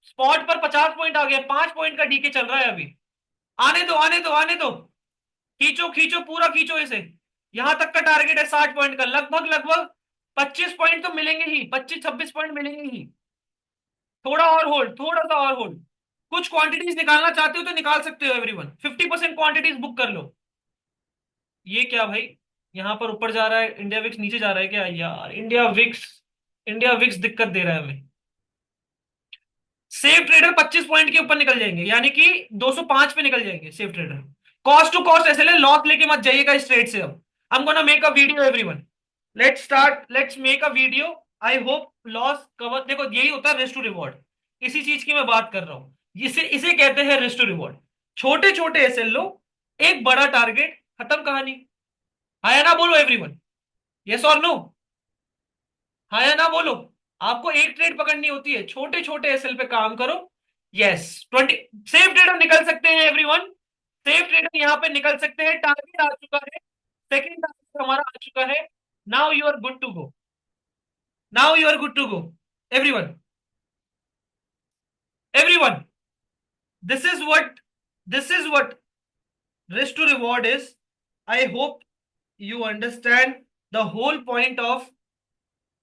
स्पॉट पर 50 पॉइंट आ गया, 5 पॉइंट का डीके चल रहा है अभी। आने दो, आने दो, आने दो। खींचो खींचो, पूरा खींचो इसे। यहां तक का टारगेट है 60 पॉइंट का, लगभग लगभग 25 पॉइंट तो मिलेंगे ही, 25-26 पॉइंट मिलेंगे ही। थोड़ा और होल्ड, थोड़ा सा और होल्ड। कुछ क्वांटिटीज निकालना चाहते हो तो निकाल सकते हो एवरीवन, 50% क्वांटिटीज बुक कर लो। ये क्या भाई, यहां पर ऊपर जा रहा है, इंडिया विक्स नीचे जा रहा है क्या यार? इंडिया विक्स, इंडिया विक्स दिक्कत दे रहा है हमें। सेफ ट्रेडर 25 पॉइंट के ऊपर निकल जाएंगे, यानी कि 205 पे निकल जाएंगे safe trader. Cost to cost ऐसे ले, लॉस लेके मत जाइएगा इस ट्रेड से। अब I am gonna make a video everyone. Let's start, let's make a video. I hope loss cover, देखो यही होता है रिस्क टू रिवॉर्ड। इसी चीज की मैं बात कर रहा हूं, इसे इसे कहते हैं रिस्क टू रिवॉर्ड। छोटे छोटे ऐसे लो, एक बड़ा टारगेट, खत्म कहानी। हाँ या ना बोलो एवरीवन, यस और नो। हाँ या ना बोलो। आपको एक ट्रेड पकड़नी होती है, छोटे छोटे एसएल पे काम करो। यस, 20 सेफ ट्रेडर निकल सकते हैं एवरीवन। सेफ ट्रेडर यहाँ पे निकल सकते हैं, टारगेट आ चुका है। सेकंड टारगेट हमारा आ चुका है। Now you are good to go. Now you are good to go everyone. Everyone, this is what, this is what risk to reward is. I hope you understand the whole point of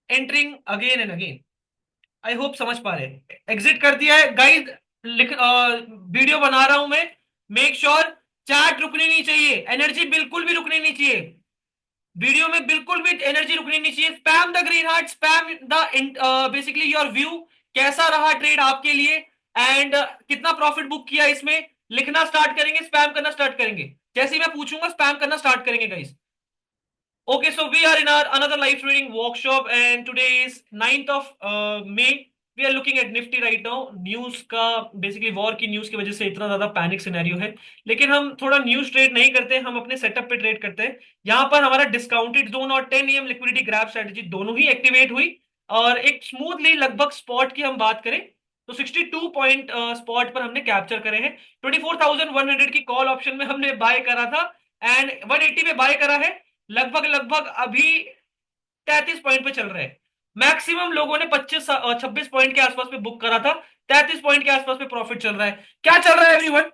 entering again and again. I hope समझ पा रहे हैं। Exit कर दिया है guys. लिख video बना रहा हूं मैं। मेक श्योर चैट रुकनी नहीं चाहिए, एनर्जी बिल्कुल भी रुकनी नहीं चाहिए। वीडियो में बिल्कुल भी एनर्जी रुकनी नहीं चाहिए। Spam the green heart, spam the basically your view. कैसा रहा ट्रेड आपके लिए? एंड कितना प्रॉफिट बुक किया इसमें? लिखना स्टार्ट करेंगे, स्पैम करना स्टार्ट करेंगे। जैसे ही मैं पूछूंगा स्पैम करना स्टार्ट करेंगे guys. Okay, so we are in our another live trading workshop, and today is 9th of May. We are looking at Nifty right now. News का बेसिकली वॉर की news की वजह से इतना ज्यादा पैनिक सिनेरियो है। लेकिन हम थोड़ा न्यूज ट्रेड नहीं करते, हम अपने सेटअप पे ट्रेड करते हैं। यहाँ पर हमारा डिस्काउंटेड जोन और 10 AM लिक्विडिटी ग्रैब स्ट्रेटजी दोनों ही एक्टिवेट हुई। और एक स्मूथली लगभग स्पॉट की हम बात करें तो 62 पॉइंट स्पॉट पर हमने कैप्चर करे हैं। 24,100 की कॉल ऑप्शन में हमने बाय करा था एंड 180 पे बाय करा है। लगभग लगभग अभी 33 पॉइंट पे चल रहे हैं। मैक्सिमम लोगों ने 25 26 पॉइंट के आसपास पे बुक करा था। 33 पॉइंट के आसपास पे प्रॉफिट चल रहा है। क्या चल रहा है एवरीवन?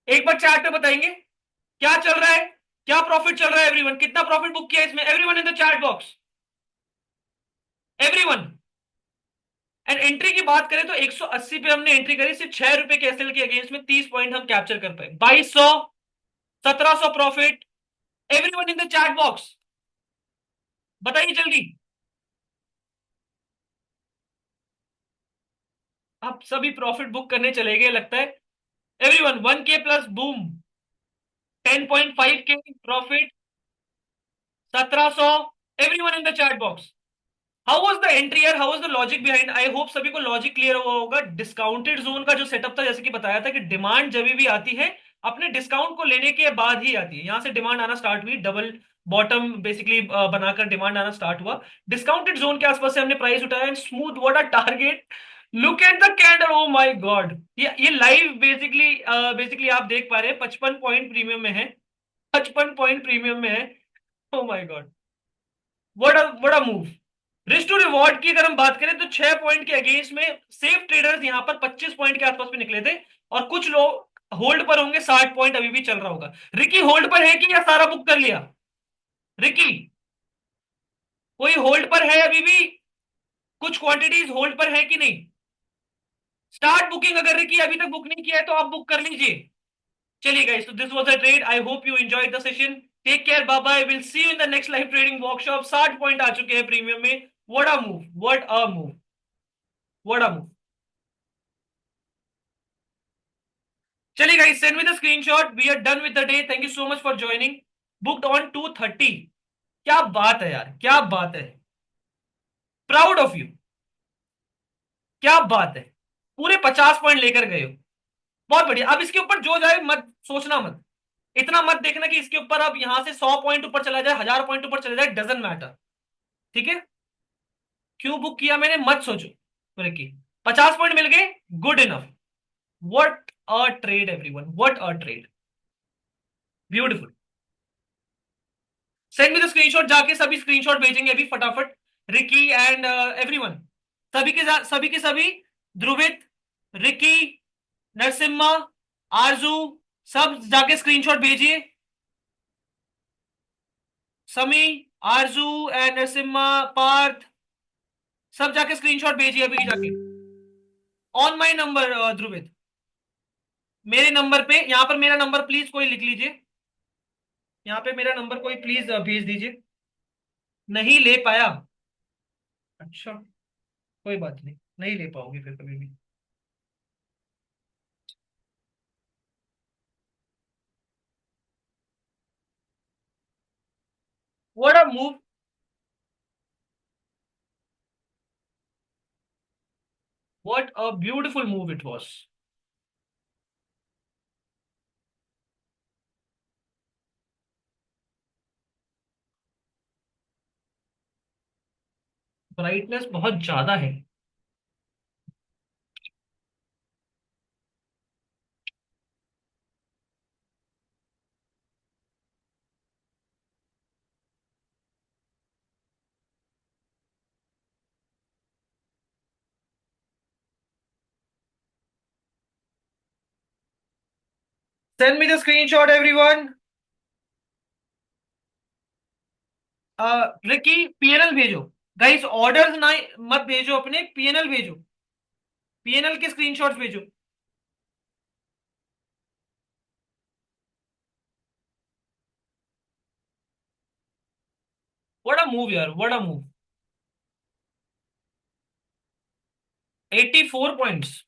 एक बार चैट पे बताएंगे क्या चल रहा है, क्या प्रॉफिट चल रहा है एवरीवन? कितना प्रॉफिट बुक किया इसमें everyone in the chat box, everyone. And entry की बात करें तो 180 पे हमने एंट्री करी, सिर्फ 6 रुपए के एसएल के अगेंस्ट में 30 पॉइंट हम कैप्चर कर पाए। 2200, 1700 profit. Everyone in the chat box, बताइए जल्दी। आप सभी प्रॉफिट बुक करने चले गए लगता है। Everyone 1K plus boom, 10.5K profit, 1700। Everyone in the chat box, how was the entry यार, how was the logic behind? I hope सभी को लॉजिक क्लियर हुआ होगा। डिस्काउंटेड जोन का जो सेटअप था, जैसे कि बताया था कि डिमांड जब भी आती है अपने डिस्काउंट को लेने के बाद ही आती है। यहां से डिमांड आना स्टार्ट हुई, डबल बॉटम बेसिकली बनाकर डिमांड आना स्टार्ट हुआ। डिस्काउंटेड जोन के आसपास से हमने प्राइस उठाया and smooth what a target. Look at the candle, O my God. ये लाइव बेसिकली आप देख पा रहे हैं, 55 पॉइंट प्रीमियम में है, 55 पॉइंट प्रीमियम में है। Oh my God, what a move. Risk to reward की अगर हम बात करें तो 6 पॉइंट के अगेंस्ट में सेफ ट्रेडर्स यहां पर 25 पॉइंट के आसपास में निकले थे, और कुछ लोग होल्ड पर होंगे, 60 पॉइंट अभी भी चल रहा होगा। रिकी होल्ड पर है कि या सारा बुक कर लिया? रिकी, कोई होल्ड पर है अभी भी? कुछ क्वांटिटीज होल्ड पर है कि नहीं? स्टार्ट बुकिंग, अगर रिकी अभी तक बुक नहीं किया है तो आप बुक कर लीजिए। चलिए guys, so this was a trade. I hope you enjoyed the session. Take care, bye bye. We'll see you in the next live trading workshop. 60 point आ चुके हैं प्रीमियम में। What a move, what a move, what a move. चलिए guys, send me the screenshot. We are done with the day. Thank you so much for joining. Booked on 2:30. क्या बात है यार, क्या बात है। प्राउड ऑफ यू, क्या बात है। पूरे 50 पॉइंट लेकर गए हो, बहुत बढ़िया। अब इसके ऊपर जो जाए मत सोचना, मत इतना मत देखना कि इसके ऊपर अब यहां से 100 पॉइंट ऊपर चला जाए, 1000 पॉइंट ऊपर चला जाए, डजेंट मैटर। ठीक है, क्यों बुक किया मैंने मत सोचो। की 50 पॉइंट मिल गए, good enough. What a trade everyone, what a trade, beautiful. Send me the screenshot, जाके सभी स्क्रीनशॉट भेजेंगे अभी फटाफट। रिकी एंड एवरीवन, सभी के सभी, ध्रुवित, रिकी, नरसिम्हा, आरजू, सब जाके स्क्रीनशॉट भेजिए। समी, आरजू एंड नरसिम्हा, पार्थ, सब जाके स्क्रीनशॉट भेजिए अभी जाके, ऑन माई नंबर। ध्रुवित, मेरे नंबर पे, यहां पर मेरा नंबर प्लीज कोई लिख लीजिए, यहाँ पे मेरा नंबर कोई प्लीज भेज दीजिए। नहीं ले पाया? अच्छा, कोई बात नहीं, नहीं ले पाओगे फिर कभी भी। What a move, what a beautiful move it was. Brightness बहुत ज्यादा है। Send me the screenshot everyone. Ricky, PNL भेजो। गाइस ऑर्डर्स ना मत भेजो, अपने पीएनएल भेजो, पीएनएल के स्क्रीनशॉट्स भेजो। व्हाट अ मूव यार, what a move. 84 points.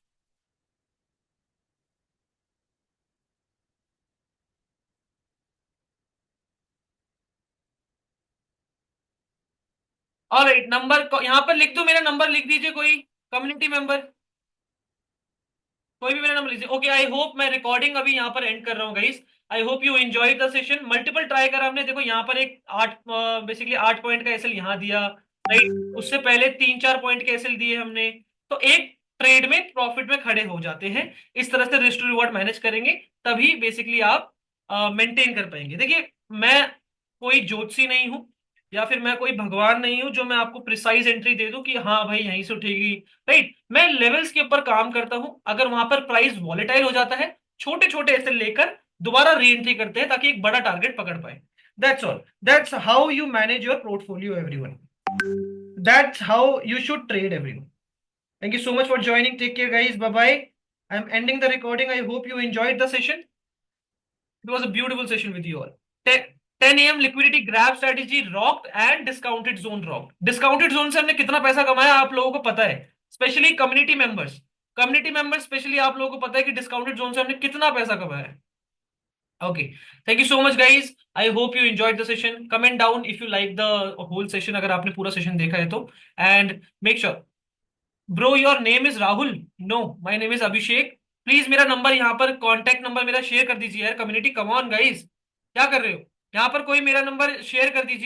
Alright, number यहां पर लिख दो, मेरा नंबर लिख दीजिए कोई, कम्युनिटी मेंबर, कोई भी मेरा नंबर लीजिए। ओके, आई होप, मैं रिकॉर्डिंग अभी यहाँ पर एंड कर रहा हूँ guys. I hope you enjoy the session. Multiple try करा हमने, देखो यहाँ पर एक 8 पॉइंट का एसएल यहाँ दिया, राइट, उससे पहले 3-4 पॉइंट के एसएल दिए हमने। तो एक ट्रेड में प्रॉफिट में खड़े हो जाते हैं। इस तरह से रिस्क टू रिवॉर्ड मैनेज करेंगे, तभी बेसिकली आप मेंटेन कर पाएंगे। देखिए, मैं कोई ज्योतिषी नहीं हूं, या फिर मैं कोई भगवान नहीं हूं जो मैं आपको प्रिसाइज एंट्री दे दूं कि हाँ भाई यहीं से उठेगी, राइट। मैं लेवल्स के ऊपर काम करता हूं, अगर वहां पर प्राइस वॉलेटाइल हो जाता है, छोटे छोटे ऐसे लेकर दोबारा री एंट्री करते हैं ताकि एक बड़ा टारगेट पकड़ पाए। That's all, that's how you manage your portfolio everyone, that's how you should trade everyone. Thank you so much for joining, take care guys, bye bye. I am ending the recording, I hope you enjoyed the session. It was a beautiful session with you all. 10 a.m. Liquidity grab strategy rocked and discounted zone rocked. Discounted zone से हमने कितना पैसा कमाया आप लोगों को पता है, specially community members. Community members specially आप लोगों को पता है कि डिस्काउंटेड जोन से हमने कितना पैसा कमाया है। Okay, thank you so much guys, I hope you enjoyed the session. Comment down if you like the whole session, अगर आपने पूरा सेशन देखा है तो। And make sure, bro your name is Rahul? No, my name is Abhishek. Please मेरा number यहाँ पर, contact number मेरा शेयर कर दीजिए यार, कम्युनिटी, कम ऑन गाइस, क्या कर रहे हो? यहाँ पर कोई मेरा नंबर शेयर कर दीजिए।